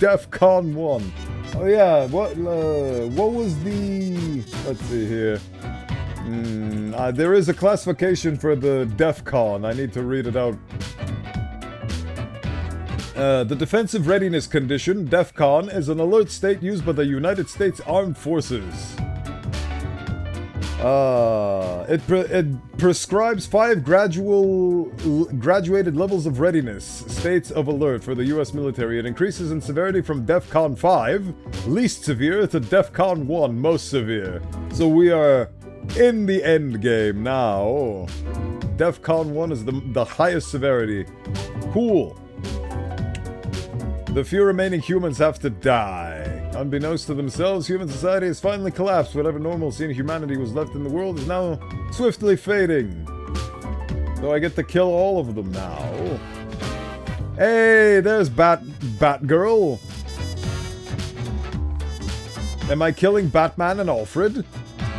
DEFCON 1. Oh yeah, what was the... Let's see here. There is a classification for the DEFCON. I need to read it out. The Defensive Readiness Condition, DEFCON, is an alert state used by the United States Armed Forces. It prescribes 5 graduated levels of readiness, states of alert for the US military. It increases in severity from DEFCON 5, least severe, to DEFCON 1, most severe. So we are in the end game now. DEFCON 1 is the highest severity. Cool. The few remaining humans have to die. Unbeknownst to themselves, human society has finally collapsed. Whatever normalcy and humanity was left in the world is now swiftly fading. So I get to kill all of them now. Hey, there's Batgirl. Am I killing Batman and Alfred?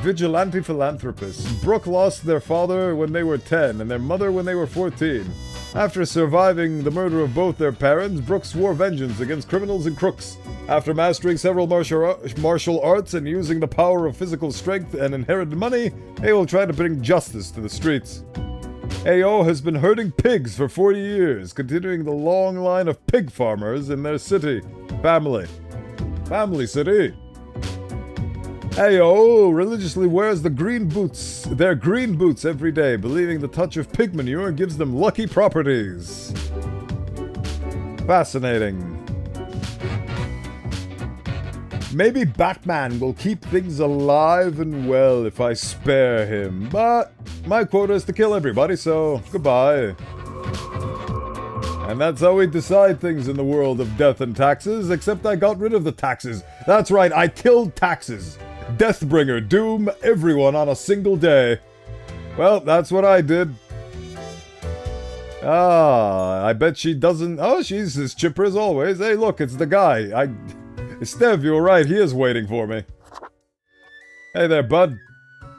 Vigilante philanthropists. Brooke lost their father when they were 10 and their mother when they were 14. After surviving the murder of both their parents, Brooke swore vengeance against criminals and crooks. After mastering several martial arts and using the power of physical strength and inherited money, they will try to bring justice to the streets. AO has been herding pigs for 40 years, continuing the long line of pig farmers in their city. Family city. AO religiously wears their green boots every day, believing the touch of pig manure gives them lucky properties. Fascinating. Maybe Batman will keep things alive and well if I spare him, but my quota is to kill everybody, so goodbye. And that's how we decide things in the world of death and taxes, except I got rid of the taxes. That's right, I killed taxes. Deathbringer, doom everyone on a single day. Well, that's what I did. I bet she doesn't... Oh, she's as chipper as always. Hey, look, it's the guy. Stev, you're right, he is waiting for me. Hey there, bud.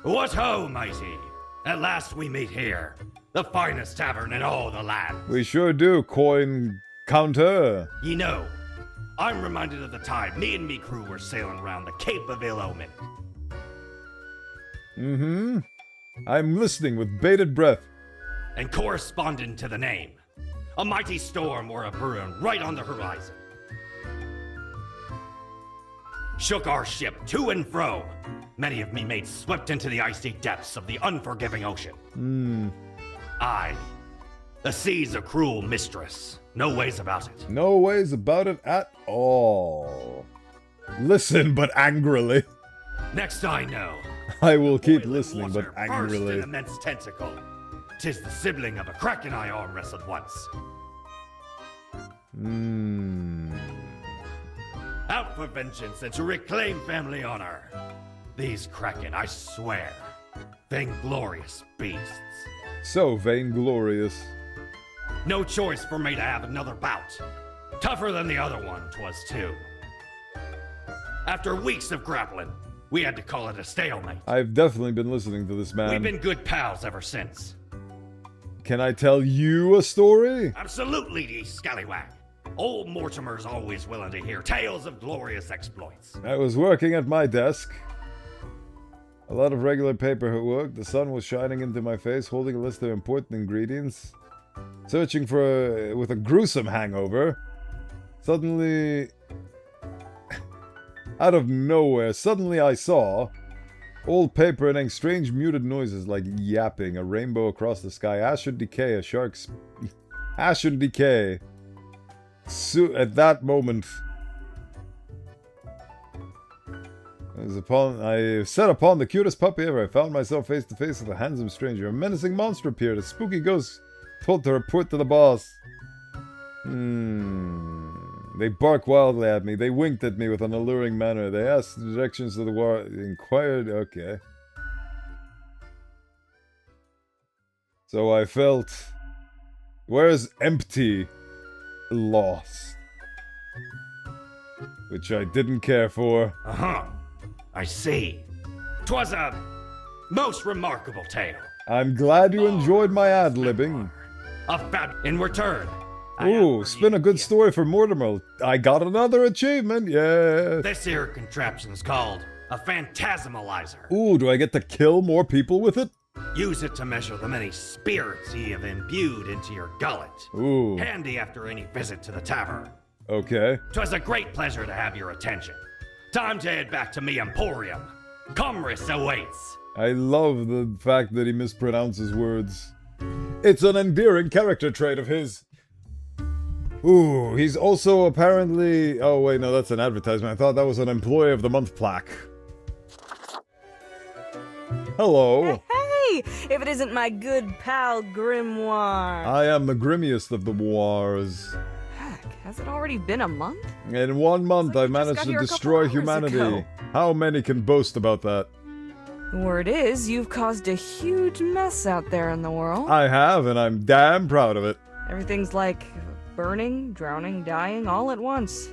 What ho, mighty! At last we meet here. The finest tavern in all the land. We sure do, coin counter. You know, I'm reminded of the time me and me crew were sailing around the Cape of Ill Omen. Mm-hmm. I'm listening with bated breath. And corresponding to the name, a mighty storm or a brewing right on the horizon. Shook our ship to and fro. Many of me mates swept into the icy depths of the unforgiving ocean. Aye, the sea's a cruel mistress. No ways about it. No ways about it at all. Listen, but angrily. Next I know, I will keep boiling listening, but water burst angrily. an immense tentacle. 'Tis the sibling of a kraken I arm wrestled once. Out for vengeance and to reclaim family honor. These kraken, I swear, vainglorious beasts. So vainglorious. No choice for me to have another bout. Tougher than the other one, 'twas too. After weeks of grappling, we had to call it a stalemate. I've definitely been listening to this man. We've been good pals ever since. Can I tell you a story? Absolutely, ye scallywag. Old Mortimer's always willing to hear tales of glorious exploits. I was working at my desk. A lot of regular paperwork. The sun was shining into my face, holding a list of important ingredients. Searching with a gruesome hangover. Suddenly, out of nowhere, I saw old paper and strange muted noises like yapping, a rainbow across the sky, ash and decay, a shark's ash and decay. At that moment, I set upon the cutest puppy ever. I found myself face to face with a handsome stranger. A menacing monster appeared. A spooky ghost told to report to the boss. They bark wildly at me. They winked at me with an alluring manner. They asked the directions to the war. Inquired. Okay. So I felt. Where's empty? Lost. Which I didn't care for. Uh-huh. I see. 'Twas a most remarkable tale. I'm glad you enjoyed my ad-libbing. In return. Ooh, spin a good story for Mortimer. I got another achievement, yeah. This here contraption's called a phantasmalizer. Ooh, do I get to kill more people with it? Use it to measure the many spirits ye have imbued into your gullet. Ooh. Handy after any visit to the tavern. Okay. 'Twas a great pleasure to have your attention. Time to head back to me emporium. Commerce awaits. I love the fact that he mispronounces words. It's an endearing character trait of his. Ooh, he's also apparently... Oh, wait, no, that's an advertisement. I thought that was an Employee of the Month plaque. Hello. Hey, if it isn't my good pal Grimoire. I am the grimmiest of the wars. Heck, has it already been a month? In 1 month, I you just managed got to here a destroy couple hours humanity. ago. How many can boast about that? Word is, you've caused a huge mess out there in the world. I have, and I'm damn proud of it. Everything's like burning, drowning, dying all at once.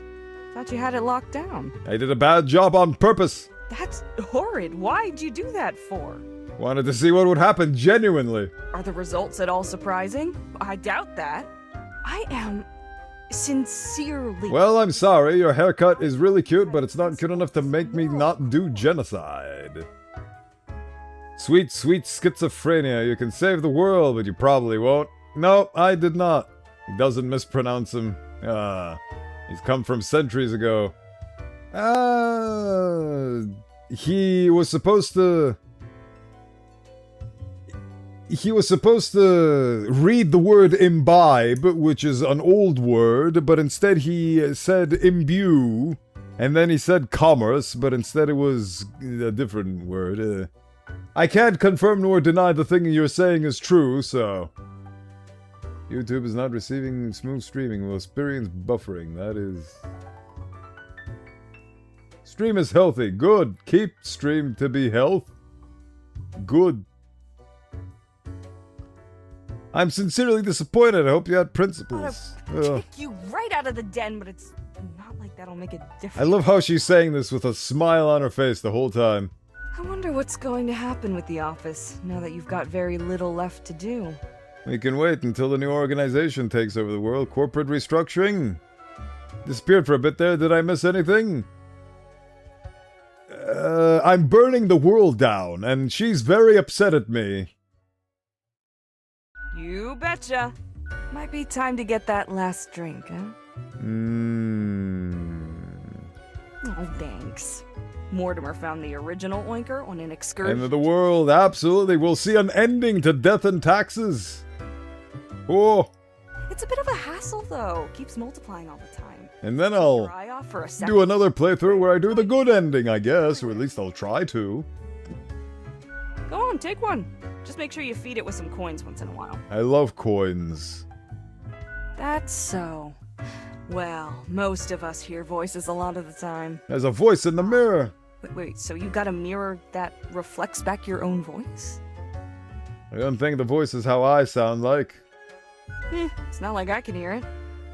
Thought you had it locked down. I did a bad job on purpose. That's horrid. Why'd you do that for? Wanted to see what would happen, genuinely. Are the results at all surprising? I doubt that. I am sincerely... Well, I'm sorry. Your haircut is really cute, but it's not cute enough to make me not do genocide. Sweet, sweet schizophrenia. You can save the world, but you probably won't. No, I did not. He doesn't mispronounce him. He's come from centuries ago. He was supposed to... He was supposed to read the word imbibe, which is an old word, but instead he said imbue, and then he said commerce, but instead it was a different word. I can't confirm nor deny the thing you're saying is true, so... YouTube is not receiving smooth streaming, will experience buffering, that is... Stream is healthy, good. Keep stream to be health. Good. I'm sincerely disappointed. I hope you had principles. Kick you right out of the den, but it's not like that'll make a difference. I love how she's saying this with a smile on her face the whole time. I wonder what's going to happen with the office, now that you've got very little left to do. We can wait until the new organization takes over the world. Corporate restructuring? Disappeared for a bit there. Did I miss anything? I'm burning the world down, and she's very upset at me. You betcha. Might be time to get that last drink, huh? Oh, thanks. Mortimer found the original oinker on an excursion. End of the world, absolutely. We'll see an ending to death and taxes. Oh. It's a bit of a hassle, though. Keeps multiplying all the time. And then I'll Your eye off for a second. do another playthrough where I do the good ending, I guess. Or at least I'll try to. Go on, take one. Just make sure you feed it with some coins once in a while. I love coins. That's so. Well, most of us hear voices a lot of the time. There's a voice in the mirror. Wait, so you got a mirror that reflects back your own voice? I don't think the voice is how I sound like. It's not like I can hear it.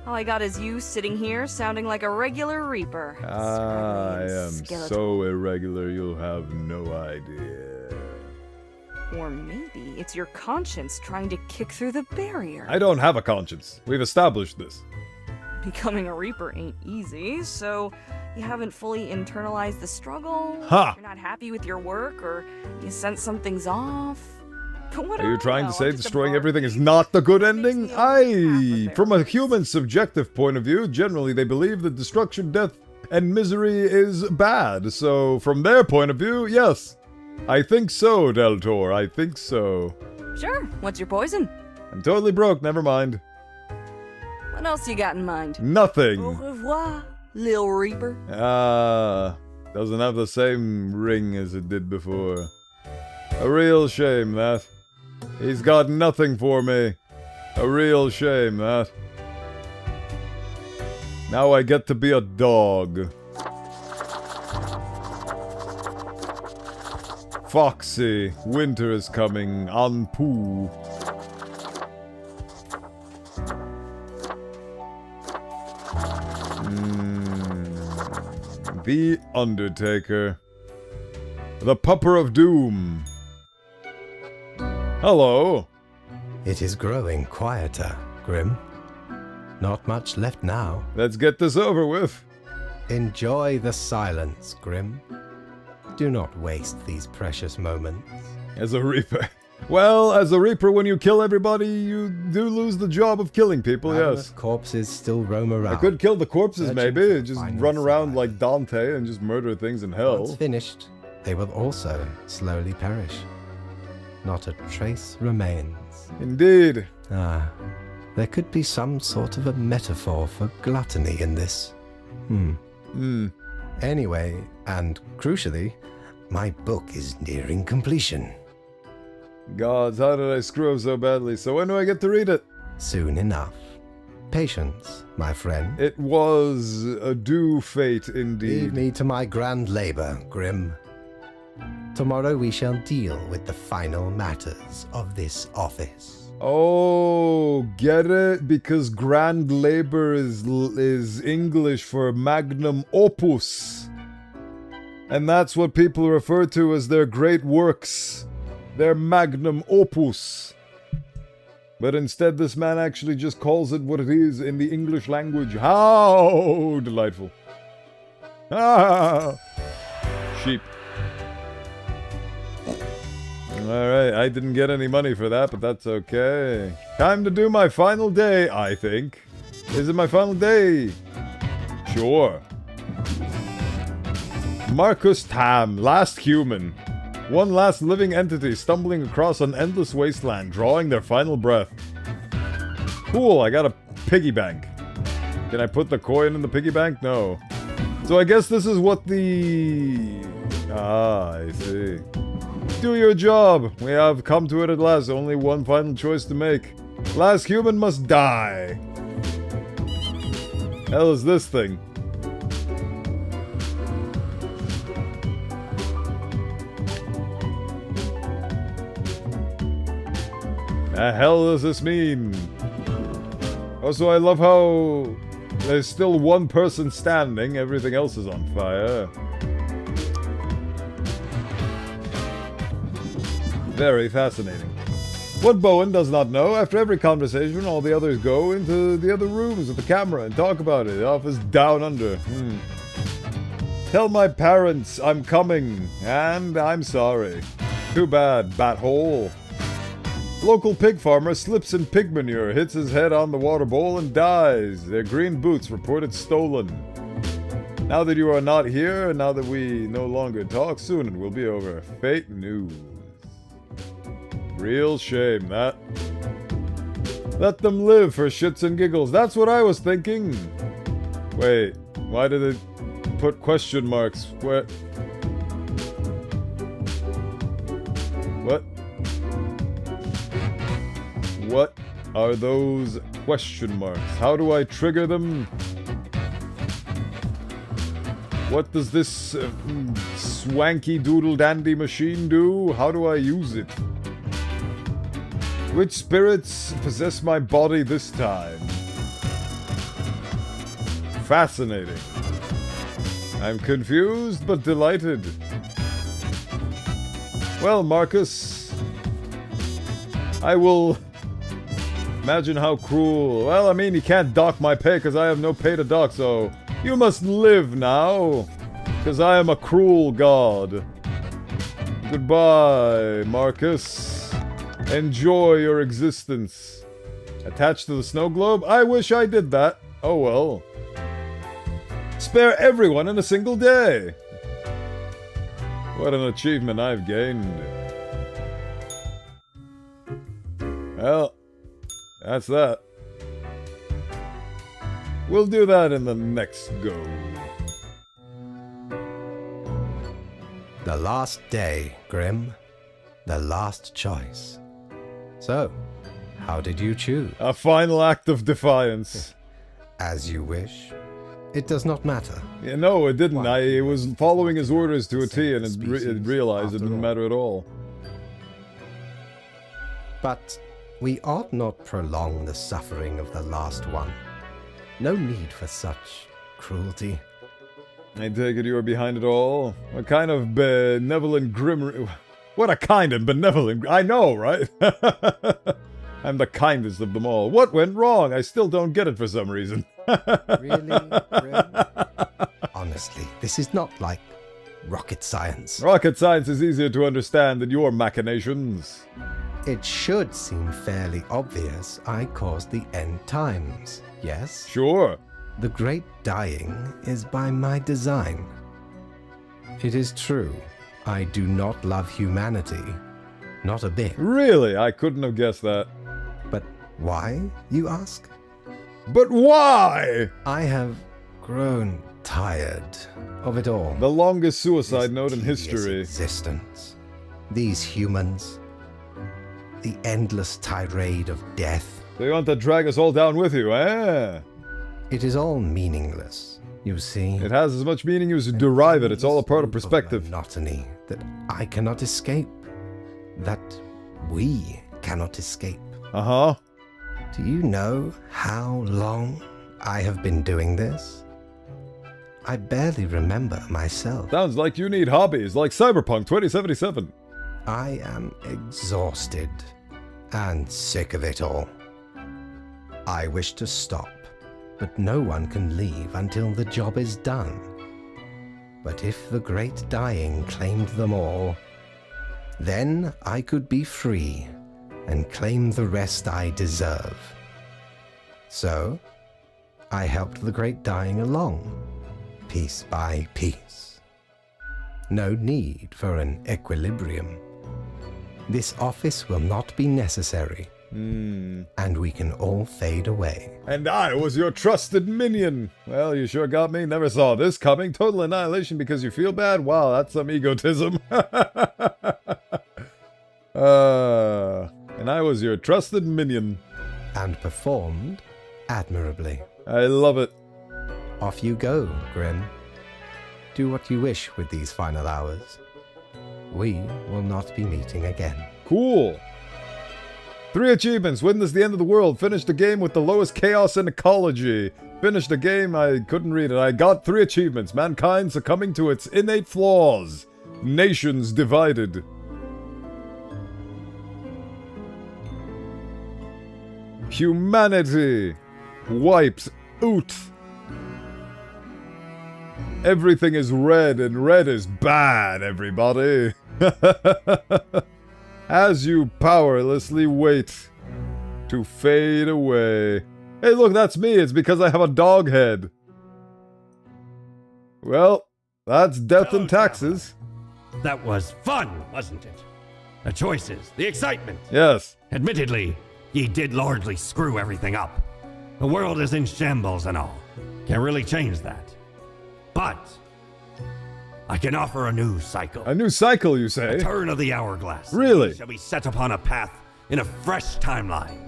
All I got is you sitting here sounding like a regular Reaper. I Scraggly am and skeletal. so irregular, you'll have no idea. Or maybe it's your conscience trying to kick through the barrier. I don't have a conscience. We've established this. Becoming a Reaper ain't easy, so you haven't fully internalized the struggle? Ha! You're not happy with your work, or you sense something's off? But what Are you do I trying know? to say I'm just a destroying bard. everything is not the good ending? Makes me only half From a of it. human subjective point of view, generally they believe that destruction, death, and misery is bad. So, from their point of view, yes. I think so, Del Tor. I think so. Sure, what's your poison? I'm totally broke, never mind. What else you got in mind? Au Nothing. revoir, Lil Reaper. Doesn't have the same ring as it did before. A real shame, that. He's got nothing for me. A real shame, that. Now I get to be a dog. Foxy, winter is coming, on poo. The Undertaker. The Pupper of Doom. Hello. It is growing quieter, Grim. Not much left now. Let's get this over with. Enjoy the silence, Grim. Do not waste these precious moments. As a Reaper. Well, as a Reaper, when you kill everybody, you do lose the job of killing people, yes. Corpses still roam around. I could kill the corpses, Searching maybe. for Just final run around survivors. like Dante and just murder things in hell. Once finished, they will also slowly perish. Not a trace remains. Indeed. Ah, there could be some sort of a metaphor for gluttony in this. Anyway, and crucially, my book is nearing completion. Gods, how did I screw up so badly? So when do I get to read it? Soon enough. Patience, my friend. It was a due fate indeed. Leave me to my grand labor, Grim. Tomorrow we shall deal with the final matters of this office. Oh, get it? Because grand labor is English for magnum opus. And that's what people refer to as their great works. Their magnum opus. But instead this man actually just calls it what it is in the English language. How delightful. Ah! Sheep. Alright, I didn't get any money for that, but that's okay. Time to do my final day, I think. Is it my final day? Sure. Marcus Tam, last human. One last living entity stumbling across an endless wasteland, drawing their final breath. Cool, I got a piggy bank. Can I put the coin in the piggy bank? No. So I guess this is what the... Ah, I see. Do your job. We have come to it at last. Only one final choice to make. Last human must die. Hell is this thing? The hell does this mean? Also, I love how there's still one person standing, everything else is on fire. Very fascinating. What Bowen does not know, after every conversation, all the others go into the other rooms with the camera and talk about it. Office down under. Tell my parents I'm coming, and I'm sorry. Too bad, bat hole. Local pig farmer slips in pig manure, hits his head on the water bowl and dies. Their green boots reported stolen. Now that you are not here, and now that we no longer talk, soon it will be over. Fake news. Real shame, that. Let them live for shits and giggles. That's what I was thinking. Wait, why did it put question marks? Where? What? What are those question marks? How do I trigger them? What does this swanky doodle dandy machine do? How do I use it? Which spirits possess my body this time? Fascinating. I'm confused but delighted. Well, Marcus, I will... Imagine how cruel. Well, I mean, you can't dock my pay because I have no pay to dock, so... You must live now, because I am a cruel god. Goodbye, Marcus. Enjoy your existence. Attached to the snow globe? I wish I did that. Oh well. Spare everyone in a single day. What an achievement I've gained. Well, that's that. We'll do that in the next go. The last day, Grim. The last choice. So, how did you choose? A final act of defiance. As you wish. It does not matter. Yeah, no, it didn't. I was following his orders to a T and Species, realized it after didn't all. matter at all. But we ought not prolong the suffering of the last one. No need for such cruelty. I take it you are behind it all? What kind of benevolent grim... What a kind and benevolent... I know, right? I'm the kindest of them all. What went wrong? I still don't get it for some reason. Really, Grim? Honestly, this is not like rocket science. Rocket science is easier to understand than your machinations. It should seem fairly obvious I caused the end times, yes? Sure. The great dying is by my design. It is true, I do not love humanity. Not a bit. Really? I couldn't have guessed that. But why, you ask? But why? I have grown tired of it all. The longest This suicide note in tedious history. Existence. These humans. The endless tirade of death. So you want to drag us all down with you, eh? It is all meaningless, you see. It has as much meaning as you derive it. It's all a part of Loop perspective. monotony that I cannot escape. That we cannot escape. Uh-huh. Do you know how long I have been doing this? I barely remember myself. Sounds like you need hobbies, like Cyberpunk 2077. I am exhausted and sick of it all. I wish to stop, but no one can leave until the job is done. But if the great dying claimed them all, then I could be free and claim the rest I deserve. So, I helped the great dying along, piece by piece. No need for an equilibrium. This office will not be necessary, and we can all fade away. And I was your trusted minion. Well, you sure got me. Never saw this coming. Total annihilation because you feel bad? Wow, that's some egotism. And I was your trusted minion. And performed admirably. I love it. Off you go, Grim. Do what you wish with these final hours. We will not be meeting again. Cool. 3 achievements. Witness the end of the world. Finished a game with the lowest chaos in ecology. Finished a game, I couldn't read it. I got 3 achievements. Mankind succumbing to its innate flaws. Nations divided. Humanity wipes out. Everything is red, and red is bad, everybody. As you powerlessly wait to fade away. Hey, look, that's me. It's because I have a dog head. Well, that's death and taxes. That was fun, wasn't it? The choices, the excitement. Yes. Admittedly, ye did largely screw everything up. The world is in shambles and all. Can't really change that. But I can offer a new cycle. A new cycle, you A say? turn of the hourglass. Really? We shall be set upon a path in a fresh timeline.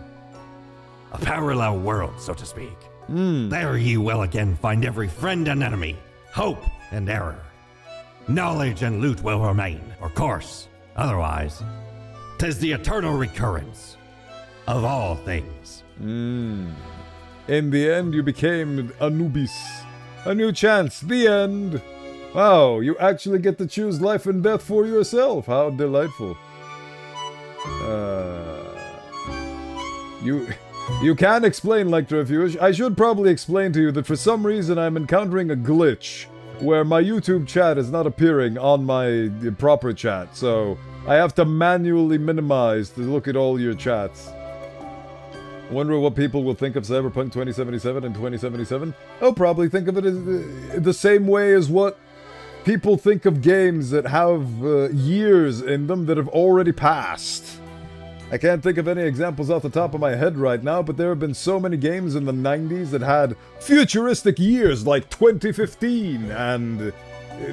A parallel world, so to speak. There ye will again find every friend and enemy, hope and error. Knowledge and loot will remain, of course. Otherwise, 'tis the eternal recurrence of all things. In the end, you became Anubis. A new chance. The end. Wow, you actually get to choose life and death for yourself. How delightful. You can explain, Lecter, if you wish. I should probably explain to you that for some reason I'm encountering a glitch where my YouTube chat is not appearing on my proper chat, so I have to manually minimize to look at all your chats. Wonder what people will think of Cyberpunk 2077 and 2077? They'll probably think of it as the same way as what people think of games that have years in them that have already passed. I can't think of any examples off the top of my head right now, but there have been so many games in the 90s that had futuristic years like 2015 and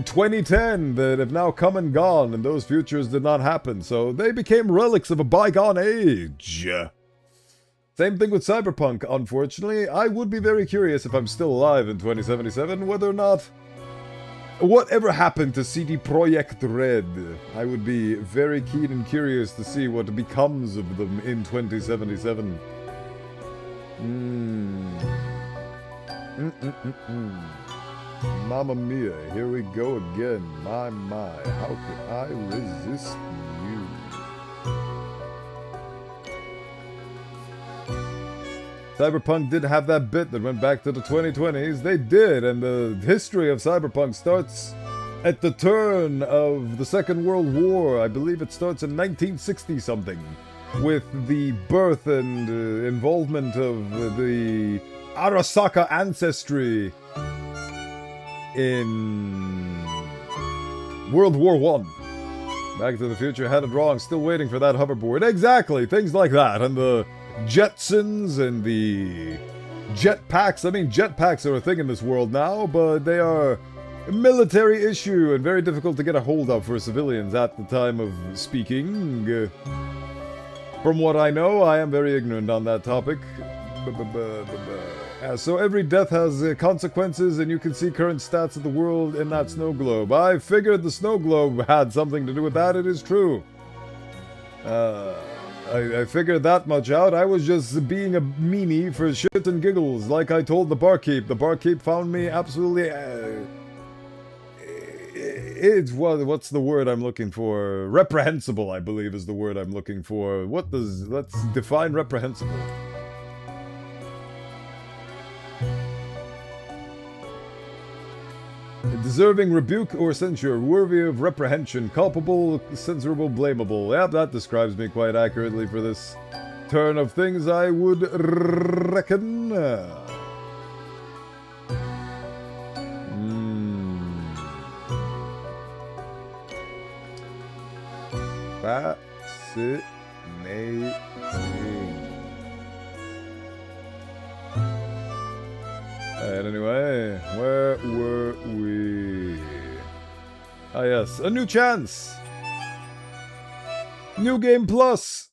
2010 that have now come and gone, and those futures did not happen, so they became relics of a bygone age. Same thing with Cyberpunk, unfortunately. I would be very curious if I'm still alive in 2077, whether or not... Whatever happened to CD Projekt Red? I would be very keen and curious to see what becomes of them in 2077. Mamma mia, here we go again. My, how could I resist you? Cyberpunk did have that bit that went back to the 2020s. They did, and the history of Cyberpunk starts at the turn of the Second World War. I believe it starts in 1960-something, with the birth and involvement of the Arasaka ancestry in World War I. Back to the Future had it wrong, still waiting for that hoverboard. Exactly, things like that, and the Jetsons and the jetpacks. I mean, jetpacks are a thing in this world now, but they are a military issue and very difficult to get a hold of for civilians at the time of speaking. From what I know, I am very ignorant on that topic. So every death has consequences, and you can see current stats of the world in that snow globe. I figured the snow globe had something to do with that, it is true. I figured that much out. I was just being a meanie for shit and giggles, like I told the barkeep. The barkeep found me absolutely... what's the word I'm looking for? Reprehensible, I believe, is the word I'm looking for. Let's define reprehensible. Deserving rebuke or censure, worthy of reprehension, culpable, censorable, blamable. Yep, that describes me quite accurately for this turn of things, I would reckon. Fascinating. And anyway, where were we? Ah yes, a new chance! New game plus!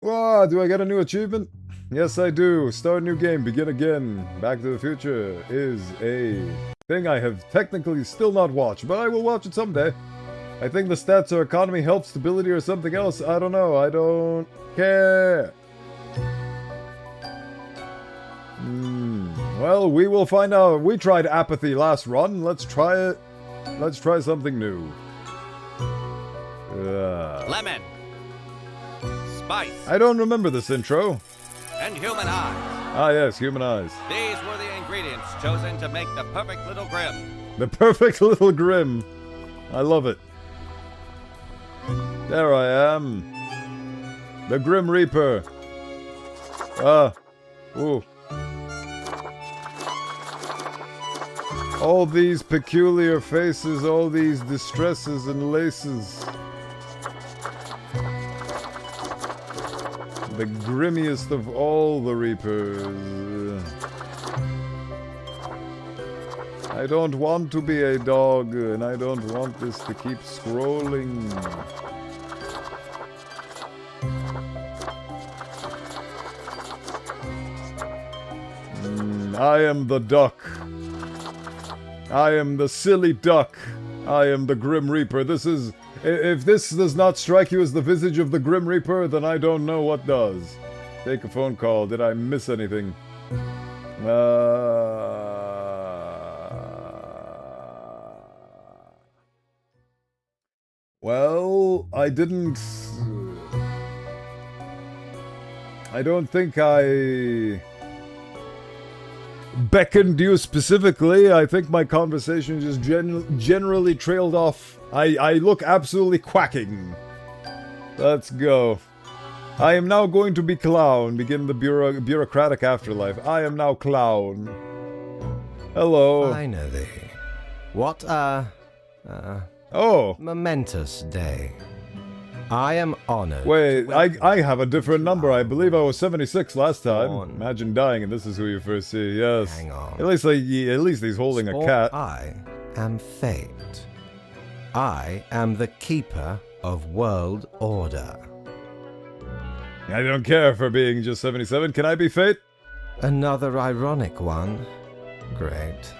Wow, do I get a new achievement? Yes I do. Start new game, begin again. Back to the Future is a thing I have technically still not watched, but I will watch it someday. I think the stats are economy, health, stability, or something else. I don't know. I don't care. Well, we will find out. We tried apathy last run. Let's try it. Let's try something new. Lemon. Spice. I don't remember this intro. And human eyes. Ah, yes, human eyes. These were the ingredients chosen to make the perfect little grim. The perfect little grim. I love it. There I am. The Grim Reaper. Ooh. All these peculiar faces, all these distresses and laces. The grimmiest of all the Reapers. I don't want to be a dog, and I don't want this to keep scrolling. I am the duck. I am the silly duck. I am the Grim Reaper. This is... If this does not strike you as the visage of the Grim Reaper, then I don't know what does. Take a phone call. Did I miss anything? Well, I didn't... I don't think I... beckoned you specifically. I think my conversation just generally trailed off. I look absolutely quacking. Let's go. I am now going to be clown. Begin the bureaucratic afterlife. I am now clown. Hello. Finally. What Oh. momentous day. I am honored. Wait, I have a different number. I believe I was 76 last time. On. Imagine dying and this is who you first see. Yes. Hang on. At least he's holding a cat. I am fate. I am the keeper of world order. I don't care for being just 77. Can I be Fate? Another ironic one. Great.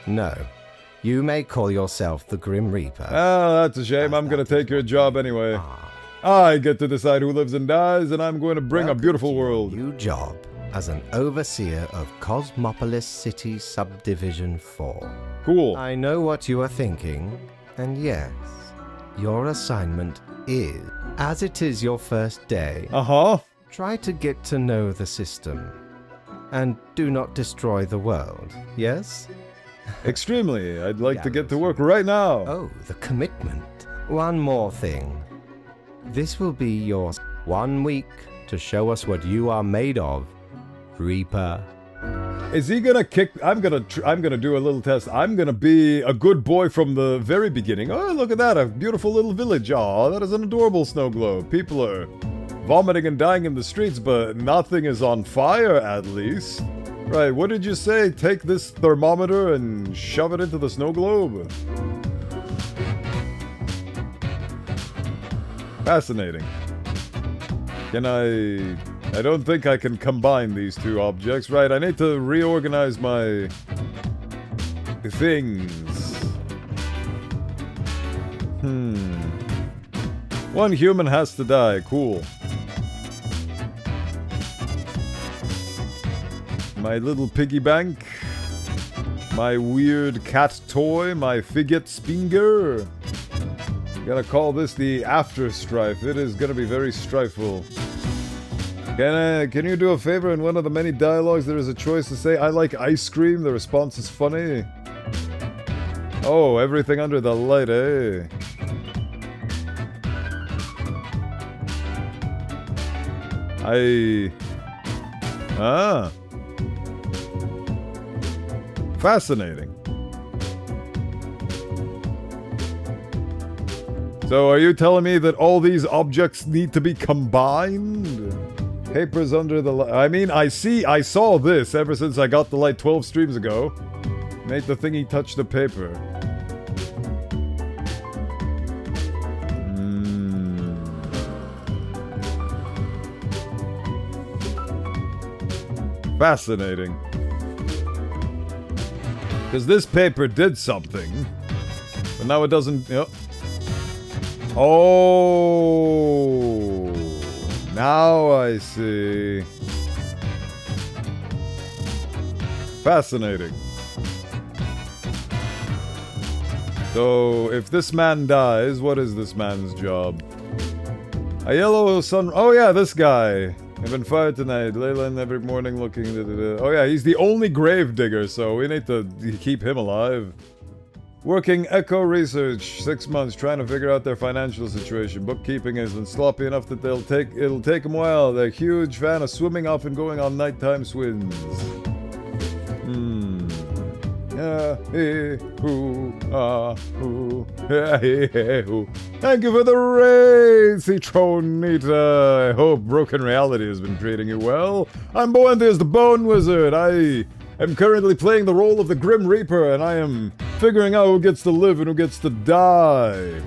No, you may call yourself the Grim Reaper. Ah, that's a shame. I'm gonna take your job anyway. I get to decide who lives and dies, and I'm going to bring a beautiful world. New job as an overseer of Cosmopolis City Subdivision 4. Cool. I know what you are thinking, and yes, your assignment is, as it is your first day, Uh-huh. try to get to know the system, and do not destroy the world, yes? Extremely. I'd like to get to work right now. Oh, the commitment. One more thing. This will be your 1 week to show us what you are made of, Reaper. Is he gonna kick? I'm gonna do a little test. I'm gonna be a good boy from the very beginning. Oh, look at that, a beautiful little village. Aw, that is an adorable snow globe. People are vomiting and dying in the streets, but nothing is on fire, at least. Right, what did you say? Take this thermometer and shove it into the snow globe? Fascinating. Can I don't think I can combine these two objects. Right, I need to reorganize my things. One human has to die. Cool. My little piggy bank. My weird cat toy. My fidget spinger. Gonna call this the after strife. It is gonna be very strifeful. Can you do a favor? In one of the many dialogues there is a choice to say, I like ice cream. The response is funny. Oh, everything under the light, eh? Fascinating. So are you telling me that all these objects need to be combined? Papers under the light. I mean, I saw this ever since I got the light 12 streams ago. Made the thingy touch the paper. Fascinating. Because this paper did something. But now it doesn't... Yep. Oh, now I see. Fascinating. So, if this man dies, what is this man's job? A yellow sun... Oh yeah, this guy. I've been fired tonight. Leyland every morning looking... Oh yeah, he's the only grave digger, so we need to keep him alive. Working Echo Research, 6 months, trying to figure out their financial situation. Bookkeeping isn't sloppy enough that it'll take them a while. They're a huge fan of swimming off and going on nighttime swims. Thank you for the raid, Citronita. I hope Broken Reality has been treating you well. I'm Bowenthius the Bone Wizard. I am currently playing the role of the Grim Reaper, and I am figuring out who gets to live and who gets to die.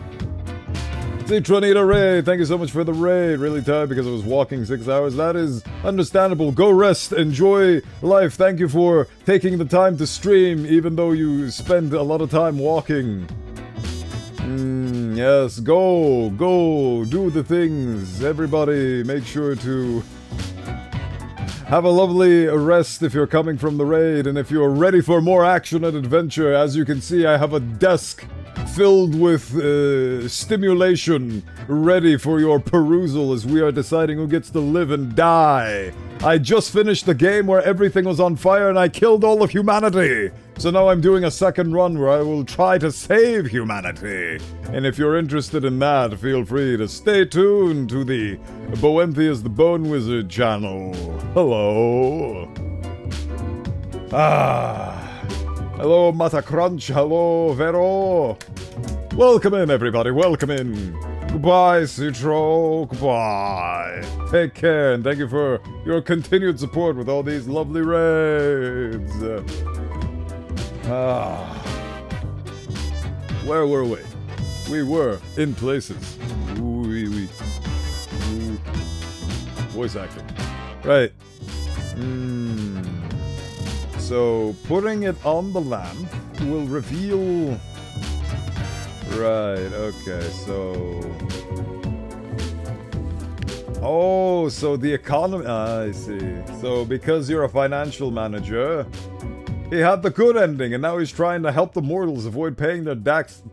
Citronita Raid, thank you so much for the raid. Really tired because I was walking 6 hours. That is understandable. Go rest. Enjoy life. Thank you for taking the time to stream, even though you spend a lot of time walking. Yes, go. Do the things. Everybody, make sure to have a lovely rest if you're coming from the raid, and if you're ready for more action and adventure, as you can see, I have a desk filled with stimulation ready for your perusal as we are deciding who gets to live and die. I just finished the game where everything was on fire and I killed all of humanity. So now I'm doing a second run where I will try to save humanity. And if you're interested in that, feel free to stay tuned to the Bowenthius the Bone Wizard channel. Hello. Hello, Mata Crunch. Hello, Vero. Welcome in, everybody. Welcome in. Goodbye, Citro. Goodbye. Take care, and thank you for your continued support with all these lovely raids. Where were we? We were in places. Ooh. Voice acting. Right. So, putting it on the lamp will reveal... Right, okay, so... Oh, so the economy... I see. So, because you're a financial manager, he had the good ending, and now he's trying to help the mortals avoid paying their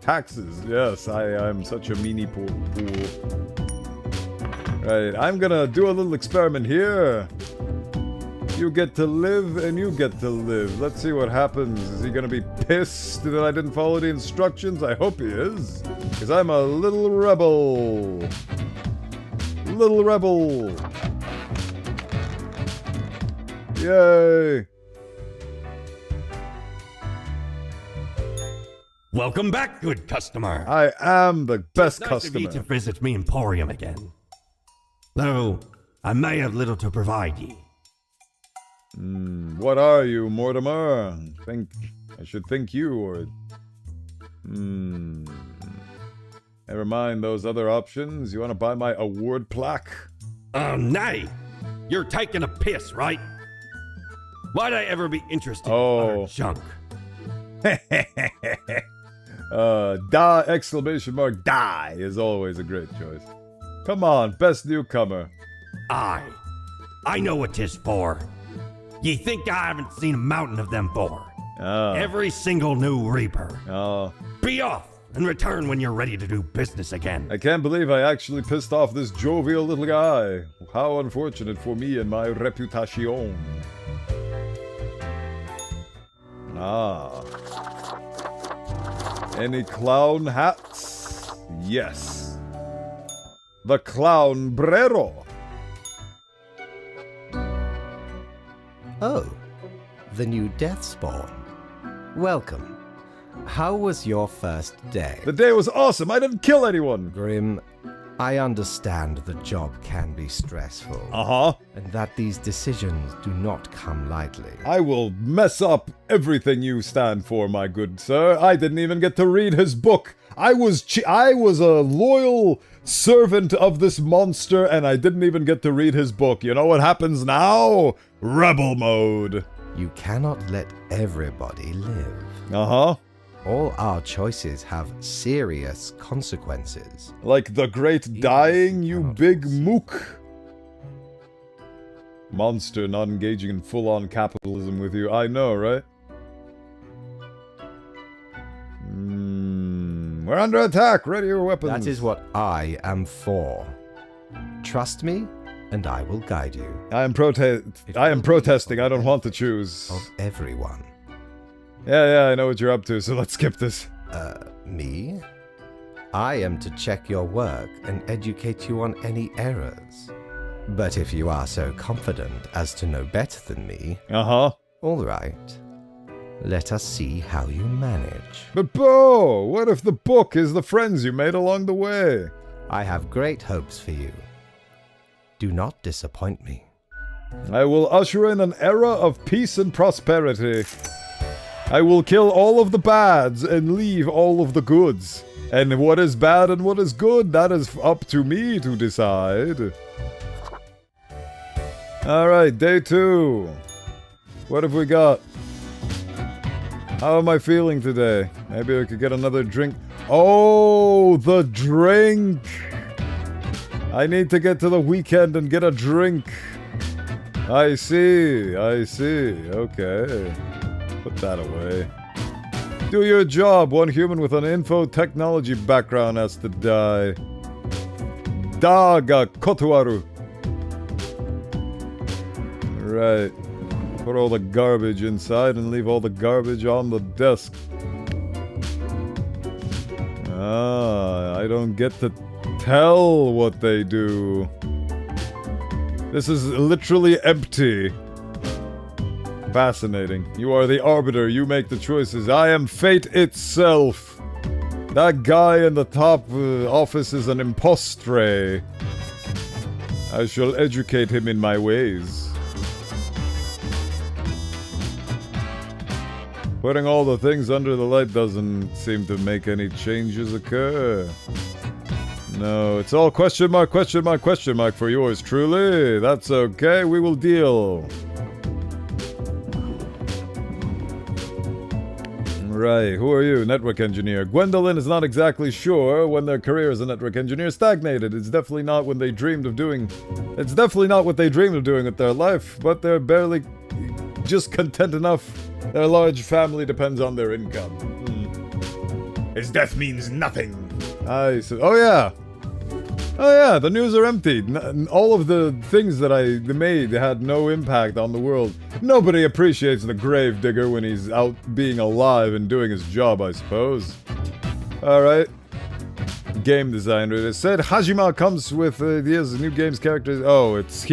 taxes. Yes, I'm such a meanie pool. Right, I'm gonna do a little experiment here. You get to live, and you get to live. Let's see what happens. Is he gonna be pissed that I didn't follow the instructions? I hope he is. Because I'm a little rebel. Little rebel. Yay. Welcome back, good customer. I am the best Nice customer. of you to visit me emporium again. Though, I may have little to provide ye. What are you, Mortimer? I should think you, or... Never mind those other options. You want to buy my award plaque? Nay! You're taking a piss, right? Why'd I ever be interested Oh. in utter junk? Exclamation mark, die is always a great choice. Come on, best newcomer. I know what 'tis for. Ye think I haven't seen a mountain of them for? Every single new Reaper. Be off and return when you're ready to do business again. I can't believe I actually pissed off this jovial little guy. How unfortunate for me and my reputation. Any clown hats? Yes. The clown brero. Oh, the new death spawn. Welcome. How was your first day? The day was awesome. I didn't kill anyone. Grim, I understand the job can be stressful. And that these decisions do not come lightly. I will mess up everything you stand for, my good sir. I didn't even get to read his book. I was a loyal servant of this monster, and I didn't even get to read his book. You know what happens now? Rebel mode. You cannot let everybody live. All our choices have serious consequences. Like the great dying, you big mook. Monster not engaging in full-on capitalism with you. I know, right? We're under attack. Ready your weapons. That is what I am for. Trust me, and I will guide you. I am protesting. I don't want to choose. Of everyone. Yeah, I know what you're up to, so let's skip this. Me? I am to check your work and educate you on any errors. But if you are so confident as to know better than me... All right. Let us see how you manage. But Bo, what if the book is the friends you made along the way? I have great hopes for you. Do not disappoint me. I will usher in an era of peace and prosperity. I will kill all of the bads and leave all of the goods. And what is bad and what is good, that is up to me to decide. Alright, day 2. What have we got? How am I feeling today? Maybe I could get another drink. Oh, the drink! I need to get to the weekend and get a drink. I see. Okay. Put that away. Do your job. One human with an info technology background has to die. Daga Kotuaru. Right. Put all the garbage inside and leave all the garbage on the desk. I don't get to tell what they do. This is literally empty. Fascinating. You are the arbiter. You make the choices. I am fate itself. That guy in the top office is an impostre. I shall educate him in my ways. Putting all the things under the light doesn't seem to make any changes occur. No, it's all question mark for yours truly. That's okay, we will deal. Right, who are you? Network engineer. Gwendolyn is not exactly sure when their career as a network engineer stagnated. It's definitely not what they dreamed of doing with their life, but they're barely just content enough. Their large family depends on their income. His death means nothing. I said, oh yeah, the news are empty. All of the things that I made had no impact on the world. Nobody appreciates the grave digger when he's out being alive and doing his job, I suppose. Alright. Game designer. It said Hajima comes with ideas, new games characters. Oh, it's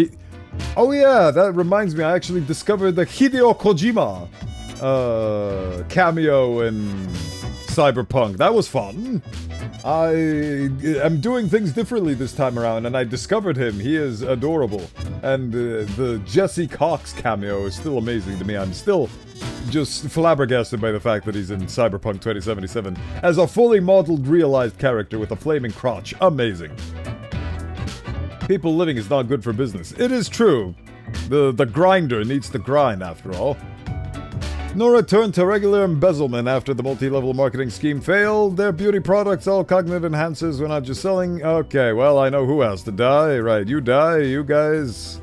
oh yeah, that reminds me, I actually discovered the Hideo Kojima cameo in Cyberpunk. That was fun. I am doing things differently this time around, and I discovered him. He is adorable. And the Jesse Cox cameo is still amazing to me. I'm still just flabbergasted by the fact that he's in Cyberpunk 2077 as a fully modeled, realized character with a flaming crotch. Amazing. People living is not good for business. It is true. The grinder needs to grind, after all. No return to regular embezzlement after the multi-level marketing scheme failed. Their beauty products, all cognitive enhancers, were not just selling. Okay, well, I know who has to die. Right, you die, you guys.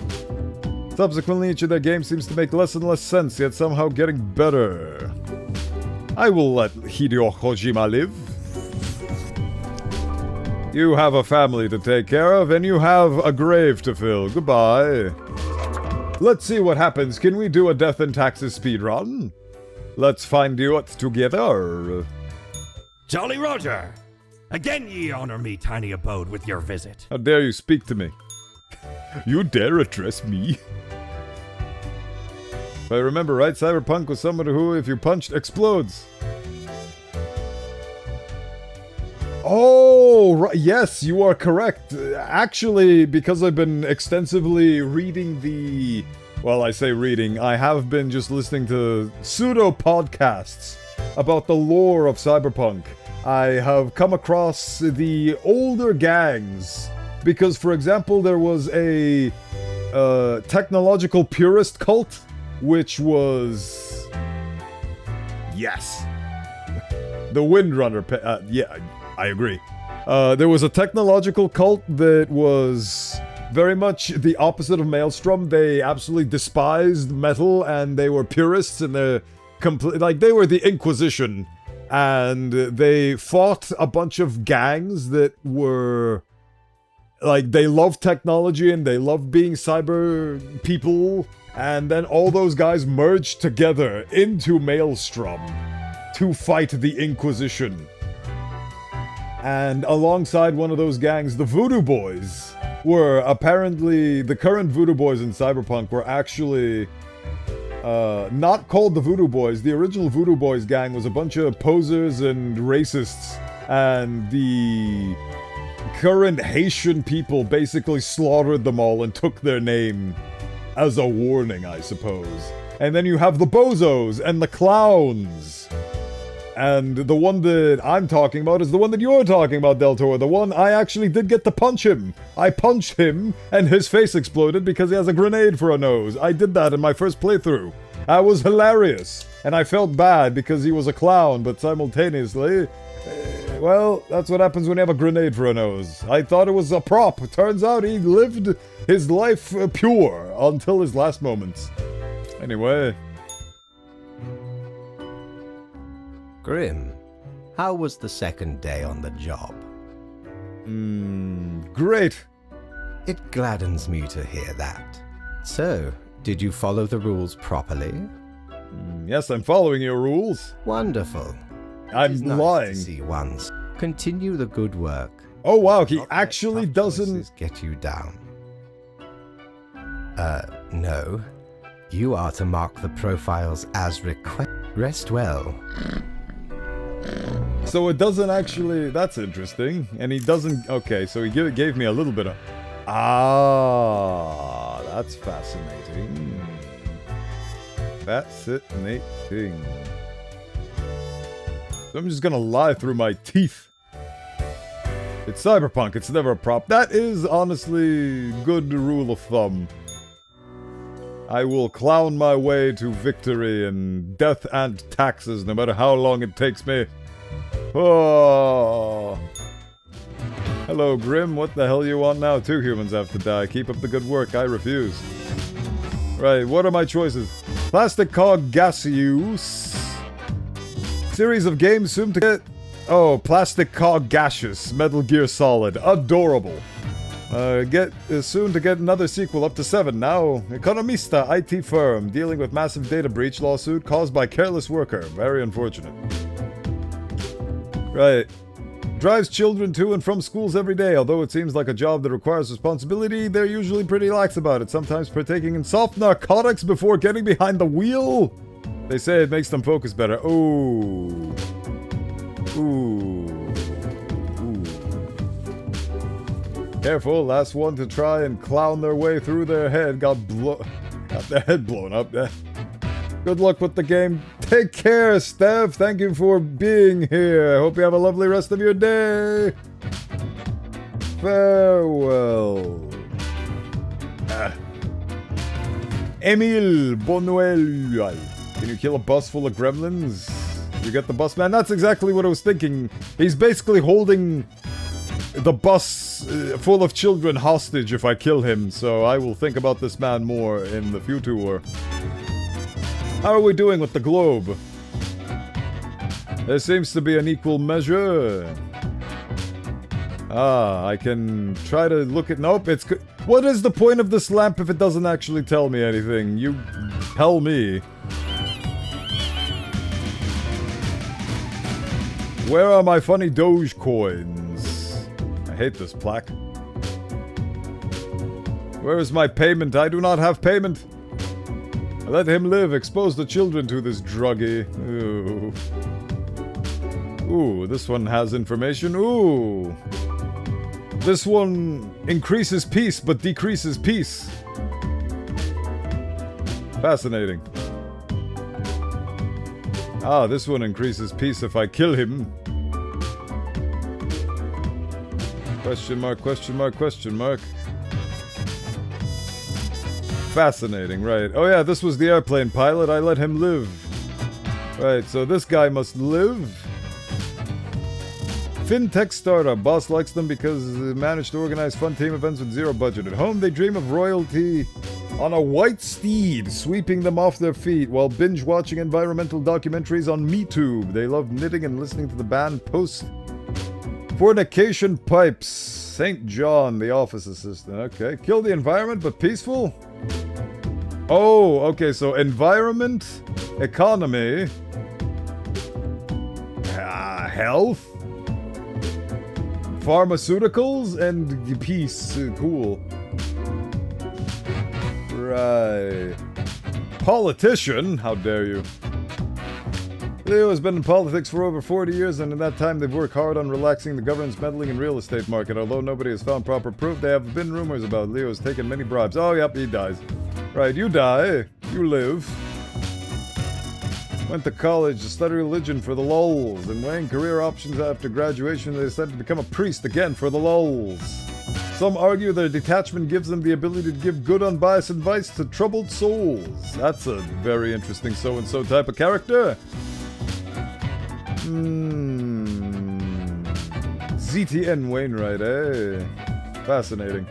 Subsequently, each of their games seems to make less and less sense, yet somehow getting better. I will let Hideo Kojima live. You have a family to take care of, and you have a grave to fill. Goodbye. Let's see what happens. Can we do a Death and Taxes speedrun? Let's find out together. Jolly Roger! Again ye honor me, tiny abode, with your visit. How dare you speak to me? You dare address me? If I remember right, Cyberpunk was someone who, if you punched, explodes. Oh, right. Yes, you are correct. Actually, because I've been extensively reading the... Well, I say reading. I have been just listening to pseudo-podcasts about the lore of Cyberpunk. I have come across the older gangs. Because, for example, there was a technological purist cult, which was... Yes. The Windrunner... yeah, I agree. There was a technological cult that was very much the opposite of Maelstrom. They absolutely despised metal, and they were purists, and they're they were the Inquisition. And they fought a bunch of gangs that were... Like, they loved technology, and they loved being cyber people. And then all those guys merged together into Maelstrom to fight the Inquisition. And alongside one of those gangs, the Voodoo Boys were apparently... The current Voodoo Boys in Cyberpunk were actually not called the Voodoo Boys. The original Voodoo Boys gang was a bunch of posers and racists. And the current Haitian people basically slaughtered them all and took their name as a warning, I suppose. And then you have the Bozos and the Clowns. And the one that I'm talking about is the one that you're talking about, Del Toro. The one I actually did get to punch him. I punched him, and his face exploded because he has a grenade for a nose. I did that in my first playthrough. That was hilarious. And I felt bad because he was a clown, but simultaneously... well, that's what happens when you have a grenade for a nose. I thought it was a prop. Turns out he lived his life pure until his last moments. Anyway... Grim, how was the second day on the job? Great. It gladdens me to hear that. So, did you follow the rules properly? Yes, I'm following your rules. Wonderful. I'm It's nice lying. to see once. Continue the good work. Oh wow, he Not let actually tough doesn't... choices get you down. No. You are to mark the profiles as requested. Rest well. So it doesn't actually... That's interesting. And he doesn't... Okay, so he gave me a little bit of... Ah, that's fascinating. Fascinating. So I'm just gonna lie through my teeth. It's cyberpunk, it's never a prop. That is honestly good rule of thumb. I will clown my way to victory in death and taxes, no matter how long it takes me. Oh. Hello, Grim. What the hell you want now? 2 humans have to die. Keep up the good work. I refuse. Right, what are my choices? Plastic Cog Gaseous. Series of games soon to get... Oh, Plastic Cog Gaseous. Metal Gear Solid. Adorable. Soon to get another sequel up to 7 now. Economista IT firm dealing with massive data breach lawsuit caused by careless worker. Very unfortunate. Right. Drives children to and from schools every day. Although it seems like a job that requires responsibility, they're usually pretty lax about it, sometimes partaking in soft narcotics before getting behind the wheel. They say it makes them focus better. Ooh. Ooh. Careful, last one to try and clown their way through their head got their head blown up. Good luck with the game. Take care, Steph. Thank you for being here. I hope you have a lovely rest of your day. Farewell. Emile Bonuel. Can you kill a bus full of gremlins? You get the bus man? That's exactly what I was thinking. He's basically holding the bus full of children hostage if I kill him, so I will think about this man more in the future. How are we doing with the globe? There seems to be an equal measure. Ah, I can try to look at... Nope, it's... What is the point of this lamp if it doesn't actually tell me anything? You tell me. Where are my funny Doge coins? I hate this plaque. Where is my payment? I do not have payment. Let him live. Expose the children to this druggie. Ooh. Ooh, this one has information. Ooh. This one increases peace but decreases peace. Fascinating. Ah, this one increases peace if I kill him. Question mark, question mark, question mark. Fascinating, right. Oh yeah, this was the airplane pilot. I let him live. Right, so this guy must live. FinTech startup. Boss likes them because they managed to organize fun team events with zero budget. At home, they dream of royalty on a white steed, sweeping them off their feet while binge-watching environmental documentaries on MeTube. They love knitting and listening to the band Post Fornication Pipes. St. John, the office assistant. Okay. Kill the environment, but peaceful? Oh, okay, so environment, economy, health, pharmaceuticals, and peace. Cool. Right. Politician? How dare you. Leo has been in politics for over 40 years, and in that time they've worked hard on relaxing the government's meddling in real estate market. Although nobody has found proper proof, there have been rumors about Leo has taken many bribes. Oh, yep, he dies. Right, you die. You live. Went to college to study religion for the lulz, and weighing career options after graduation, they decided to become a priest again for the lulz. Some argue their detachment gives them the ability to give good unbiased advice to troubled souls. That's a very interesting so-and-so type of character. ZTN Wainwright, eh? Fascinating.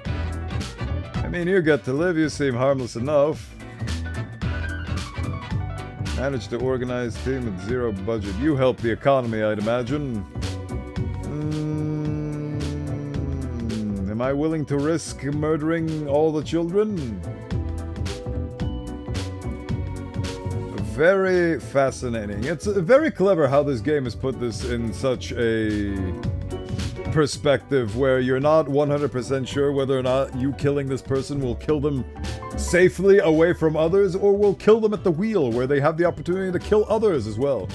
I mean, you get to live, you seem harmless enough. Managed to organize team with zero budget. You help the economy, I'd imagine. Am I willing to risk murdering all the children? Very fascinating. It's very clever how this game has put this in such a perspective where you're not 100% sure whether or not you killing this person will kill them safely away from others or will kill them at the wheel where they have the opportunity to kill others as well.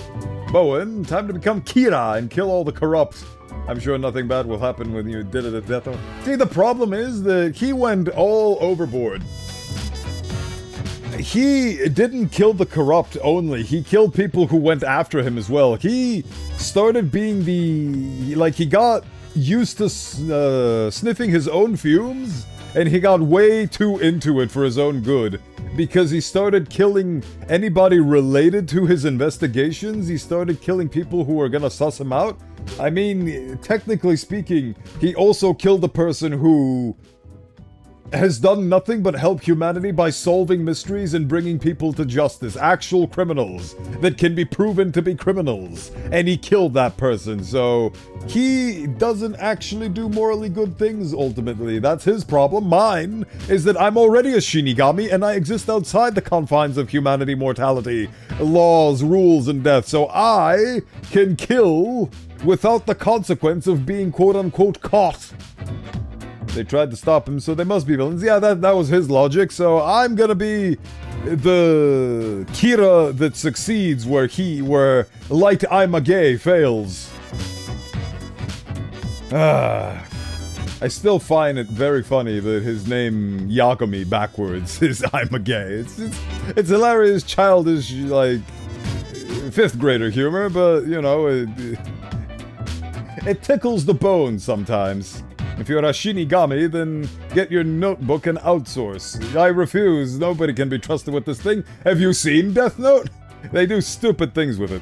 Bowen, time to become Kira and kill all the corrupt. I'm sure nothing bad will happen when you did it at death. See, the problem is that he went all overboard. he didn't kill the corrupt only. He killed people who went after him as well. He started being he got used to sniffing his own fumes, and he got way too into it for his own good. Because he started killing anybody related to his investigations. He started killing people who were gonna suss him out. I mean, technically speaking, he also killed a person who has done nothing but help humanity by solving mysteries and bringing people to justice. Actual criminals that can be proven to be criminals. And he killed that person, so he doesn't actually do morally good things, ultimately. That's his problem. Mine is that I'm already a Shinigami, and I exist outside the confines of humanity, mortality, laws, rules, and death, so I can kill without the consequence of being quote-unquote caught. They tried to stop him, so they must be villains. Yeah, that was his logic, so I'm gonna be the Kira that succeeds where Light I'm a Gay fails. I still find it very funny that his name Yagami backwards is I'm a Gay. It's hilarious, childish, like, 5th grader humor, but, you know, it tickles the bone sometimes. If you're a Shinigami, then get your notebook and outsource. I refuse. Nobody can be trusted with this thing. Have you seen Death Note? They do stupid things with it.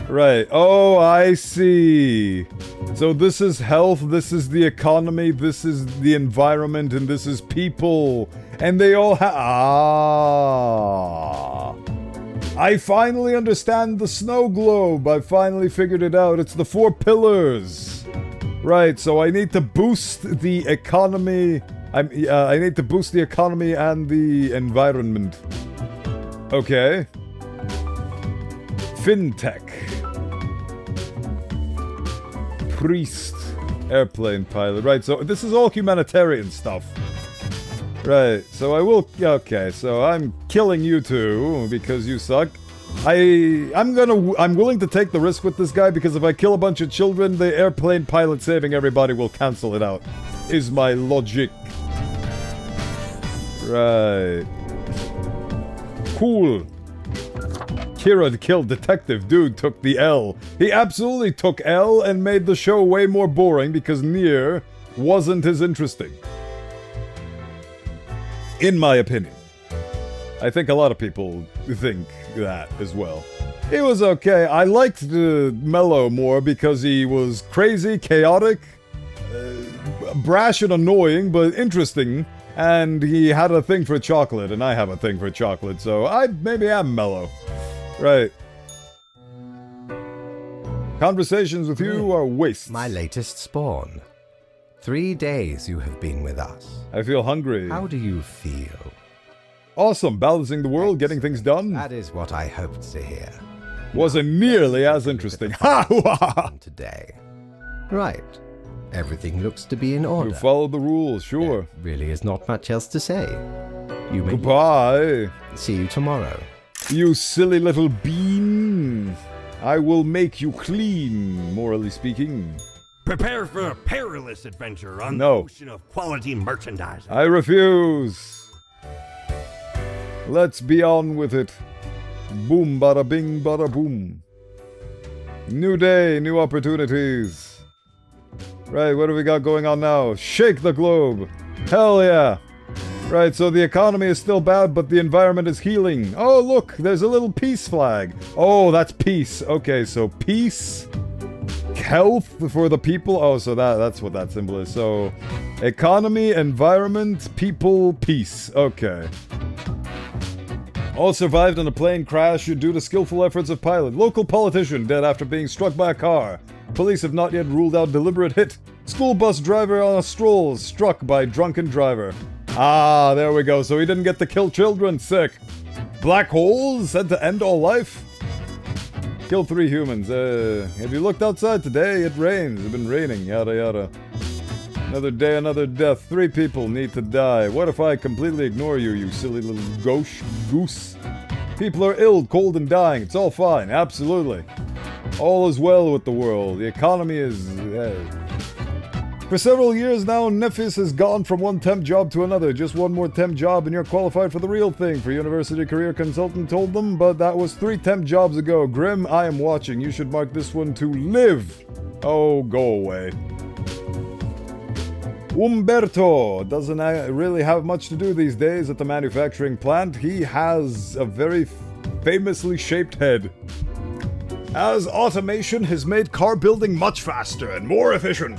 Right. Oh, I see. So this is health, this is the economy, this is the environment, and this is people. And they all I finally understand the snow globe. I finally figured it out. It's the 4 pillars. Right, so I need to boost the economy. I need to boost the economy and the environment. Okay. Fintech. Priest. Airplane pilot. Right, so this is all humanitarian stuff. Right, so I will... Okay, so I'm killing you two because you suck. I'm willing to take the risk with this guy because if I kill a bunch of children, the airplane pilot saving everybody will cancel it out. Is my logic. Right. Cool. Kira killed detective. Dude took the L. He absolutely took L and made the show way more boring because Nier wasn't as interesting. In my opinion. I think a lot of people think that as well. It was okay. I liked Mello more because he was crazy, chaotic, brash and annoying, but interesting. And he had a thing for chocolate, and I have a thing for chocolate, so maybe I'm Mello. Right. Conversations with you are wastes. My latest spawn. 3 days you have been with us. I feel hungry. How do you feel? Awesome, balancing the world, getting things done. That is what I hoped to hear. Wasn't nearly as interesting. Ha! Today. Right. Everything looks to be in order. You follow the rules, sure. There really is not much else to say. You may... Goodbye. See you tomorrow. You silly little bean. I will make you clean, morally speaking. Prepare for a perilous adventure on the ocean of quality merchandise. I refuse. Let's be on with it. Boom, bada bing, bada boom. New day, new opportunities. Right, what do we got going on now? Shake the globe. Hell yeah. Right, so the economy is still bad, but the environment is healing. Oh, look, there's a little peace flag. Oh, that's peace. Okay, so peace, health for the people. Oh, so that's what that symbol is. So, economy, environment, people, peace. Okay. All survived in a plane crash due to skillful efforts of pilot. Local politician dead after being struck by a car. Police have not yet ruled out deliberate hit. School bus driver on a stroll struck by drunken driver. Ah, there we go. So he didn't get to kill children. Sick. Black holes said to end all life? Kill 3 humans. Have you looked outside today? It rains. It's been raining. Yada yada. Another day, another death. 3 people need to die. What if I completely ignore you, you silly little goose? People are ill, cold, and dying. It's all fine. Absolutely. All is well with the world. The economy is... For several years now, Nephis has gone from one temp job to another. Just one more temp job and you're qualified for the real thing, for University Career Consultant told them, but that was 3 temp jobs ago. Grim, I am watching. You should mark this one to live. Oh, go away. Umberto doesn't really have much to do these days at the manufacturing plant. He has a very famously shaped head. As automation has made car building much faster and more efficient.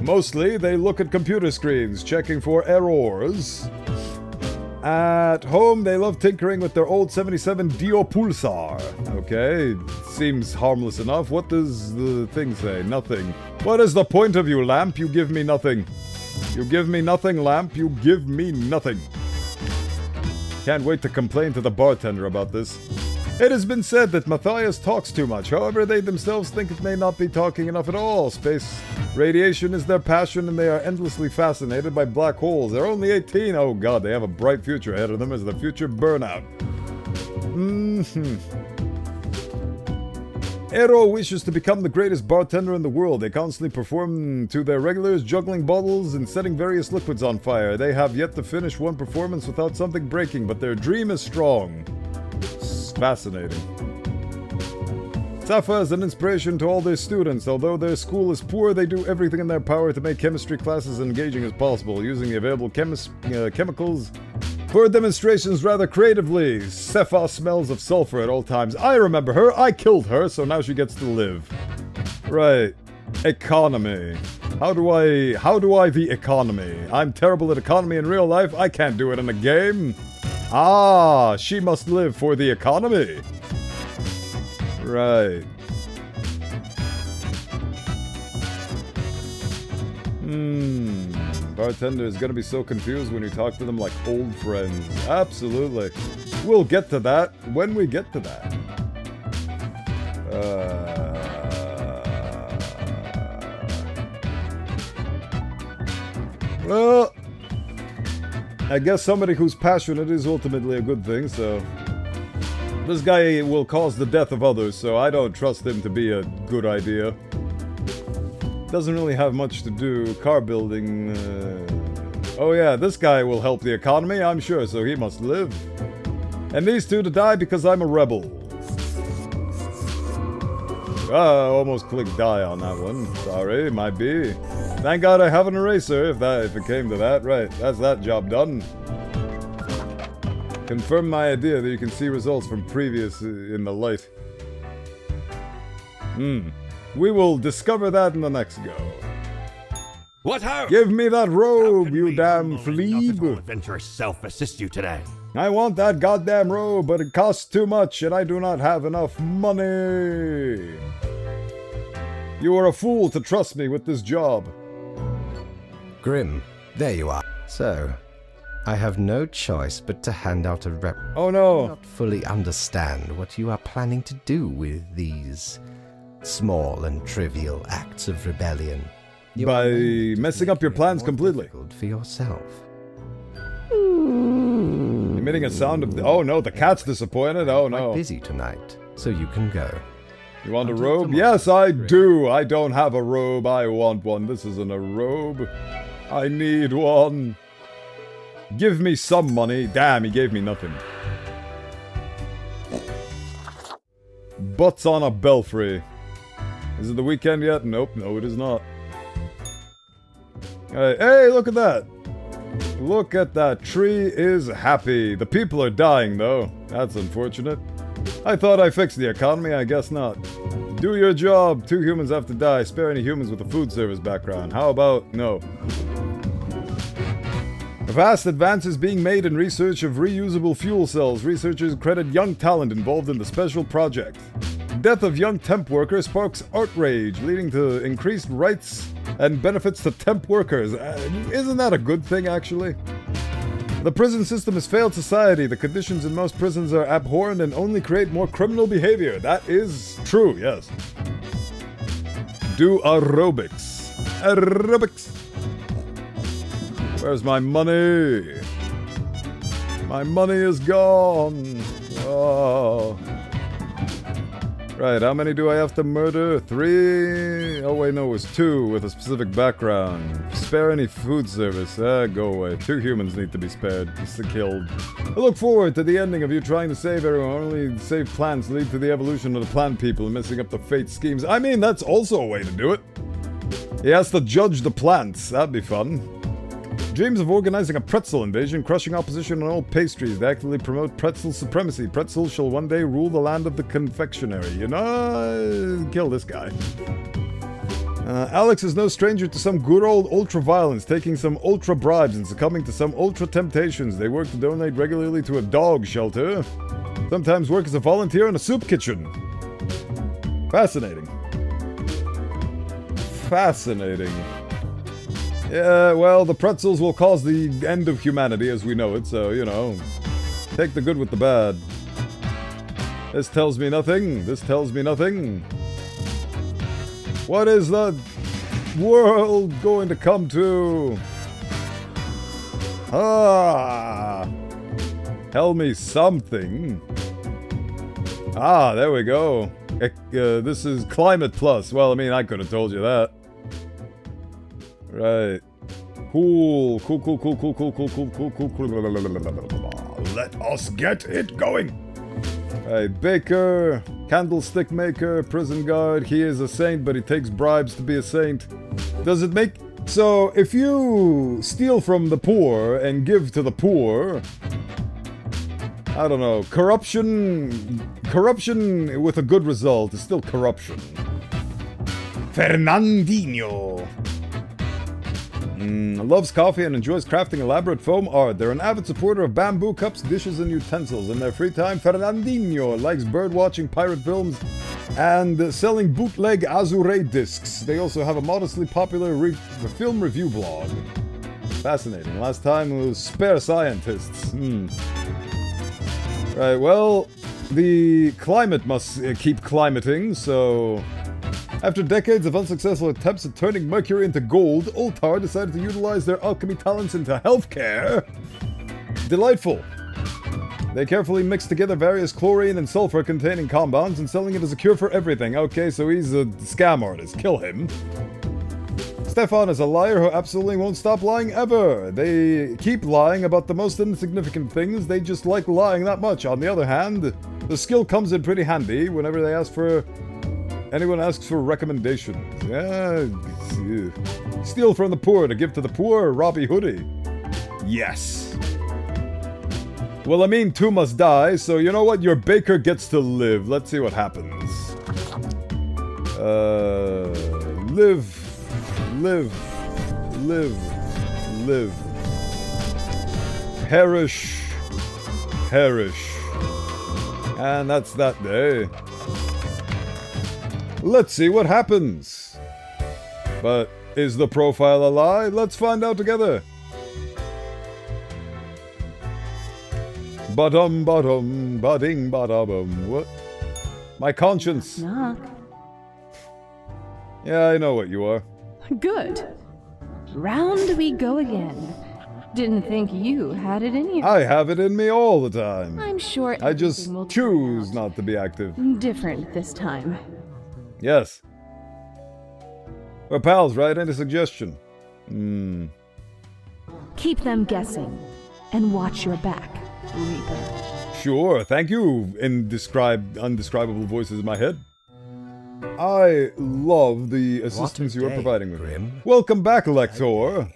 Mostly, they look at computer screens, checking for errors. At home, they love tinkering with their old 77 Dio Pulsar. Okay, seems harmless enough. What does the thing say? Nothing. What is the point of you, lamp? You give me nothing. You give me nothing, lamp. You give me nothing. Can't wait to complain to the bartender about this. It has been said that Matthias talks too much. However, they themselves think it may not be talking enough at all. Space radiation is their passion and they are endlessly fascinated by black holes. They're only 18. Oh god, they have a bright future ahead of them as the future burnout. Aero wishes to become the greatest bartender in the world. They constantly perform to their regulars, juggling bottles and setting various liquids on fire. They have yet to finish one performance without something breaking, but their dream is strong. Fascinating. Safa is an inspiration to all their students. Although their school is poor, they do everything in their power to make chemistry classes as engaging as possible, using the available chemicals for demonstrations rather creatively. Safa smells of sulfur at all times. I remember her. I killed her, so now she gets to live. Right. Economy. How do I the economy? I'm terrible at economy in real life. I can't do it in a game. Ah, she must live for the economy. Right. Bartender is gonna be so confused when you talk to them like old friends. Absolutely. We'll get to that when we get to that. Well, I guess somebody who's passionate is ultimately a good thing, so... This guy will cause the death of others, so I don't trust him to be a good idea. Doesn't really have much to do. Car building... Oh yeah, this guy will help the economy, I'm sure, so he must live. And these two to die because I'm a rebel. I almost clicked die on that one. Sorry, might be. Thank God I have an eraser, if it came to that. Right, that's that job done. Confirm my idea that you can see results from previous in the light. We will discover that in the next go. What ho! Give me that robe, you damn Adventurous flea! self assist you today. I want that goddamn robe, but it costs too much and I do not have enough money. You are a fool to trust me with this job. Grim, there you are. So, I have no choice but to hand out a rep. Oh I no. not fully understand what you are planning to do with these small and trivial acts of rebellion. You By are going to messing make up your it plans more completely. difficult for yourself. Emitting a sound of... Oh no, the cat's disappointed. Oh I'm no. busy tonight, so you can go. You want a Until robe? tomorrow. Yes, I do. I don't have a robe. I want one. This isn't a robe. I need one. Give me some money. Damn, he gave me nothing. Butts on a belfry. Is it the weekend yet? Nope, no it is not. Alright, hey, look at that. Look at that. Tree is happy. The people are dying, though. That's unfortunate. I thought I fixed the economy. I guess not. Do your job. 2 humans have to die. Spare any humans with a food service background. How about no? Vast advances being made in research of reusable fuel cells. Researchers credit young talent involved in the special project. Death of young temp worker sparks outrage, leading to increased rights and benefits to temp workers. Isn't that a good thing, actually? The prison system has failed society. The conditions in most prisons are abhorrent and only create more criminal behavior. That is true, yes. Do aerobics. Aerobics. Where's my money? My money is gone. Oh. Right, how many do I have to murder? 3? Oh wait, no, it was 2 with a specific background. Spare any food service. Go away. 2 humans need to be spared. Just killed. I look forward to the ending of you trying to save everyone. Only save plants lead to the evolution of the plant people and messing up the fate schemes. I mean, that's also a way to do it. He has to judge the plants. That'd be fun. Dreams of organizing a pretzel invasion, crushing opposition on all pastries. They actively promote pretzel supremacy. Pretzels shall one day rule the land of the confectionery. You know, kill this guy. Alex is no stranger to some good old ultra-violence, taking some ultra-bribes and succumbing to some ultra-temptations. They work to donate regularly to a dog shelter. Sometimes work as a volunteer in a soup kitchen. Fascinating. Fascinating. Yeah, well, the pretzels will cause the end of humanity as we know it, so, you know, take the good with the bad. This tells me nothing. This tells me nothing. What is the world going to come to? Ah! Tell me something. Ah, there we go. This is Climate Plus. Well, I mean, I could have told you that. Right. Cool. Let us get it going. Right, baker, candlestick maker, prison guard. He is a saint, but he takes bribes to be a saint. Does it make... So, if you steal from the poor and give to the poor... I don't know. Corruption with a good result is still corruption. Fernandinho. Loves coffee and enjoys crafting elaborate foam art. They're an avid supporter of bamboo cups, dishes, and utensils. In their free time, Fernandinho likes birdwatching, pirate films, and selling bootleg Azure discs. They also have a modestly popular film review blog. Fascinating. Last time it was spare scientists. Right, well, the climate must keep climating, so... After decades of unsuccessful attempts at turning mercury into gold, Ultar decided to utilize their alchemy talents into healthcare. Delightful. They carefully mixed together various chlorine and sulfur-containing compounds and selling it as a cure for everything. Okay, so he's a scam artist. Kill him. Stefan is a liar who absolutely won't stop lying ever. They keep lying about the most insignificant things. They just like lying that much. On the other hand, the skill comes in pretty handy whenever they ask for... Anyone asks for recommendations. Yeah. Steal from the poor to give to the poor, Robbie Hoodie. Yes. Well, I mean, 2 must die, so you know what? Your baker gets to live. Let's see what happens. Live. Perish. And that's that day. Let's see what happens. But is the profile a lie? Let's find out together. Ba-dum, ba-dum, ba-ding, ba-da-bum. What? My conscience. Knock. Yeah, I know what you are. Good. Round we go again. Didn't think you had it in you. I have it in me all the time. I'm sure I just everything will choose turn out not to be active. different this time. Yes. We're pals, right? Any suggestion? Keep them guessing, and watch your back, Reaper. Sure, thank you, undescribable voices in my head. I love the assistance you are providing me. Grim. Welcome back, Lector.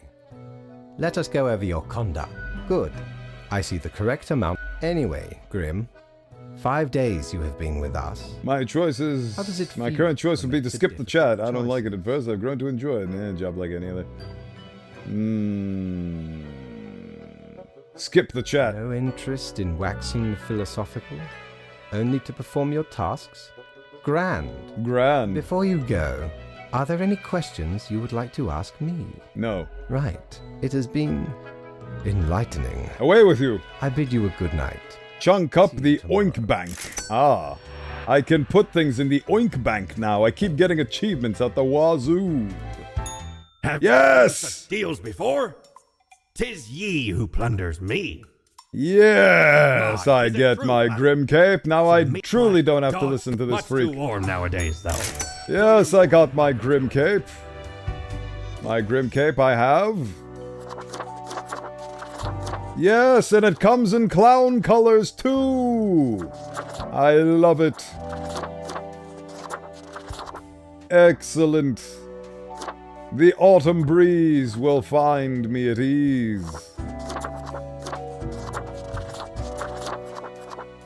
Let us go over your conduct. Good. I see the correct amount. Anyway, Grim, 5 days you have been with us. My choice is... How does it my feel current choice would be to amidst the skip the chat. I don't different like it at first. I've grown to enjoy it. Yeah, job like any other. Skip the chat. No interest in waxing philosophical? Only to perform your tasks? Grand. Before you go, are there any questions you would like to ask me? No. Right. It has been enlightening. Away with you. I bid you a good night. Chunk up See you the tomorrow. oink bank. Ah. I can put things in the oink bank now. I keep getting achievements at the wazoo. Have Yes! such deals before? 'Tis ye who plunders me. Yes, Come on, I is it get true, my Buck? grim cape. Now I Meat truly pie. don't have to Dog, listen to this much freak. too warm nowadays, though. Yes, I got my grim cape. My grim cape I have. Yes, and it comes in clown colors too. I love it. Excellent. The autumn breeze will find me at ease.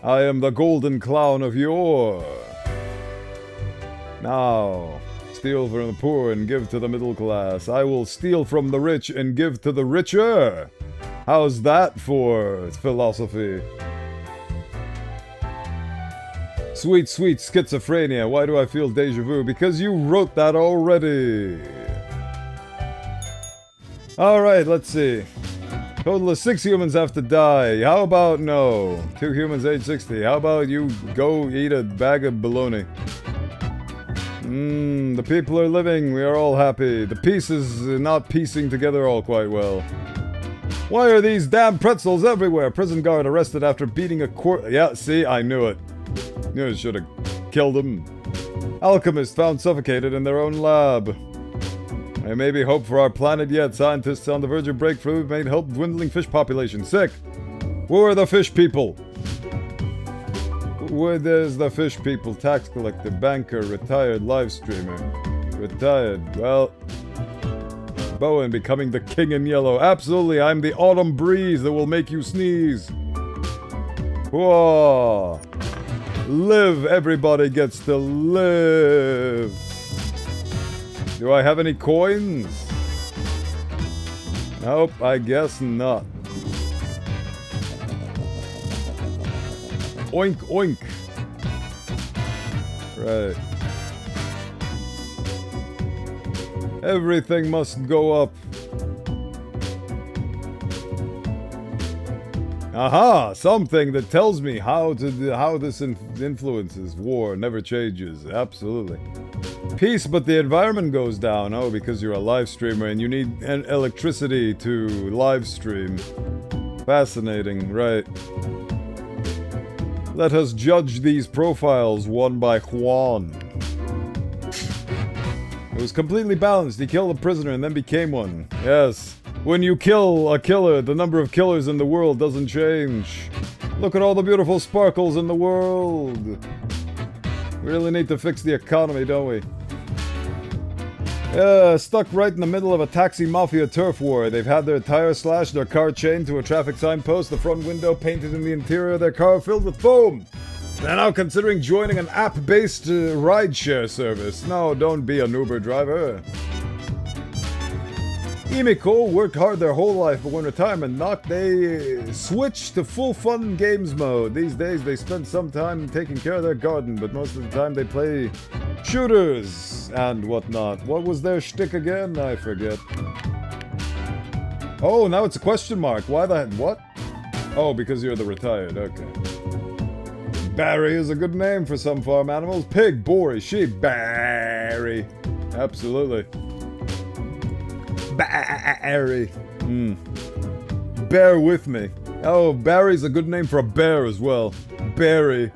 I am the golden clown of yore. Now, steal from the poor and give to the middle class. I will steal from the rich and give to the richer. How's that for philosophy? Sweet, sweet schizophrenia. Why do I feel deja vu? Because you wrote that already. Alright, let's see. Total of 6 humans have to die. How about no? 2 humans age 60. How about you go eat a bag of bologna? The people are living. We are all happy. The piece is not piecing together all quite well. Why are these damn pretzels everywhere? Prison guard arrested after beating a Yeah, see, I knew it. Knew I should have killed him. Alchemist found suffocated in their own lab. There may be hope for our planet yet. Scientists on the verge of breakthrough may help dwindling fish population. Sick. Who are the fish people? Where there's the fish people? Tax collector, banker, retired live streamer. Retired. Well, Bowen becoming the king in yellow. Absolutely, I'm the autumn breeze that will make you sneeze. Whoa. Live, everybody gets to live. Do I have any coins? Nope, I guess not. Oink, oink. Right. Everything must go up. Aha! Something that tells me how this influences. War never changes. Absolutely. Peace, but the environment goes down. Oh, because you're a live streamer and you need electricity to live stream. Fascinating, right. Let us judge these profiles one by one. It was completely balanced. He killed a prisoner and then became one. Yes. When you kill a killer, the number of killers in the world doesn't change. Look at all the beautiful sparkles in the world. We really need to fix the economy, don't we? Stuck right in the middle of a taxi mafia turf war. They've had their tire slashed, their car chained to a traffic signpost, the front window painted in the interior of their car filled with foam. They're now considering joining an app-based rideshare service. No, don't be an Uber driver. Emiko worked hard their whole life, but when retirement knocked, they switched to full fun games mode. These days, they spend some time taking care of their garden, but most of the time they play shooters and whatnot. What was their shtick again? I forget. Oh, now it's a question mark. Why the what? Oh, because you're the retired. Okay. Barry is a good name for some farm animals. Pig, boar, sheep, Barry. Absolutely. Barry. Bear with me. Oh, Barry's a good name for a bear as well. Barry.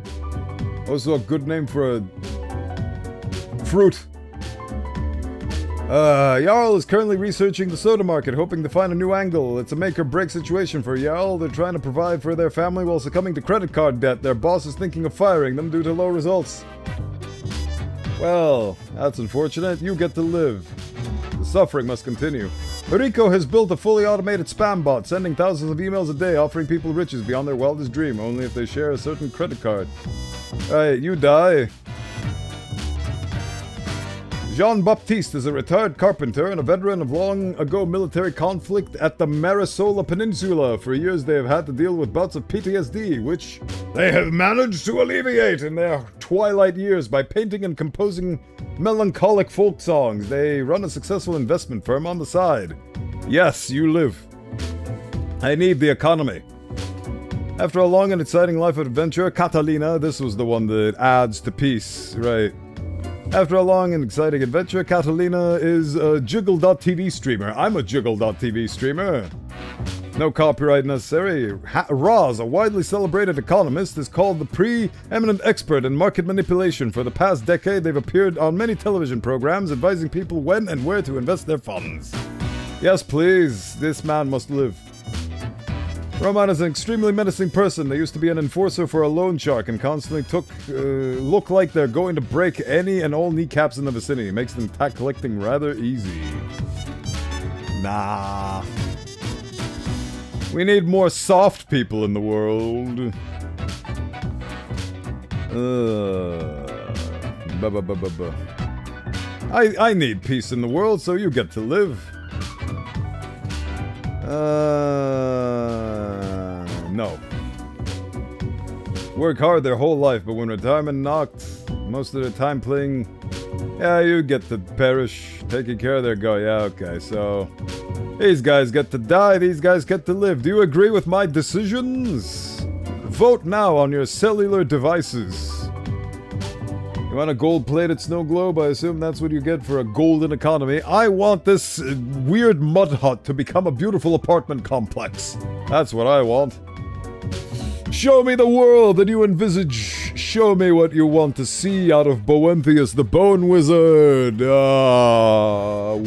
Also a good name for a fruit. Jarl is currently researching the soda market, hoping to find a new angle. It's a make or break situation for Jarl. They're trying to provide for their family while succumbing to credit card debt. Their boss is thinking of firing them due to low results. Well, that's unfortunate. You get to live. The suffering must continue. Rico has built a fully automated spam bot, sending thousands of emails a day offering people riches beyond their wildest dream, only if they share a certain credit card. Alright, you die. Jean-Baptiste is a retired carpenter and a veteran of long-ago military conflict at the Marisola Peninsula. For years they have had to deal with bouts of PTSD, which they have managed to alleviate in their twilight years by painting and composing melancholic folk songs. They run a successful investment firm on the side. Yes, you live. I need the economy. After a long and exciting life of adventure, Catalina, this was the one that adds to peace, right? After a long and exciting adventure, Catalina is a Jiggle.tv streamer. I'm a Jiggle.tv streamer. No copyright necessary. Roz, a widely celebrated economist, is called the preeminent expert in market manipulation. For the past decade, they've appeared on many television programs advising people when and where to invest their funds. Yes, please. This man must live. Roman is an extremely menacing person. They used to be an enforcer for a loan shark and constantly look like they're going to break any and all kneecaps in the vicinity. It makes them tax collecting rather easy. Nah. We need more soft people in the world. I need peace in the world, so you get to live. No. Work hard their whole life, but when retirement knocked, most of the time playing... Yeah, you get to perish, taking care of their guy. Yeah, okay, so... These guys get to die, these guys get to live. Do you agree with my decisions? Vote now on your cellular devices. You want a gold-plated snow globe? I assume that's what you get for a golden economy. I want this weird mud hut to become a beautiful apartment complex. That's what I want. Show me the world that you envisage. Show me what you want to see out of Bowenthius the Bone Wizard. Wow.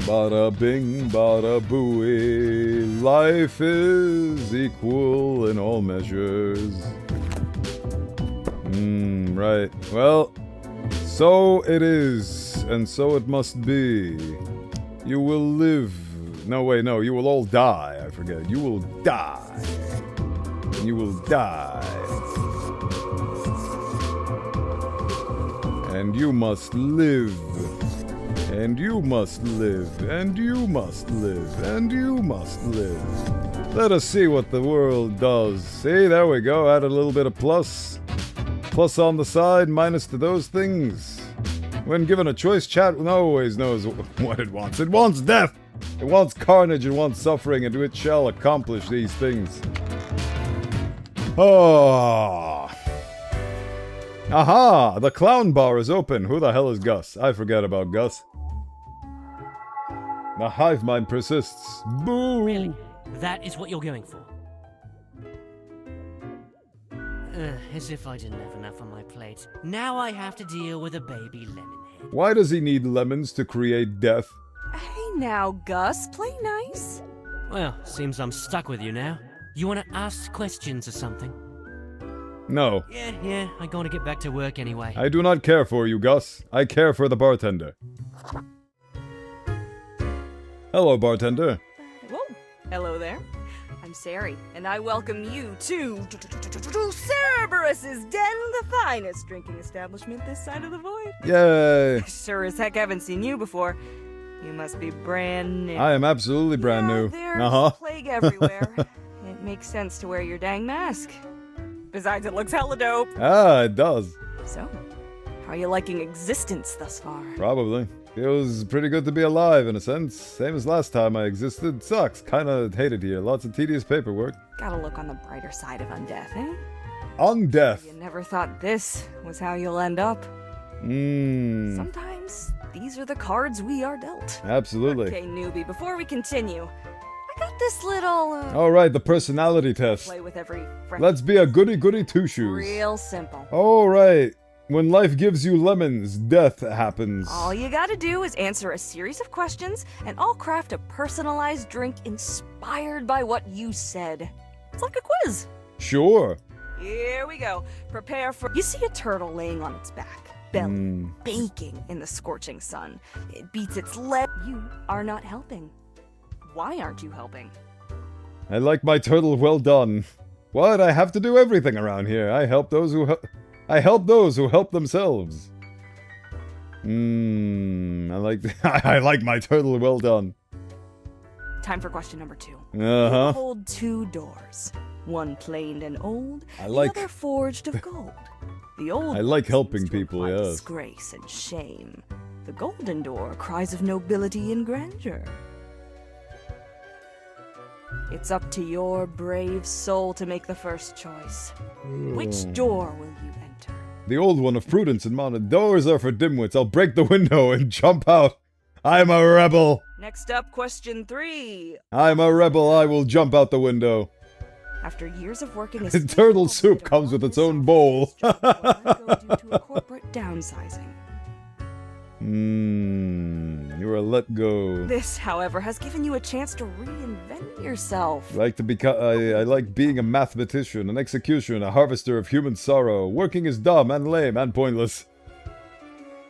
Bada bing, bada booey. Life is equal in all measures. Right. Well, so it is, and so it must be. You will live. No, wait, no, you will all die. I forget. You will die. You will die. And you must live. And you must live. And you must live. And you must live. Let us see what the world does. See, there we go. Add a little bit of plus. Plus on the side, minus to those things. When given a choice, chat always knows what it wants. It wants death! It wants carnage, it wants suffering, and it shall accomplish these things. Oh. Aha! The clown bar is open. Who the hell is Gus? I forget about Gus. The hive mind persists. Boo! Really? That is what you're going for? As if I didn't have enough on my plate. Now I have to deal with a baby lemonhead. Why does he need lemons to create death? Hey now, Gus, play nice. Well, seems I'm stuck with you now. You want to ask questions or something? No. Yeah, I'm going to get back to work anyway. I do not care for you, Gus. I care for the bartender. Hello, bartender. Whoa, hello there. I'm Sari, and I welcome you to Cerberus's Den, the finest drinking establishment this side of the void. Yay! Sure as heck haven't seen you before. You must be brand new. I am absolutely brand new. There's plague everywhere. It makes sense to wear your dang mask. Besides, it looks hella dope. Ah, it does. So, how are you liking existence thus far? Probably. Feels pretty good to be alive, in a sense. Same as last time I existed. Sucks. Kinda hate it here. Lots of tedious paperwork. Gotta look on the brighter side of undeath, eh? Undeath. You never thought this was how you'll end up. Sometimes these are the cards we are dealt. Absolutely. Okay, newbie, before we continue, I got this little, Alright, the personality test. play with every friend. Let's be a goody-goody two-shoes. Real simple. Alright. When life gives you lemons, death happens. All you gotta do is answer a series of questions, and I'll craft a personalized drink inspired by what you said. It's like a quiz. Sure. Here we go. Prepare for... You see a turtle laying on its back, belly baking in the scorching sun. It beats its leg. You are not helping. Why aren't you helping? I like my turtle well done. What? I have to do everything around here. I help those who help themselves. I like my turtle well done. Time for question number 2. Uh-huh. You hold 2 doors. One planed and old, I like- the other forged of gold. The old I like one helping seems to people, imply yes. disgrace and shame. The golden door cries of nobility and grandeur. It's up to your brave soul to make the first choice. Which door will you enter? The old one of prudence and modern. Doors are for dimwits. I'll break the window and jump out. I'm a rebel. Next up, question 3. I'm a rebel. I will jump out the window. After years of working as Turtle soup comes with its own bowl. due to a corporate downsizing. You are let go. This, however, has given you a chance to reinvent yourself. I like being a mathematician, an executioner, a harvester of human sorrow. Working is dumb and lame and pointless.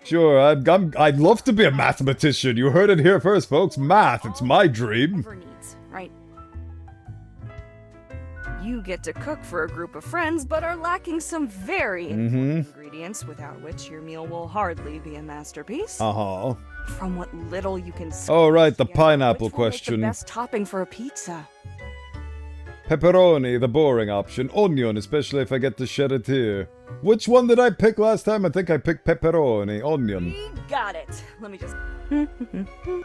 Sure, I'd love to be a mathematician. You heard it here first, folks. Math, it's my dream. Ever needs, right? You get to cook for a group of friends, but are lacking some very important ingredients, without which your meal will hardly be a masterpiece. Uh-huh. From what little you can Oh, right, the pineapple which will make question. the best topping for a pizza. Pepperoni, the boring option. Onion, especially if I get to shed a tear. Which one did I pick last time? I think I picked pepperoni. Onion. We got it. Let me just...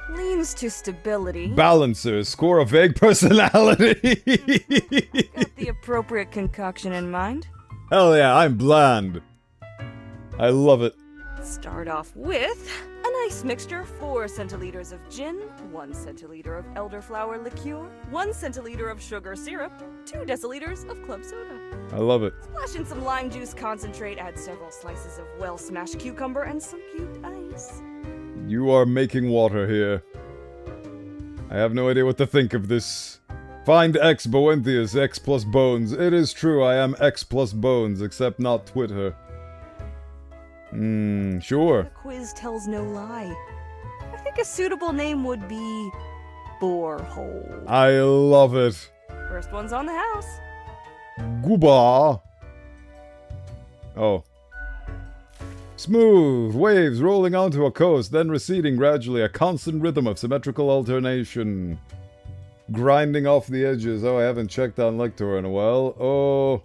Leans to stability. Balancer, score a vague personality. Got the appropriate concoction in mind. Hell yeah, I'm bland. I love it. Start off with a nice mixture: 4 centiliters of gin, 1 centiliter of elderflower liqueur, 1 centiliter of sugar syrup, 2 deciliters of club soda. I love it. Splash in some lime juice concentrate, add several slices of well-smashed cucumber and some cute ice. You are making water here. I have no idea what to think of this. Find X Bowenthius, X plus bones. It is true, I am X plus bones, except not Twitter. Sure. The quiz tells no lie. I think a suitable name would be Borehole. I love it. First one's on the house. Gooba. Oh. Smooth waves rolling onto a coast, then receding gradually, a constant rhythm of symmetrical alternation. Grinding off the edges. Oh, I haven't checked on Lector in a while. Oh.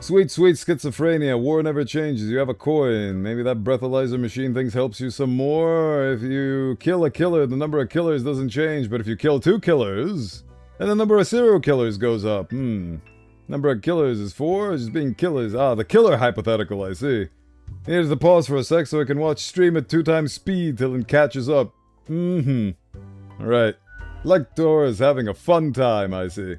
Sweet, sweet schizophrenia. War never changes. You have a coin. Maybe that breathalyzer machine things helps you some more. If you kill a killer, the number of killers doesn't change. But if you kill 2 killers, then the number of serial killers goes up. Number of killers is 4, just being killers. Ah, the killer hypothetical, I see. Needed to pause for a sec so I can watch stream at 2 times speed till it catches up. Alright. Lector is having a fun time, I see.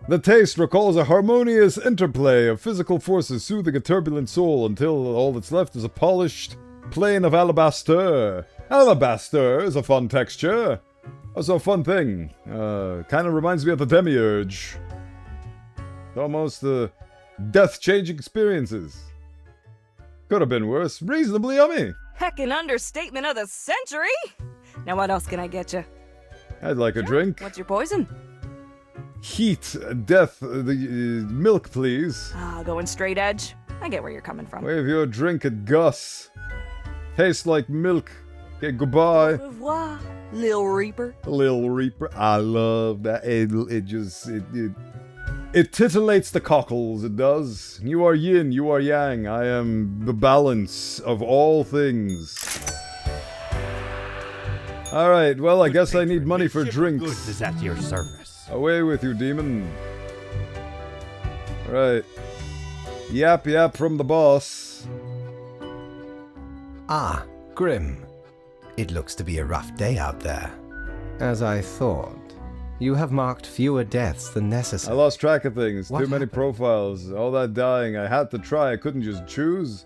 The taste recalls a harmonious interplay of physical forces soothing a turbulent soul until all that's left is a polished plane of alabaster. Alabaster is a fun texture. Also a fun thing. Kind of reminds me of the Demiurge. Almost death-changing experiences. Could have been worse. Reasonably yummy. Heckin' understatement of the century! Now what else can I get you? I'd like a drink. What's your poison? Heat, death, milk, please. Going straight edge. I get where you're coming from. Wave your drink at Gus. Tastes like milk. Okay, goodbye. Au revoir, Lil Reaper. Lil Reaper. I love that. It titillates the cockles, it does. You are yin, you are yang. I am the balance of all things. Alright, well, I guess I need money for drinks. Goods is at your service. Away with you, demon. Right. Yap yap from the boss. Ah, Grim. It looks to be a rough day out there. As I thought. You have marked fewer deaths than I necessary. lost track of things. What Too many happened? profiles. All that dying. I had to try. I couldn't just choose.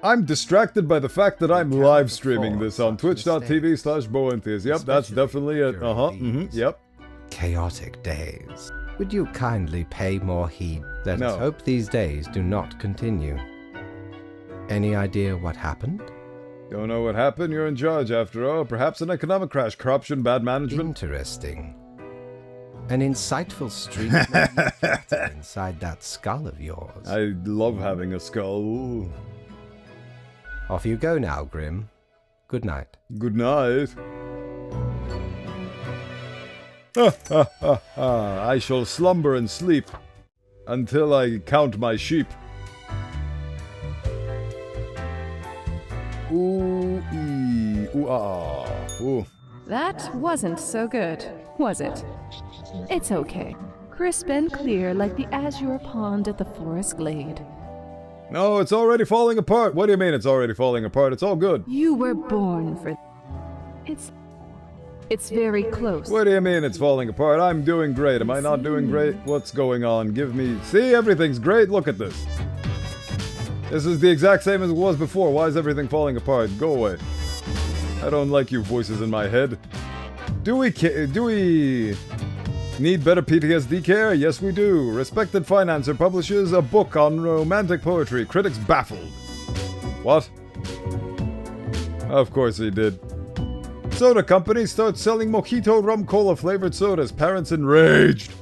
I'm distracted by the fact that I'm live streaming this on twitch.tv/Bowenthius. Yep, that's definitely it. Yep. Chaotic days. Would you kindly pay more heed? Let No. us hope these days do not continue. Any idea what happened? Don't know what happened. You're in charge after all. Perhaps an economic crash, corruption, bad management. Interesting. An insightful streak of chatter inside that skull of yours. I love having a skull. Off you go now, Grim. Good night. Good night. I shall slumber and sleep until I count my sheep. Ooh, ee, ooh, ah, ooh. That wasn't so good, was it? It's okay. crisp and clear like the azure pond at the forest glade. No, it's already falling apart. What do you mean it's already falling apart? It's all good. You were born for... It's very close. What do you mean it's falling apart? I'm doing great. Am I not doing great? What's going on? Give me... See, everything's great. Look at this. This is the exact same as it was before. Why is everything falling apart? Go away. I don't like you voices in my head. Do we need better PTSD care? Yes, we do. Respected financier publishes a book on romantic poetry. Critics baffled. What? Of course he did. Soda company starts selling mojito rum cola flavored sodas. Parents enraged.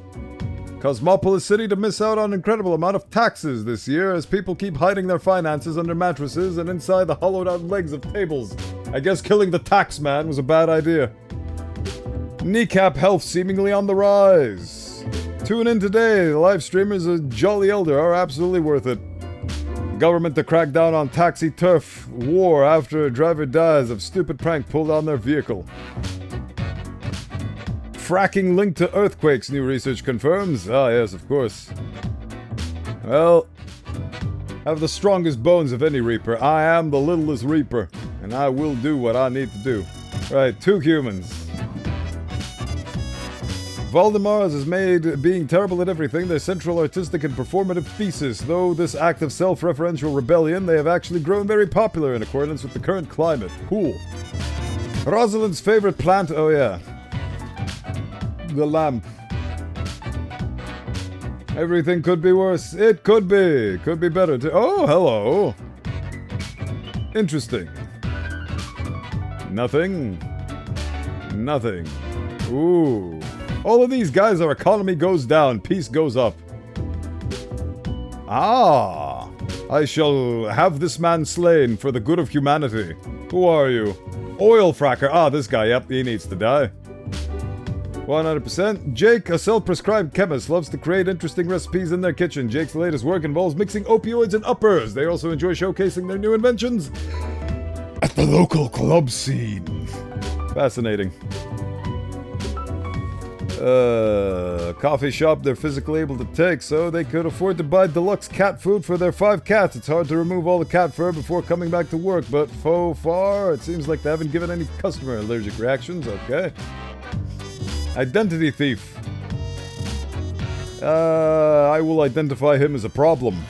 Cosmopolis City to miss out on incredible amount of taxes this year as people keep hiding their finances under mattresses and inside the hollowed out legs of tables. I guess killing the tax man was a bad idea. Kneecap health seemingly on the rise. Tune in today. The live streamers of Jolly Elder are absolutely worth it. Government to crack down on taxi turf war after a driver dies of stupid prank pulled on their vehicle. Fracking linked to earthquakes, new research confirms. Ah, yes, of course. Well, I have the strongest bones of any Reaper. I am the littlest Reaper, and I will do what I need to do. Right, 2 humans. Valdemars has made being terrible at everything their central artistic and performative thesis. Though this act of self-referential rebellion, they have actually grown very popular in accordance with the current climate. Cool. Rosalind's favorite plant, oh yeah. The lamp. Everything could be worse. It could be. Could be better too. Oh, hello. Interesting. Nothing. Nothing. Ooh. All of these guys, our economy goes down, peace goes up. Ah, I shall have this man slain for the good of humanity. Who are you? Oil fracker. Ah, this guy, yep, he needs to die. 100%. Jake, a self-prescribed chemist, loves to create interesting recipes in their kitchen. Jake's latest work involves mixing opioids and uppers. They also enjoy showcasing their new inventions at the local club scene. Fascinating. Coffee shop they're physically able to take, so they could afford to buy deluxe cat food for their 5 cats. It's hard to remove all the cat fur before coming back to work, but so far, it seems like they haven't given any customer allergic reactions. Okay. Identity thief. I will identify him as a problem.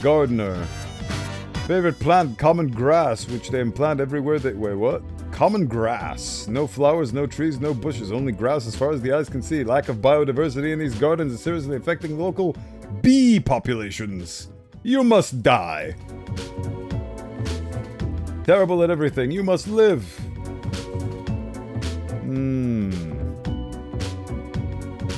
Gardener. Favorite plant, common grass, which they implant everywhere they... Wait, what? Common grass. No flowers, no trees, no bushes, only grass as far as the eyes can see. Lack of biodiversity in these gardens is seriously affecting local bee populations. You must die. Terrible at everything. You must live.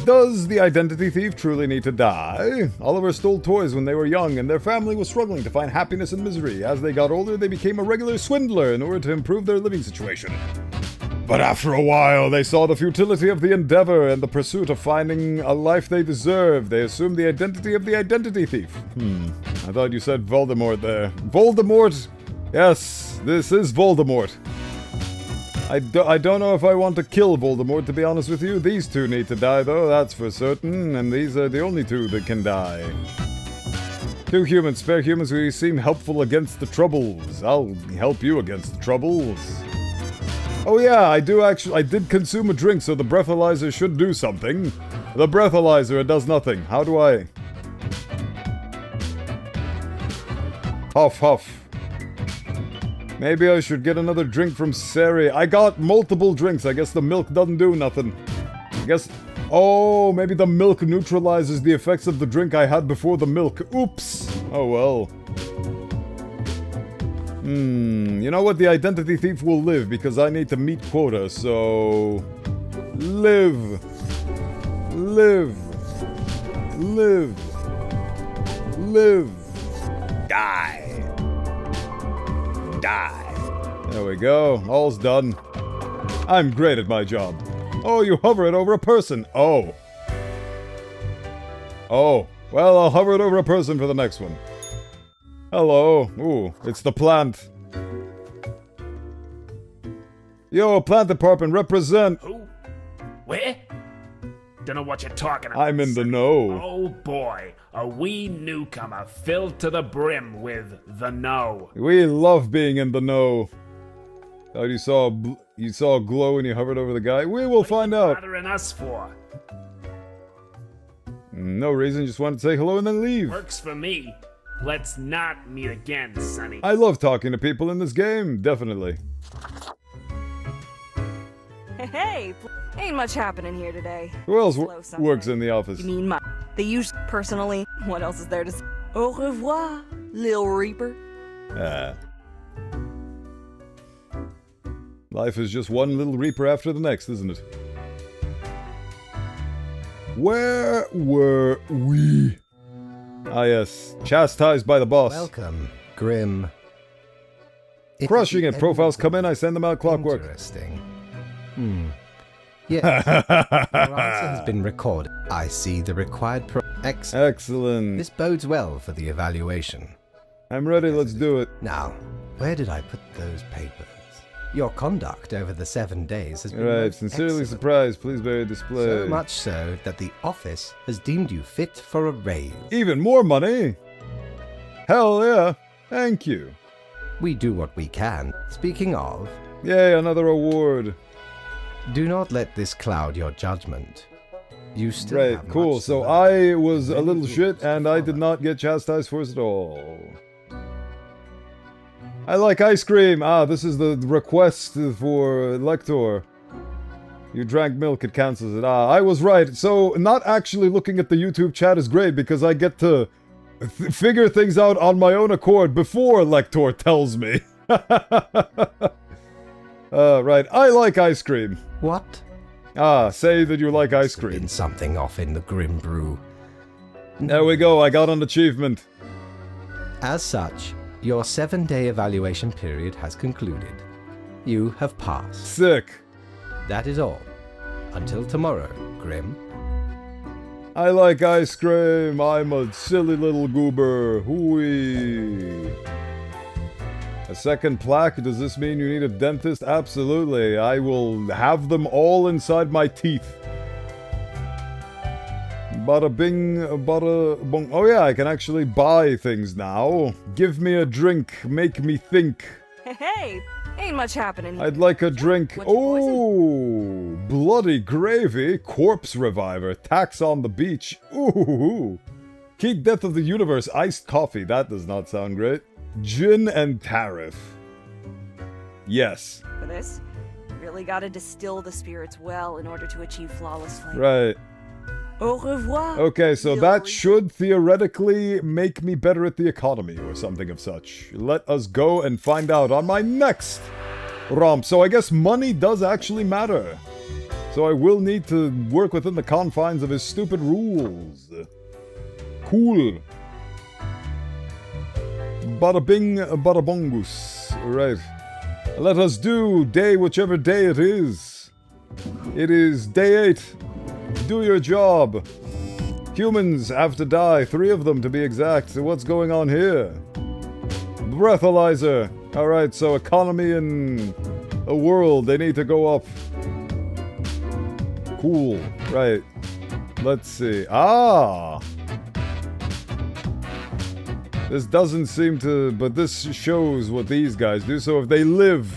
Does the identity thief truly need to die? Oliver stole toys when they were young, and their family was struggling to find happiness in misery. As they got older, they became a regular swindler in order to improve their living situation. But after a while, they saw the futility of the endeavor and the pursuit of finding a life they deserved. They assumed the identity of the identity thief. I thought you said Voldemort there. Voldemort? Yes, this is Voldemort. I don't know if I want to kill Voldemort, to be honest with you. These 2 need to die, though, that's for certain. And these are the only 2 that can die. 2 humans, spare humans who seem helpful against the troubles. I'll help you against the troubles. Oh yeah, I did consume a drink, so the breathalyzer should do something. The breathalyzer, it does nothing. How do I... Huff, huff. Maybe I should get another drink from Sari. I got multiple drinks. I guess the milk doesn't do nothing. I guess... Oh, maybe the milk neutralizes the effects of the drink I had before the milk. Oops. Oh well. You know what? The identity thief will live because I need to meet quota, so... Live. Live. Live. Live. Die. Die. There we go. All's done. I'm great at my job. Oh, you hover it over a person. Oh. Oh. Well, I'll hover it over a person for the next one. Hello. Ooh, it's the plant. Yo, plant department, represent. Who? Where? Don't know what you're talking about. I'm in the son. know. Oh boy, a wee newcomer filled to the brim with the know. We love being in the know. Oh, you saw a glow when you hovered over the guy? We will find out. Bothering us for? No reason, just wanted to say hello and then leave. Works for me. Let's not meet again, Sonny. I love talking to people in this game, definitely. Hey, ain't much happening here today. Who else Slow Sunday. works in the office? You mean they use personally? What else is there to say? Au revoir, Lil Reaper. Life is just one little reaper after the next, isn't it? Where were we? Ah yes, chastised by the boss. Welcome, Grim. Crushing it. Profiles come in, I send them out clockwork. Interesting. Yes. Your answer has been recorded. I see the required Excellent. This bodes well for the evaluation. I'm ready, let's do it. Now, where did I put those papers? Your conduct over the 7 days has been Right, most sincerely excellent. surprised. Please bear display. So much so that the office has deemed you fit for a raise. Even more money? Hell yeah. Thank you. We do what we can. Speaking of, Yay, another award. do not let this cloud your judgment. You still Right, have cool. much to So learn. I was a Many little things shit to and I did follow. not get chastised for it at all. I like ice cream. Ah, this is the request for Lector. You drank milk, it counts as it. Ah, I was right. So not actually looking at the YouTube chat is great because I get to figure things out on my own accord before Lector tells me. Right. I like ice cream. What? Ah, say that you like ice Been cream. something off in the Grim Brew. There we go. I got an achievement. As such, your 7-day evaluation period has concluded. You have passed. Sick. That is all. Until tomorrow, Grim. I like ice cream. I'm a silly little goober. Hooey. A second plaque? Does this mean you need a dentist? Absolutely. I will have them all inside my teeth. Bada bing, bada bong. Oh yeah, I can actually buy things now. Give me a drink. Make me think. Hey, ain't much happening here. I'd like a drink. What's your poison? Oh, bloody gravy. Corpse reviver. Tax on the beach. Ooh. Key death of the universe. Iced coffee. That does not sound great. Gin and tariff. Yes. For this, you really gotta distill the spirits well in order to achieve flawless flavor. Right. Au revoir. Okay, so Lil that Reaper. should theoretically make me better at the economy or something of such. Let us go and find out on my next romp. So I guess money does actually matter. So I will need to work within the confines of his stupid rules. Cool. Bada bing, bada bongus. Right. Let us do day whichever day it is. It is day 8. Do your job. Humans have to die, 3 of them to be exact. So what's going on here? Breathalyzer. Alright, so economy in a world, they need to go up. Cool. Right. Let's see. Ah! This doesn't seem to, but this shows what these guys do. So if they live,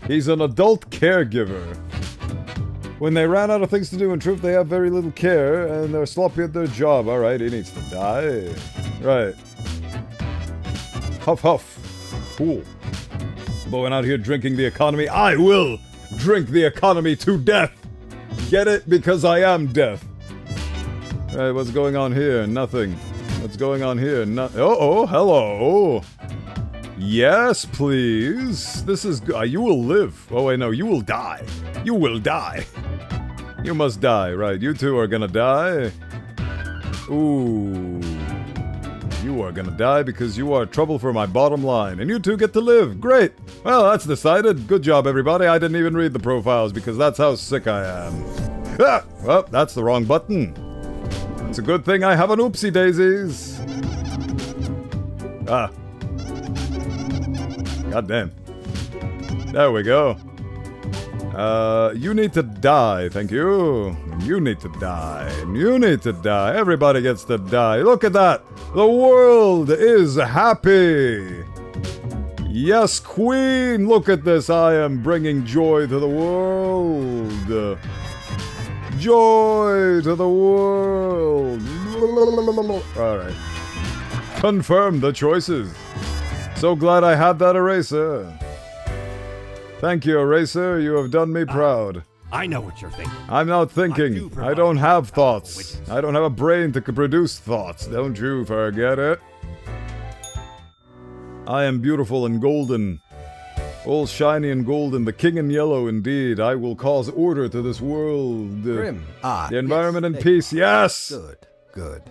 he's an adult caregiver. When they ran out of things to do, in truth, they have very little care, and they're sloppy at their job. Alright, he needs to die. Right. Huff, huff. Cool. Going out here drinking the economy. I will drink the economy to death. Get it? Because I am death. Alright, what's going on here? Nothing. What's going on here? Oh, hello. Yes, please. This is... you will live. Oh, wait, no. You will die. You will die. You must die. Right, you two are gonna die. Ooh. You are gonna die because you are trouble for my bottom line. And you two get to live. Great. Well, that's decided. Good job, everybody. I didn't even read the profiles because that's how sick I am. Ah! Well, that's the wrong button. It's a good thing I have an oopsie daisies. Ah. God damn. There we go. You need to die, thank you. You need to die. You need to die. Everybody gets to die. Look at that. The world is happy. Yes, Queen, look at this. I am bringing joy to the world. Joy to the world. Alright. Confirm the choices. So glad I had that eraser. Thank you, eraser. You have done me proud. I know what you're thinking. I'm not thinking. I don't have thoughts. I don't have a brain to produce thoughts. Don't you forget it. I am beautiful and golden. All shiny and golden, the king in yellow indeed. I will cause order to this world. Grim. The environment and peace, yes! Good, good.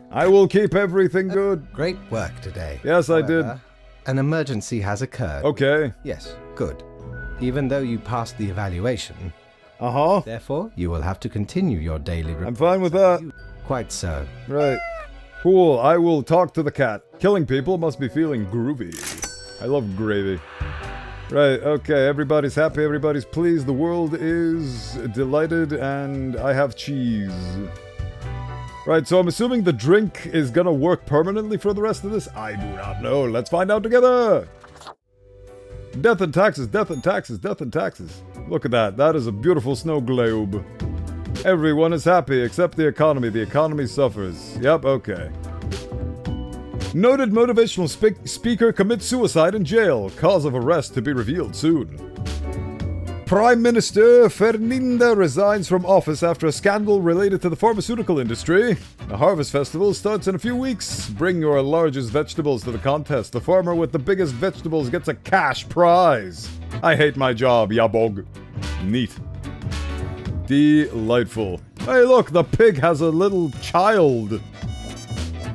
I will keep everything good. Great work today. Yes, I did. An emergency has occurred. Okay. Yes, good. Even though you passed the evaluation. Uh-huh. Therefore, you will have to continue your daily I'm fine with that. Quite so. Right. Cool, I will talk to the cat. Killing people must be feeling groovy. I love gravy. Right, okay, everybody's happy, everybody's pleased, the world is delighted, and I have cheese. Right, so I'm assuming the drink is gonna work permanently for the rest of this? I do not know. Let's find out together! Death and taxes, death and taxes, death and taxes. Look at that, that is a beautiful snow globe. Everyone is happy except the economy. The economy suffers. Yep, okay. Noted motivational speaker commits suicide in jail. Cause of arrest to be revealed soon. Prime Minister Fernanda resigns from office after a scandal related to the pharmaceutical industry. The Harvest Festival starts in a few weeks. Bring your largest vegetables to the contest. The farmer with the biggest vegetables gets a cash prize. I hate my job, yabog. Neat. Delightful. Hey look, the pig has a little child.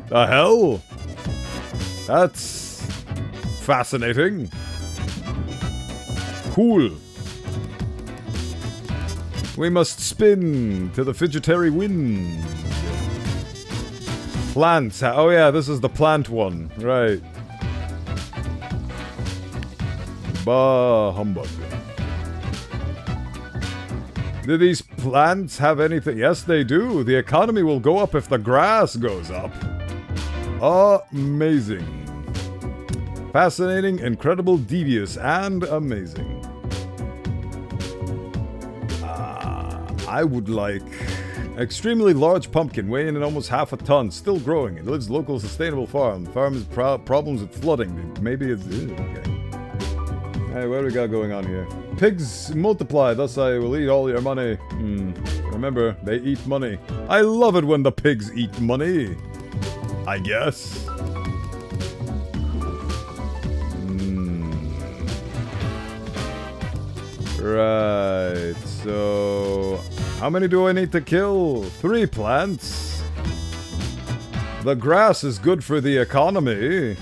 The hell? That's fascinating. Cool. We must spin to the fidgetary wind. Plants. Oh yeah, this is the plant one. Right. Bah humbug. Do these plants have anything? Yes, they do. The economy will go up if the grass goes up. Amazing. Fascinating, incredible, devious, and amazing. I would like extremely large pumpkin weighing in almost half a ton, still growing. It lives local sustainable farm. The farm has problems with flooding. Maybe it's okay. Hey, what do we got going on here? Pigs multiply, thus I will eat all your money. Remember, they eat money. I love it when the pigs eat money. I guess. Right, so... how many do I need to kill? 3 plants. The grass is good for the economy.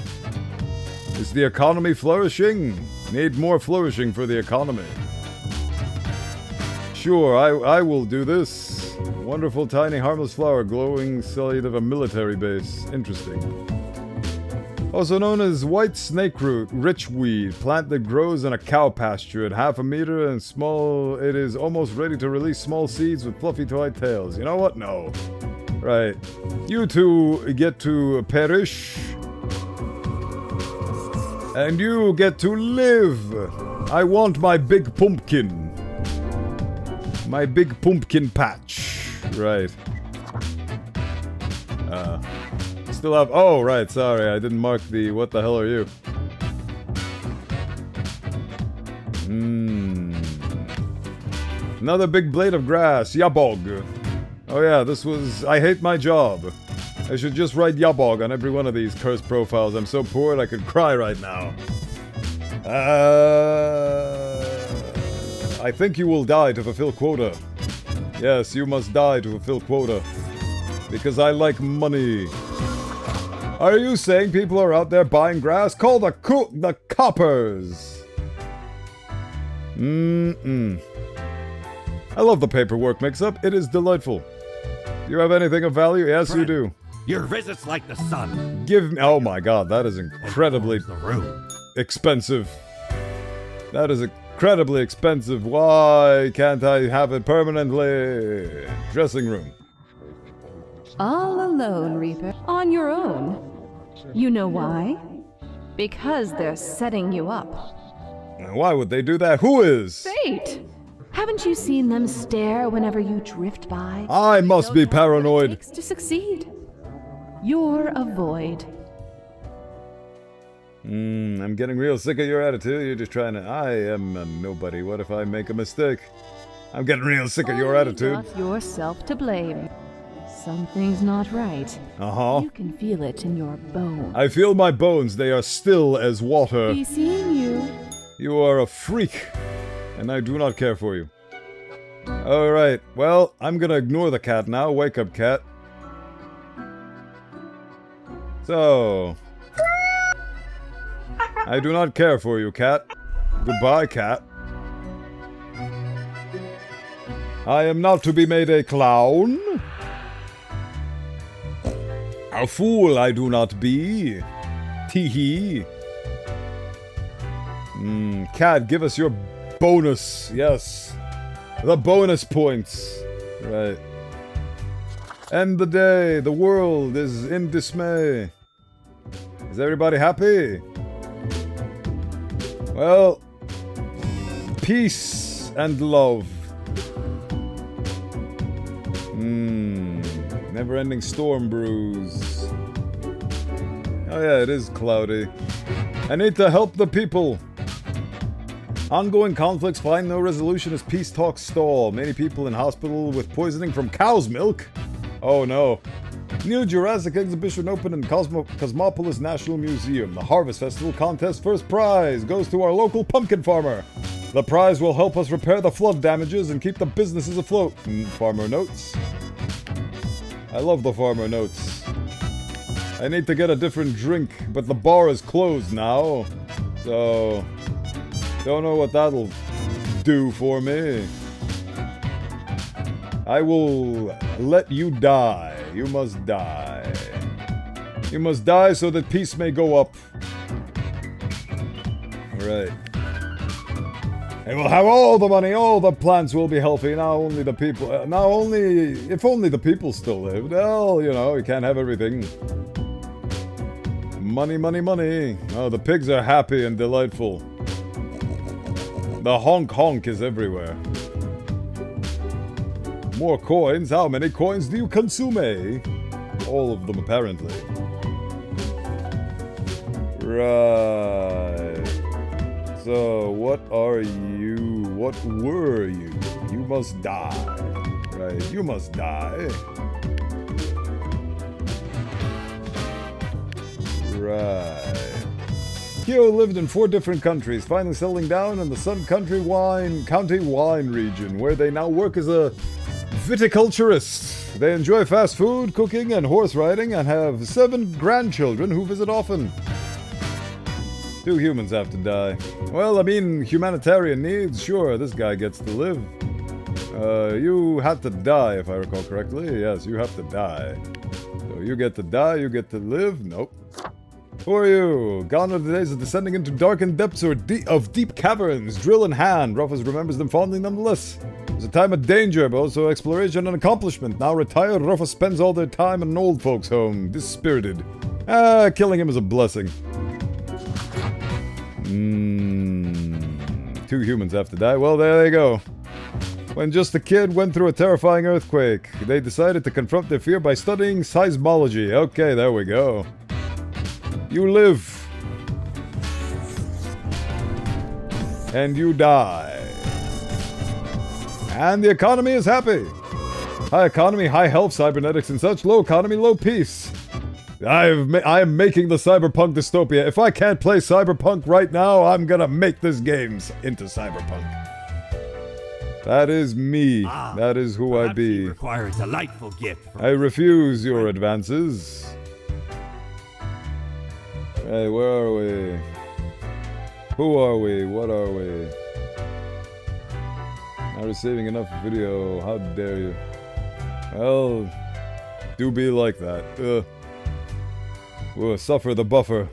Is the economy flourishing? Need more flourishing for the economy. Sure, I will do this. Wonderful, tiny, harmless flower, glowing site of a military base. Interesting. Also known as white snakeroot, richweed, plant that grows in a cow pasture at half a meter and small. It is almost ready to release small seeds with fluffy white tails. You know what? No. Right. You two get to perish. And you get to live. I want my big pumpkin. My big pumpkin patch. Right. Still have... oh, right, sorry, I didn't mark the... what the hell are you? Another big blade of grass. Yabog. Oh yeah, this was... I hate my job. I should just write Yabog on every one of these cursed profiles. I'm so poor I could cry right now. I think you will die to fulfill quota. Yes, you must die to fulfill quota. Because I like money. Are you saying people are out there buying grass? Call the coppers! I love the paperwork mix-up. It is delightful. Do you have anything of value? Yes, you do. Your visit's like the sun. Give me... oh my god, that is incredibly expensive. That is incredibly expensive. Why can't I have it permanently? Dressing room. All alone, Reaper. On your own. You know why? Because they're setting you up. Why would they do that? Who is? Fate! Haven't you seen them stare whenever you drift by? I must be What it paranoid. takes to succeed. You're a void. I'm getting real sick of your attitude. You're just trying to... I am a nobody. What if I make a mistake? I'm getting real sick of your Only attitude. got yourself to blame. Something's not right. Uh-huh. You can feel it in your bones. I feel my bones. They are still as water. Be seeing you. You are a freak, and I do not care for you. Alright, well, I'm gonna ignore the cat now. Wake up, cat. So... I do not care for you, cat. Goodbye, cat. I am not to be made a clown. A fool I do not be. Tee-hee. Cat, give us your bonus. Yes. The bonus points. Right. End the day. The world is in dismay. Is everybody happy? Well, peace and love. Never-ending storm brews. Oh yeah, it is cloudy. I need to help the people. Ongoing conflicts find no resolution as peace talks stall. Many people in hospital with poisoning from cow's milk. Oh no. New Jurassic exhibition opened in Cosmopolis National Museum. The Harvest Festival contest first prize goes to our local pumpkin farmer. The prize will help us repair the flood damages and keep the businesses afloat. Farmer notes. I love the farmer notes. I need to get a different drink, but the bar is closed now. So... don't know what that'll do for me. I will let you die. You must die. You must die so that peace may go up. Alright. I will have all the money, all the plants will be healthy, now only the people... if only the people still lived. Well, you know, you can't have everything. Money, money, money. Oh, the pigs are happy and delightful. The honk honk is everywhere. More coins? How many coins do you consume? All of them, apparently. Right. So, what are you? What were you? You must die. Right, you must die. Right. Kyo lived in 4 different countries, finally settling down in the Sun County wine region, where they now work as a viticulturist. They enjoy fast food, cooking, and horse riding, and have 7 grandchildren who visit often. 2 humans have to die. Well, I mean, humanitarian needs, sure, this guy gets to live. You have to die, if I recall correctly. Yes, you have to die. So you get to die, you get to live? Nope. Who are you? Gone are the days of descending into darkened depths of deep caverns, drill in hand. Rufus remembers them fondly nonetheless. It was a time of danger, but also exploration and accomplishment. Now retired, Rufus spends all their time in an old folks' home, dispirited. Killing him is a blessing. 2 humans have to die. Well, there they go. When just a kid went through a terrifying earthquake, they decided to confront their fear by studying seismology. Okay, there we go. You live. And you die. And the economy is happy. High economy, high health, cybernetics and such. Low economy, low peace. I am making the cyberpunk dystopia. If I can't play cyberpunk right now, I'm gonna make this game into cyberpunk. That is me. That is who I be. Require a delightful gift. I refuse your advances. Hey, where are we? Who are we? What are we? Not receiving enough video. How dare you? Well, do be like that. We'll suffer the buffer.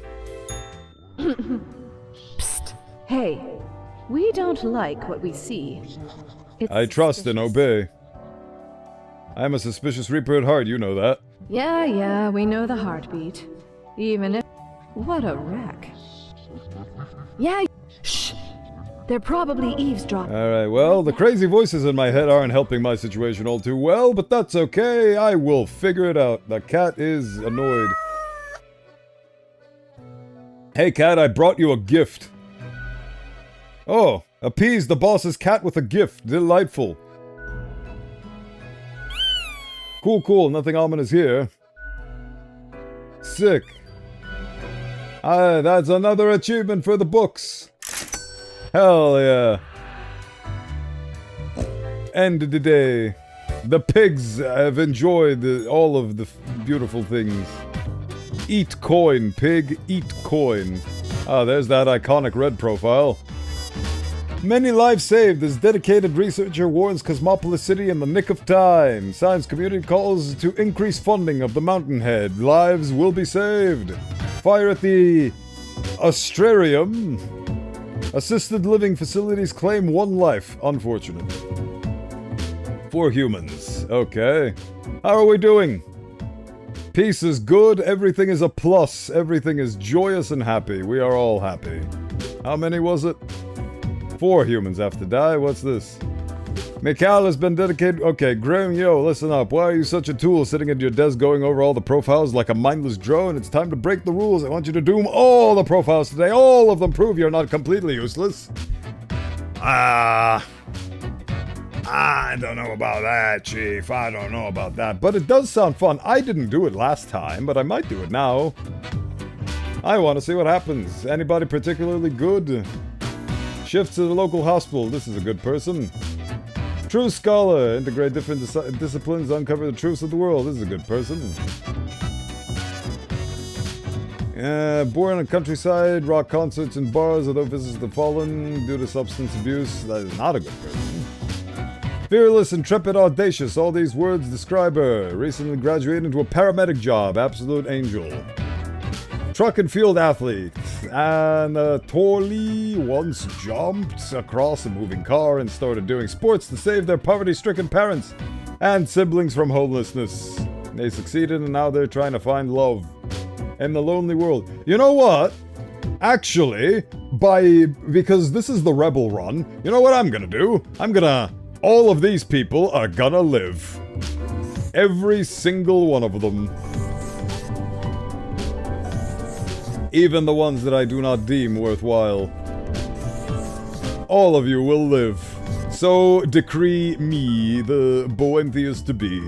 Psst. Hey, We don't like what we see. It's I trust and suspicious. obey. I am a suspicious reaper at heart, you know that. Yeah, we know the heartbeat. Even if... What a wreck. Yeah, shh! They're probably eavesdropping. Alright, well, the crazy voices in my head aren't helping my situation all too well, but that's okay. I will figure it out. The cat is annoyed. Hey, cat, I brought you a gift. Oh, appease the boss's cat with a gift. Delightful. Cool. Nothing ominous here. Sick. That's another achievement for the books. Hell yeah. End of the day. The pigs have enjoyed all of the beautiful things. Eat coin, pig, eat coin. Ah, there's that iconic red profile. Many lives saved as dedicated researcher warns Cosmopolis City in the nick of time. Science community calls to increase funding of the Mountainhead. Lives will be saved. Fire at the Astrarium. Assisted living facilities claim 1 life. Unfortunate. 4 humans. Okay. How are we doing? Peace is good. Everything is a plus. Everything is joyous and happy. We are all happy. How many was it? 4 humans have to die. What's this? Mikhail has been dedicated... Okay, Grim, yo, listen up. Why are you such a tool sitting at your desk going over all the profiles like a mindless drone? It's time to break the rules. I want you to doom all the profiles today. All of them. Prove you're not completely useless. I don't know about that, Chief. I don't know about that. But it does sound fun. I didn't do it last time, but I might do it now. I want to see what happens. Anybody particularly good? Shift to the local hospital. This is a good person. True scholar. Integrate different disciplines. Uncover the truths of the world. This is a good person. Born in the countryside. Rock concerts and bars. Although visits the fallen due to substance abuse. That is not a good person. Fearless, intrepid, audacious. All these words describe her. Recently graduated into a paramedic job. Absolute angel. Truck and field athlete. Anatoly once jumped across a moving car and started doing sports to save their poverty-stricken parents and siblings from homelessness. They succeeded and now they're trying to find love in the lonely world. You know what? Actually, because this is the rebel run, you know what I'm gonna do? All of these people are gonna live. Every single one of them. Even the ones that I do not deem worthwhile. All of you will live. So decree me, the Bowenthius, to be.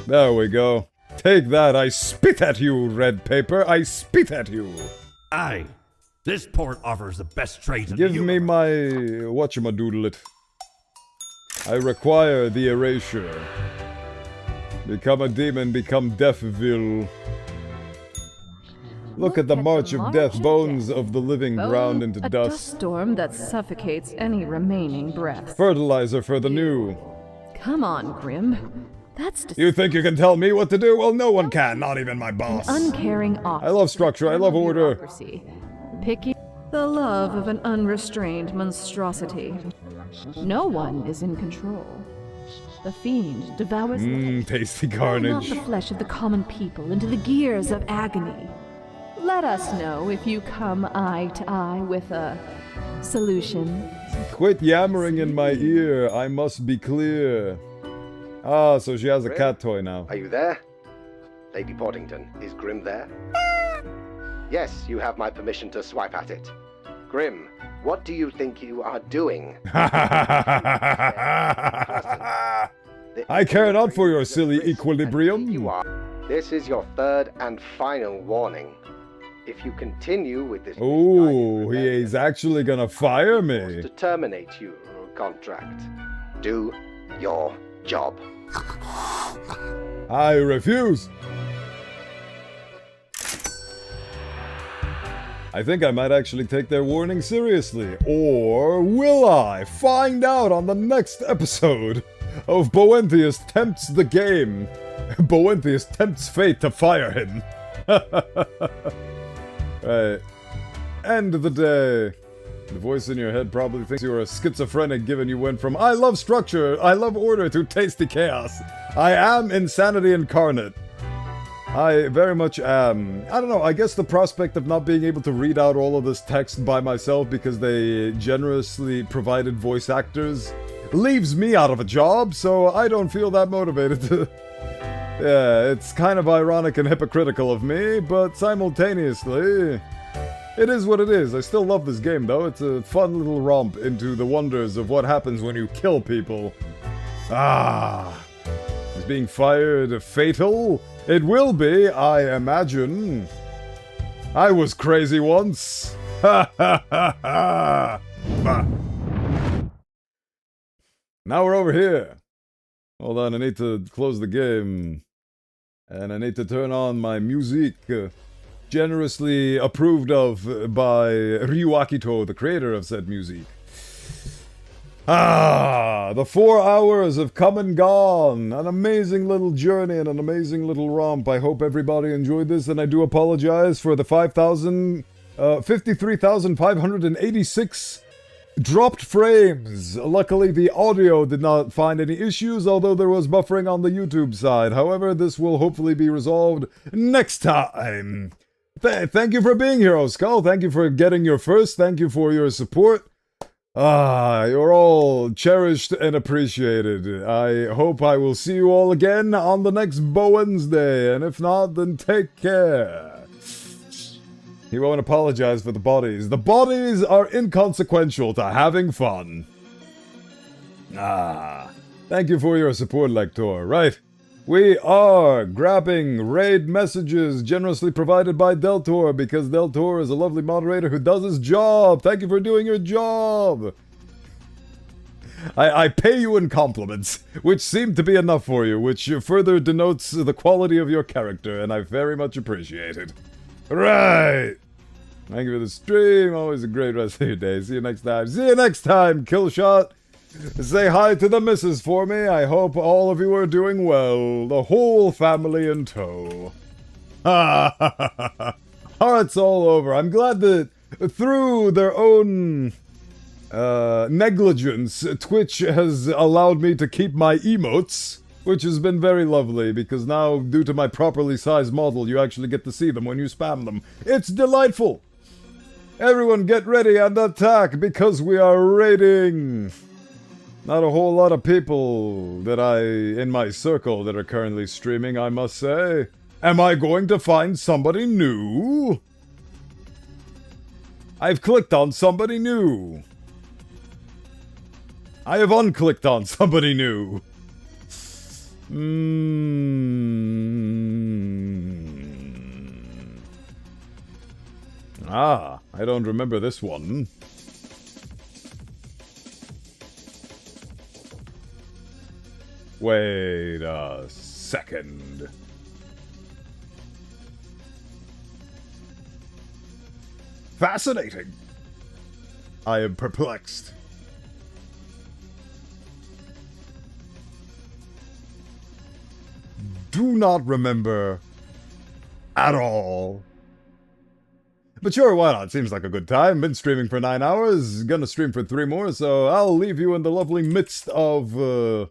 There we go. Take that, I spit at you, red paper. I spit at you. Aye. This port offers the best trades in Give the me universe. my whatchamadoodle-it. I require the erasure. Become a demon, become Deathville. Look at the march of death, bones of the living ground into a dust. storm that suffocates any remaining breath. Fertilizer for the new. Come on, Grim. That's You think you can tell me what to do? Well, no one can, not even my an boss. uncaring officer. I love structure, I love order. Bureaucracy. Picky. The love of an unrestrained monstrosity. No one is in control. The fiend devours Tasty not carnage. the flesh of the common people into the gears of agony. Let us know if you come eye to eye with a solution. Quit yammering in my ear, I must be clear. Ah, so she has a cat toy now. Are you there? Lady Portington, is Grim there? Yes, you have my permission to swipe at it. Grim, what do you think you are doing? I care not for your silly equilibrium. You are. This is your third and final warning. If you continue with this Oh, he is actually gonna fire me. to terminate your contract. Do your job. I refuse. I think I might actually take their warning seriously. Or will I? Find out on the next episode of Bowenthius Tempts the Game. Bowenthius tempts fate to fire him. Right. end the day. The voice in your head probably thinks you're a schizophrenic given you went from I love structure, I love order to tasty chaos. I am insanity incarnate. I very much am. I don't know, I guess the prospect of not being able to read out all of this text by myself because they generously provided voice actors leaves me out of a job, so I don't feel that motivated to... Yeah, it's kind of ironic and hypocritical of me, but simultaneously, it is what it is. I still love this game, though. It's a fun little romp into the wonders of what happens when you kill people. Ah, is being fired fatal? It will be, I imagine. I was crazy once. Ha ha ha ha! Bah. Now we're over here. Hold on, I need to close the game. And I need to turn on my music. Generously approved of by Ryu Akito, the creator of said music. Ah, the 4 hours have come and gone. An amazing little journey and an amazing little romp. I hope everybody enjoyed this, and I do apologize for the 53,586 dropped frames. Luckily, the audio did not find any issues, although there was buffering on the YouTube side. However, this will hopefully be resolved next time. Thank you for being here, Oskull. Thank you for getting your first. Thank you for your support. Ah, you're all cherished and appreciated. I hope I will see you all again on the next Bowenthius, and if not, then take care. He won't apologize for the bodies. The bodies are inconsequential to having fun. Ah, thank you for your support, Lector. Right. We are grabbing raid messages generously provided by Deltor, because Deltor is a lovely moderator who does his job. Thank you for doing your job. I pay you in compliments, which seem to be enough for you, which further denotes the quality of your character, and I very much appreciate it. Right. Thank you for the stream. Always a great rest of your day. See you next time. See you next time, Killshot. Say hi to the missus for me. I hope all of you are doing well. The whole family in tow. Ha ha ha ha. Heart's all over. I'm glad that through their own negligence, Twitch has allowed me to keep my emotes, which has been very lovely, because now, due to my properly sized model, you actually get to see them when you spam them. It's delightful. Everyone get ready and attack, because we are raiding. Not a whole lot of people in my circle that are currently streaming, I must say. Am I going to find somebody new? I've clicked on somebody new. I have unclicked on somebody new. Ah, I don't remember this one. Wait a second. Fascinating. I am perplexed. Do not remember at all. But sure, why not? Seems like a good time. Been streaming for 9 hours. Gonna stream for 3 more, so I'll leave you in the lovely midst of,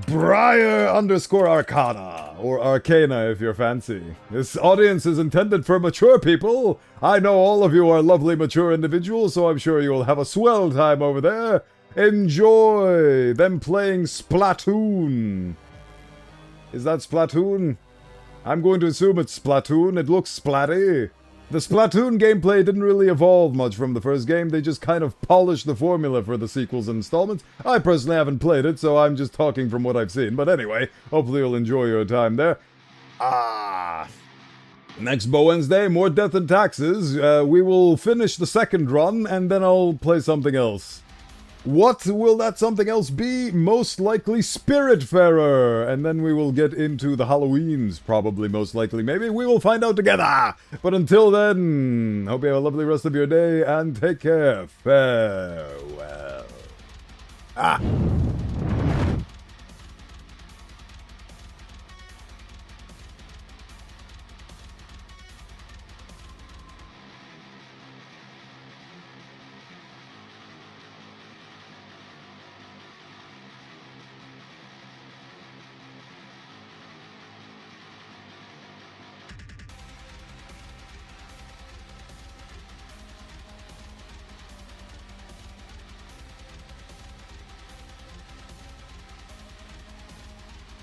Briar_Arcana, or Arcana if you're fancy. This audience is intended for mature people. I know all of you are lovely mature individuals, so I'm sure you'll have a swell time over there. Enjoy them playing Splatoon. Is that Splatoon? I'm going to assume it's Splatoon. It looks splatty. The Splatoon gameplay didn't really evolve much from the first game. They just kind of polished the formula for the sequels and installments. I personally haven't played it, so I'm just talking from what I've seen. But anyway, hopefully you'll enjoy your time there. Next Bowenthius, more death and taxes. We will finish the second run, and then I'll play something else. What will that something else be? Most likely Spiritfarer. And then we will get into the Halloweens, probably, most likely, maybe. We will find out together. But until then, hope you have a lovely rest of your day, and take care. Farewell.